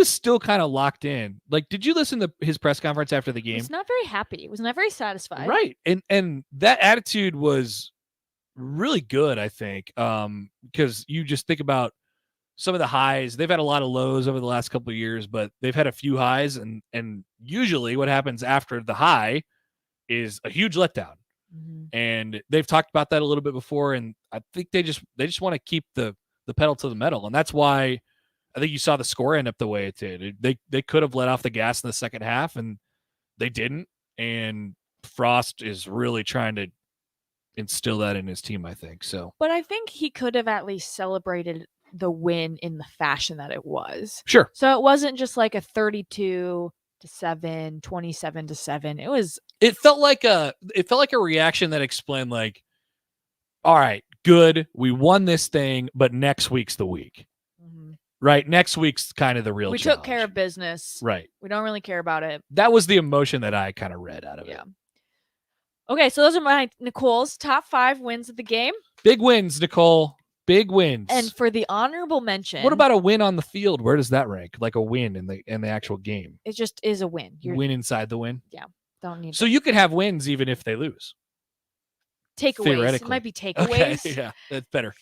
S5: still kind of locked in. Like, did you listen to his press conference after the game?
S6: He was not very happy. He was not very satisfied.
S5: Right. And that attitude was really good, I think. Because you just think about some of the highs. They've had a lot of lows over the last couple of years, but they've had a few highs, and usually what happens after the high is a huge letdown.
S6: Mm-hmm.
S5: And they've talked about that a little bit before, and I think they just want to keep the pedal to the metal, and that's why I think you saw the score end up the way it did. They could have let off the gas in the second half, and they didn't. And Frost is really trying to instill that in his team, I think. So,
S6: but I think he could have at least celebrated the win in the fashion that it was.
S5: Sure.
S6: So it wasn't just like a 32-7, 27-7.
S5: It felt like a reaction that explained, like, all right, good, we won this thing, but next week's the week.
S6: Mm-hmm.
S5: Right? Next week's kind of the real
S6: We
S5: challenge.
S6: took care of business.
S5: Right.
S6: We don't really care about it.
S5: That was the emotion that I kind of read out of it.
S6: Okay, so those are Nicole's top 5 wins of the game.
S5: Big wins, Nicole. Big wins.
S6: And for the honorable mention,
S5: what about a win on the field? Where does that rank? Like a win in the actual game?
S6: It just is a win.
S5: Win inside the win?
S6: Yeah. Don't need
S5: So you could have wins even if they lose.
S6: Takeaways. It might be takeaways.
S5: Okay, yeah, that's better.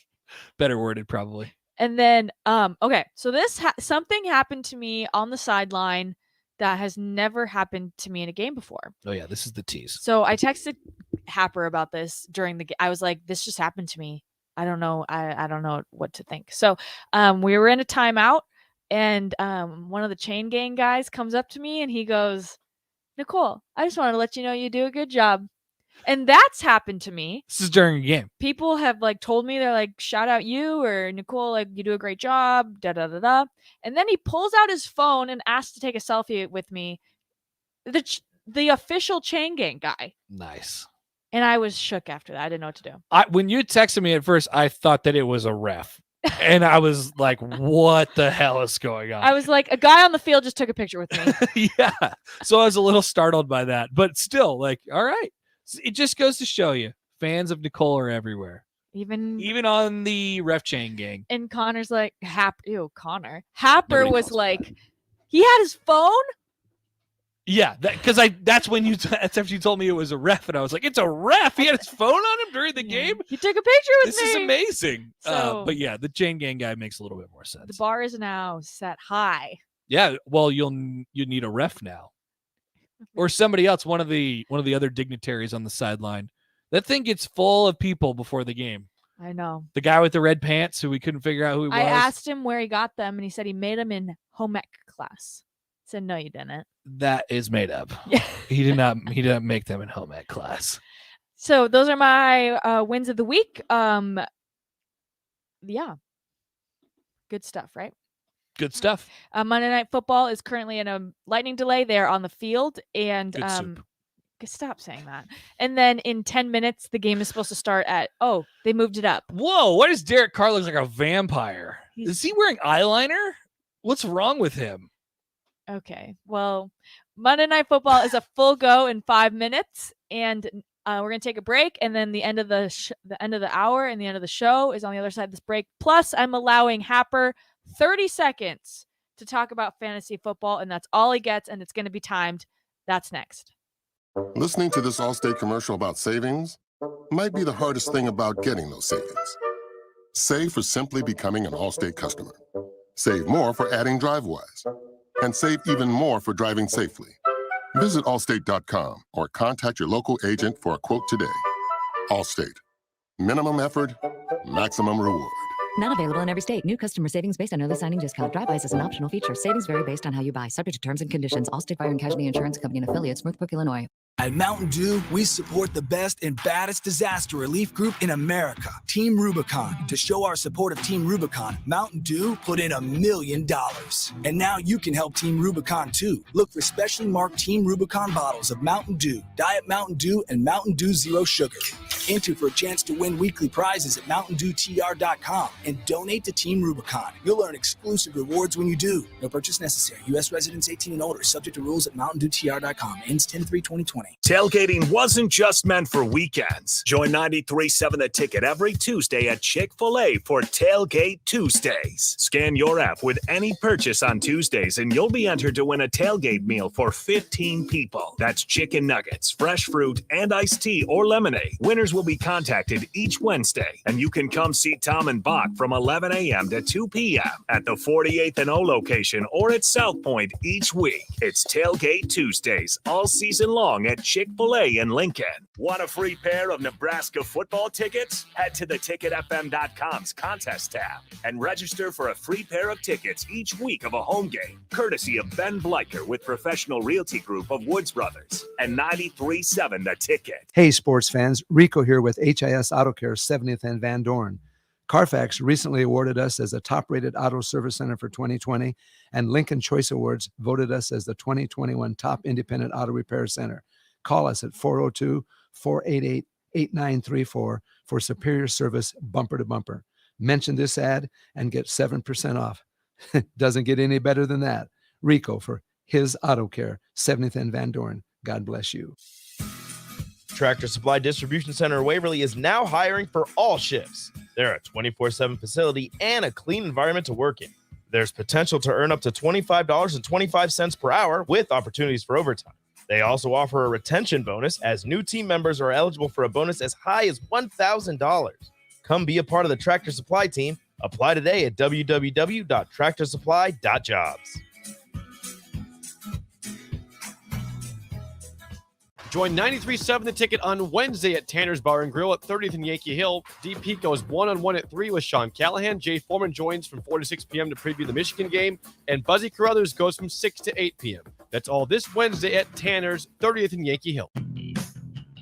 S5: Better worded, probably.
S6: And then, okay, so this something happened to me on the sideline that has never happened to me in a game before.
S5: Oh yeah, this is the tease.
S6: So I texted Happer about this during the game. I was like, this just happened to me. I don't know. I don't know what to think. So we were in a timeout, and one of the chain gang guys comes up to me and he goes, Nicole, I just wanted to let you know you do a good job. And that's happened to me.
S5: This is during a game.
S6: People have like told me, they're like, shout out you or Nicole, like you do a great job, da da da da. And then he pulls out his phone and asks to take a selfie with me. The official chain gang guy.
S5: Nice.
S6: And I was shook after that. I didn't know what to do.
S5: When you texted me at first, I thought that it was a ref. And I was like, what the hell is going on?
S6: I was like, a guy on the field just took a picture with me.
S5: Yeah. So I was a little startled by that. But still, like, all right. It just goes to show you, fans of Nicole are everywhere.
S6: Even
S5: on the ref chain gang.
S6: And Connor's like, Connor. Happer was like, he had his phone?
S5: Yeah, that's after you told me it was a ref, and I was like, it's a ref. He had his phone on him during the game.
S6: He took a picture with
S5: me. This is amazing. But yeah, the chain gang guy makes a little bit more sense.
S6: The bar is now set high.
S5: Yeah, well, you need a ref now, or somebody else, one of the other dignitaries on the sideline. That thing gets full of people before the game.
S6: I know.
S5: The guy with the red pants who we couldn't figure out who he was.
S6: I asked him where he got them, and he said he made them in home ec class. I said, no, you didn't.
S5: That is made up. He did not make them in home ec class.
S6: So those are my wins of the week. Yeah. Good stuff, right?
S5: Good stuff.
S6: Monday Night Football is currently in a lightning delay. They're on the field, and Stop saying that. And then in 10 minutes, the game is supposed to start at, they moved it up.
S5: Whoa, why does Derek Carr look like a vampire? Is he wearing eyeliner? What's wrong with him?
S6: Okay, well, Monday Night Football is a full go in 5 minutes, and we're gonna take a break, and then the end of the end of the hour and the end of the show is on the other side of this break. Plus, I'm allowing Happer 30 seconds to talk about fantasy football, and that's all he gets, and it's going to be timed. That's next.
S9: Listening to this Allstate commercial about savings might be the hardest thing about getting those savings. Save for simply becoming an Allstate customer. Save more for adding DriveWise. And save even more for driving safely. Visit Allstate.com or contact your local agent for a quote today. Allstate. Minimum effort, maximum reward.
S12: Not available in every state. New customer savings based on early signing discount. Drive-bys is an optional feature. Savings vary based on how you buy. Subject to terms and conditions. Allstate Fire and Casualty Insurance Company and affiliates. Northbrook, Illinois.
S15: At Mountain Dew, we support the best and baddest disaster relief group in America, Team Rubicon. To show our support of Team Rubicon, Mountain Dew put in $1 million. And now you can help Team Rubicon too. Look for specially marked Team Rubicon bottles of Mountain Dew, Diet Mountain Dew, and Mountain Dew Zero Sugar. Enter for a chance to win weekly prizes at MountainDewTR.com and donate to Team Rubicon. You'll earn exclusive rewards when you do. No purchase necessary. U.S. residents 18 and older. Subject to rules at MountainDewTR.com. Ends 10/3/2020.
S1: Tailgating wasn't just meant for weekends. Join 93.7 The Ticket every Tuesday at Chick-fil-A for Tailgate Tuesdays. Scan your app with any purchase on Tuesdays and you'll be entered to win a tailgate meal for 15 people. That's chicken nuggets, fresh fruit, and iced tea or lemonade. Winners will be contacted each Wednesday, and you can come see Tom and Bach from 11 a.m. to 2 p.m. at the 48th and O location or at South Point each week. It's Tailgate Tuesdays all season long at Chick-fil-A in Lincoln. Want a free pair of Nebraska football tickets? Head to theticketfm.com's contest tab and register for a free pair of tickets each week of a home game, courtesy of Ben Bleicher with Professional Realty Group of Woods Brothers and 93.7 The Ticket.
S13: Hey, sports fans. Rico here with HIS Auto Care 70th and Van Dorn. Carfax recently awarded us as a top-rated auto service center for 2020, and Lincoln Choice Awards voted us as the 2021 top independent auto repair center. Call us at 402-488-8934 for superior service bumper to bumper. Mention this ad and get 7% off. Doesn't get any better than that. Rico for his Auto Care, 70th and Van Dorn. God bless you.
S2: Tractor Supply Distribution Center in Waverly is now hiring for all shifts. They're a 24/7 facility and a clean environment to work in. There's potential to earn up to $25.25 per hour with opportunities for overtime. They also offer a retention bonus as new team members are eligible for a bonus as high as $1,000. Come be a part of the Tractor Supply team. Apply today at www.tractorsupply.jobs.
S10: Join 93.7 The Ticket on Wednesday at Tanner's Bar and Grill at 30th and Yankee Hill. DP goes one-on-one at 3 with Sean Callahan. Jay Foreman joins from 4 to 6 p.m. to preview the Michigan game. And Buzzy Carruthers goes from 6 to 8 p.m. That's all this Wednesday at Tanner's, 30th and Yankee Hill.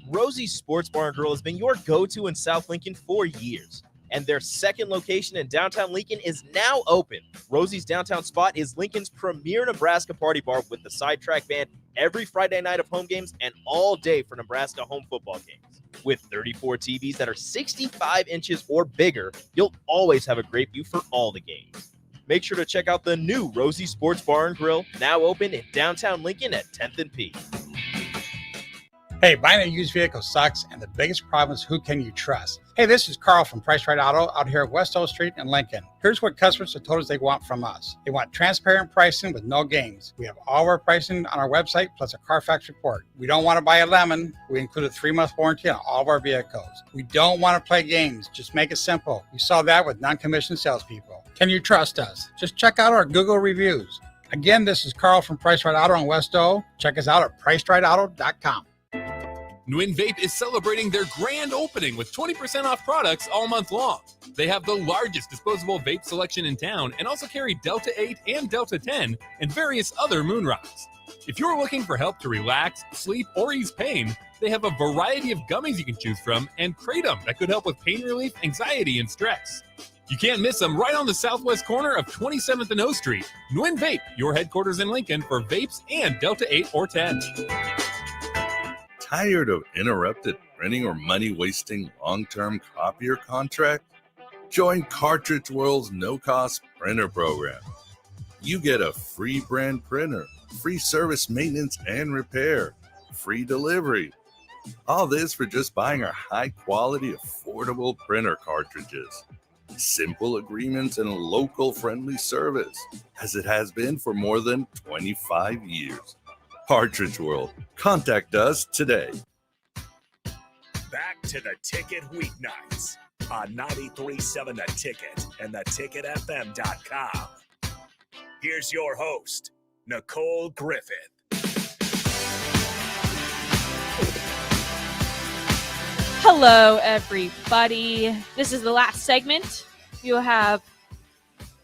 S2: Rosie's Sports Bar and Grill has been your go-to in South Lincoln for years, and their second location in downtown Lincoln is now open. Rosie's downtown spot is Lincoln's premier Nebraska party bar with the Sidetrack Band every Friday night of home games and all day for Nebraska home football games. With 34 TVs that are 65 inches or bigger, you'll always have a great view for all the games. Make sure to check out the new Rosie Sports Bar and Grill, now open in downtown Lincoln at 10th and P.
S16: Hey, buying a used vehicle sucks, and the biggest problem is who can you trust? Hey, this is Carl from Price Right Auto out here at West O Street in Lincoln. Here's what customers have told us they want from us. They want transparent pricing with no games. We have all of our pricing on our website, plus a Carfax report. We don't want to buy a lemon. We include a 3-month warranty on all of our vehicles. We don't want to play games. Just make it simple. You saw that with non-commissioned salespeople. Can you trust us? Just check out our Google reviews. Again, this is Carl from Price Right Auto in West O. Check us out at PriceRightAuto.com.
S11: Nguyen Vape is celebrating their grand opening with 20% off products all month long. They have the largest disposable vape selection in town and also carry Delta 8 and Delta 10 and various other moon rocks. If you're looking for help to relax, sleep, or ease pain, they have a variety of gummies you can choose from and Kratom that could help with pain relief, anxiety, and stress. You can't miss them right on the southwest corner of 27th and O Street. Nguyen Vape, your headquarters in Lincoln for vapes and Delta 8 or 10.
S14: Tired of interrupted printing or money-wasting long-term copier contract? Join Cartridge World's no-cost printer program. You get a free brand printer, free service maintenance and repair, free delivery. All this for just buying our high-quality, affordable printer cartridges. Simple agreements and a local-friendly service, as it has been for more than 25 years. Cartridge World. Contact us today.
S1: Back to the Ticket Weeknights on 93.7 The Ticket and theticketfm.com. Here's your host, Nicole Griffith.
S6: Hello, everybody. This is the last segment. You'll have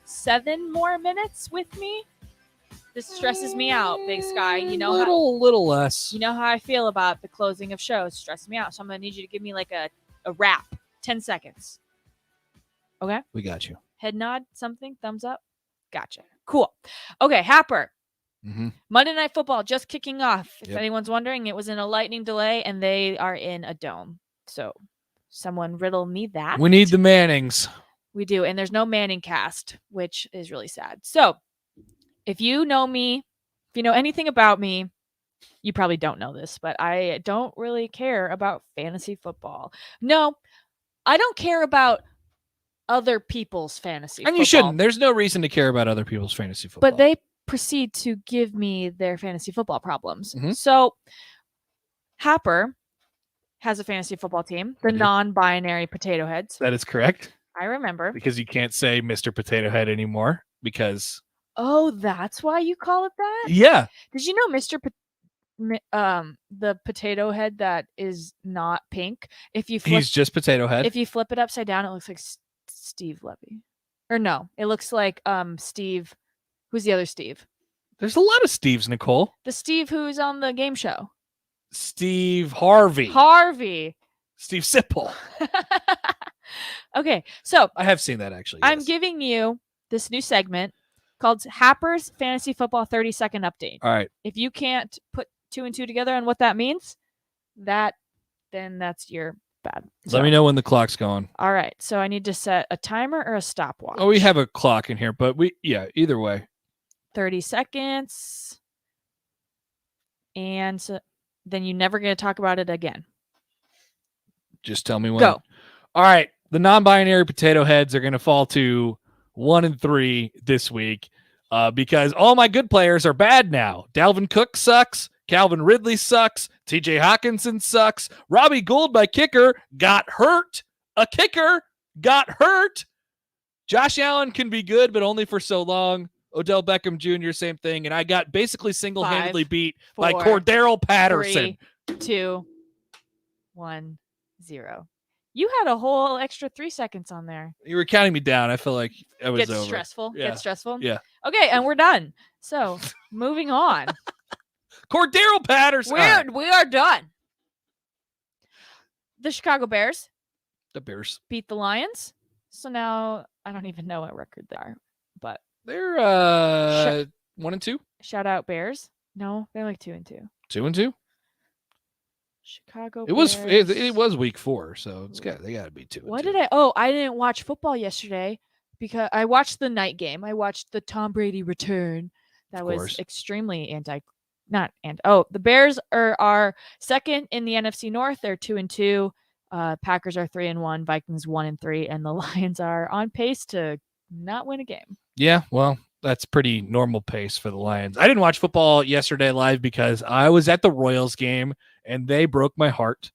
S6: 7 more minutes with me. This stresses me out, Big Sky. You know,
S5: little less.
S6: You know how I feel about the closing of shows. Stress me out. So I'm gonna need you to give me like a wrap. 10 seconds. Okay.
S5: We got you.
S6: Head nod. Something. Thumbs up. Gotcha. Cool. Okay, Happer.
S5: Mm-hmm.
S6: Monday Night Football just kicking off. If
S5: Yep.
S6: anyone's wondering, it was in a lightning delay, and they are in a dome. So someone riddle me that.
S5: We need the Mannings.
S6: We do. And there's no Manning cast, which is really sad. So if you know me, if you know anything about me, you probably don't know this, but I don't really care about fantasy football. No, I don't care about other people's fantasy
S5: And
S6: football.
S5: you shouldn't. There's no reason to care about other people's fantasy football.
S6: But they proceed to give me their fantasy football problems.
S5: Mhm.
S6: So Happer has a fantasy football team, the non-binary Potato Heads.
S5: That is correct.
S6: I remember.
S5: Because you can't say Mr. Potato Head anymore because
S6: Oh, that's why you call it that?
S5: yeah.
S6: Did you know the potato head that is not pink? If you flip,
S5: He's just Potato Head.
S6: If you flip it upside down, it looks like Steve Levy. Or no, it looks like Steve. Who's the other Steve?
S5: There's a lot of Steves, Nicole.
S6: The Steve who's on the game show.
S5: Steve Harvey. Steve Sipple.
S6: Okay, so
S5: I have seen that actually.
S6: I'm giving you this new segment called Happer's Fantasy Football 30-second update.
S5: All right.
S6: If you can't put 2 and 2 together on what that means, then that's your bad.
S5: Let me know when the clock's going.
S6: All right. So I need to set a timer or a stopwatch.
S5: Oh, we have a clock in here, but either way.
S6: 30 seconds. And then you're never going to talk about it again.
S5: Just tell me when.
S6: Go.
S5: All right. The non-binary Potato Heads are going to fall to 1 and 3 this week because all my good players are bad now. Dalvin Cook sucks. Calvin Ridley sucks. TJ Hawkinson sucks. Robbie Gould, my kicker, got hurt. A kicker got hurt. Josh Allen can be good, but only for so long. Odell Beckham Jr., same thing. And I got basically single-handedly
S6: 5,
S5: beat by
S6: 4,
S5: Cordero Patterson.
S6: 3, 2, 1, 0. You had a whole extra 3 seconds on there.
S5: You were counting me down. I feel like I was
S6: Gets
S5: over.
S6: stressful.
S5: Yeah.
S6: Gets stressful.
S5: Yeah.
S6: Okay, and we're done. So moving on.
S5: Cordero Patterson.
S6: We are done. The Chicago Bears.
S5: The Bears
S6: beat the Lions. So now I don't even know what record they are, but
S5: they're 1 and 2.
S6: Shout out Bears. No, they're like 2 and 2.
S5: 2 and 2.
S6: Chicago.
S5: It was week 4, so they got to be 2.
S6: What did I? Oh, I didn't watch football yesterday because I watched the night game. I watched the Tom Brady return. That was extremely the Bears are second in the NFC North. They're 2 and 2. Packers are 3 and 1. Vikings 1 and 3, and the Lions are on pace to not win a game.
S5: Yeah, well, that's pretty normal pace for the Lions. I didn't watch football yesterday live because I was at the Royals game and they broke my heart.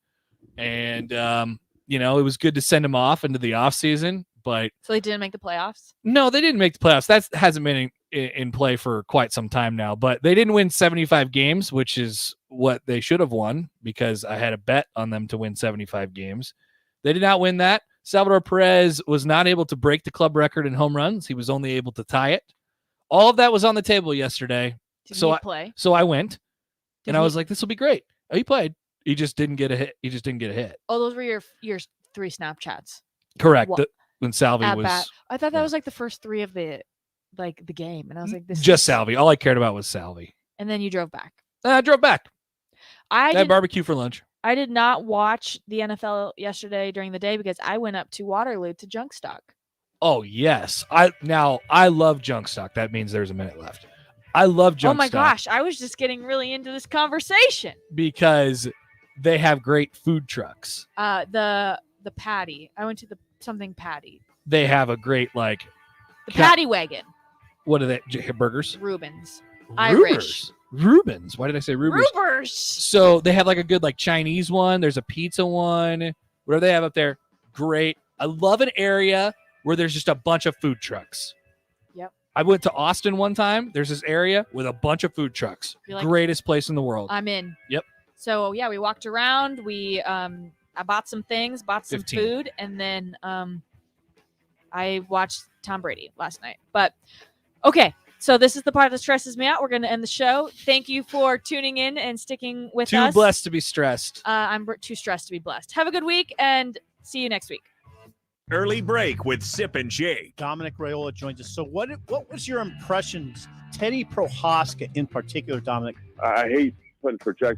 S5: And it was good to send them off into the off season, but
S6: so they didn't make the playoffs.
S5: No, they didn't make the playoffs. That hasn't been in play for quite some time now. But they didn't win 75 games, which is what they should have won because I had a bet on them to win 75 games. They did not win that. Salvador Perez was not able to break the club record in home runs. He was only able to tie it. All of that was on the table yesterday.
S6: Did he play?
S5: So I went, and I was like, "This will be great." Oh, he played. He just didn't get a hit.
S6: Oh, those were your 3 Snapchats.
S5: Correct. When Salvi
S6: At
S5: was
S6: bat. I thought that was like the first 3 of the game, and I was like, "This."
S5: Just Salvi. All I cared about was Salvi.
S6: And then you drove back.
S5: I drove back.
S6: I
S5: had barbecue for lunch.
S6: I did not watch the NFL yesterday during the day because I went up to Waterloo to junk stock.
S5: Oh yes, I love junk stock. That means there's a minute left. I love junk stock.
S6: Oh my gosh, I was just getting really into this conversation
S5: because they have great food trucks.
S6: The patty. I went to the something patty.
S5: They have a great
S6: the patty wagon.
S5: What are they? Burgers?
S6: Rubens. Irish.
S5: Rubens. Why did I say Rubens?
S6: Rubers.
S5: So they have like a good like Chinese one. There's a pizza one. Whatever they have up there, great. I love an area where there's just a bunch of food trucks.
S6: Yep.
S5: I went to Austin one time. There's this area with a bunch of food trucks. Greatest place in the world.
S6: I'm in.
S5: Yep.
S6: So yeah, we walked around. I bought some things, bought some
S5: 15.
S6: food, and then I watched Tom Brady last night. But okay, so this is the part that stresses me out. We're going to end the show. Thank you for tuning in and sticking with us.
S5: Too blessed to be stressed.
S6: I'm too stressed to be blessed. Have a good week, and see you next week.
S1: Early break with Sip and Jake.
S8: Dominic Raiola joins us. So what was your impressions, Teddy Prohaska in particular, Dominic?
S18: I hate putting projections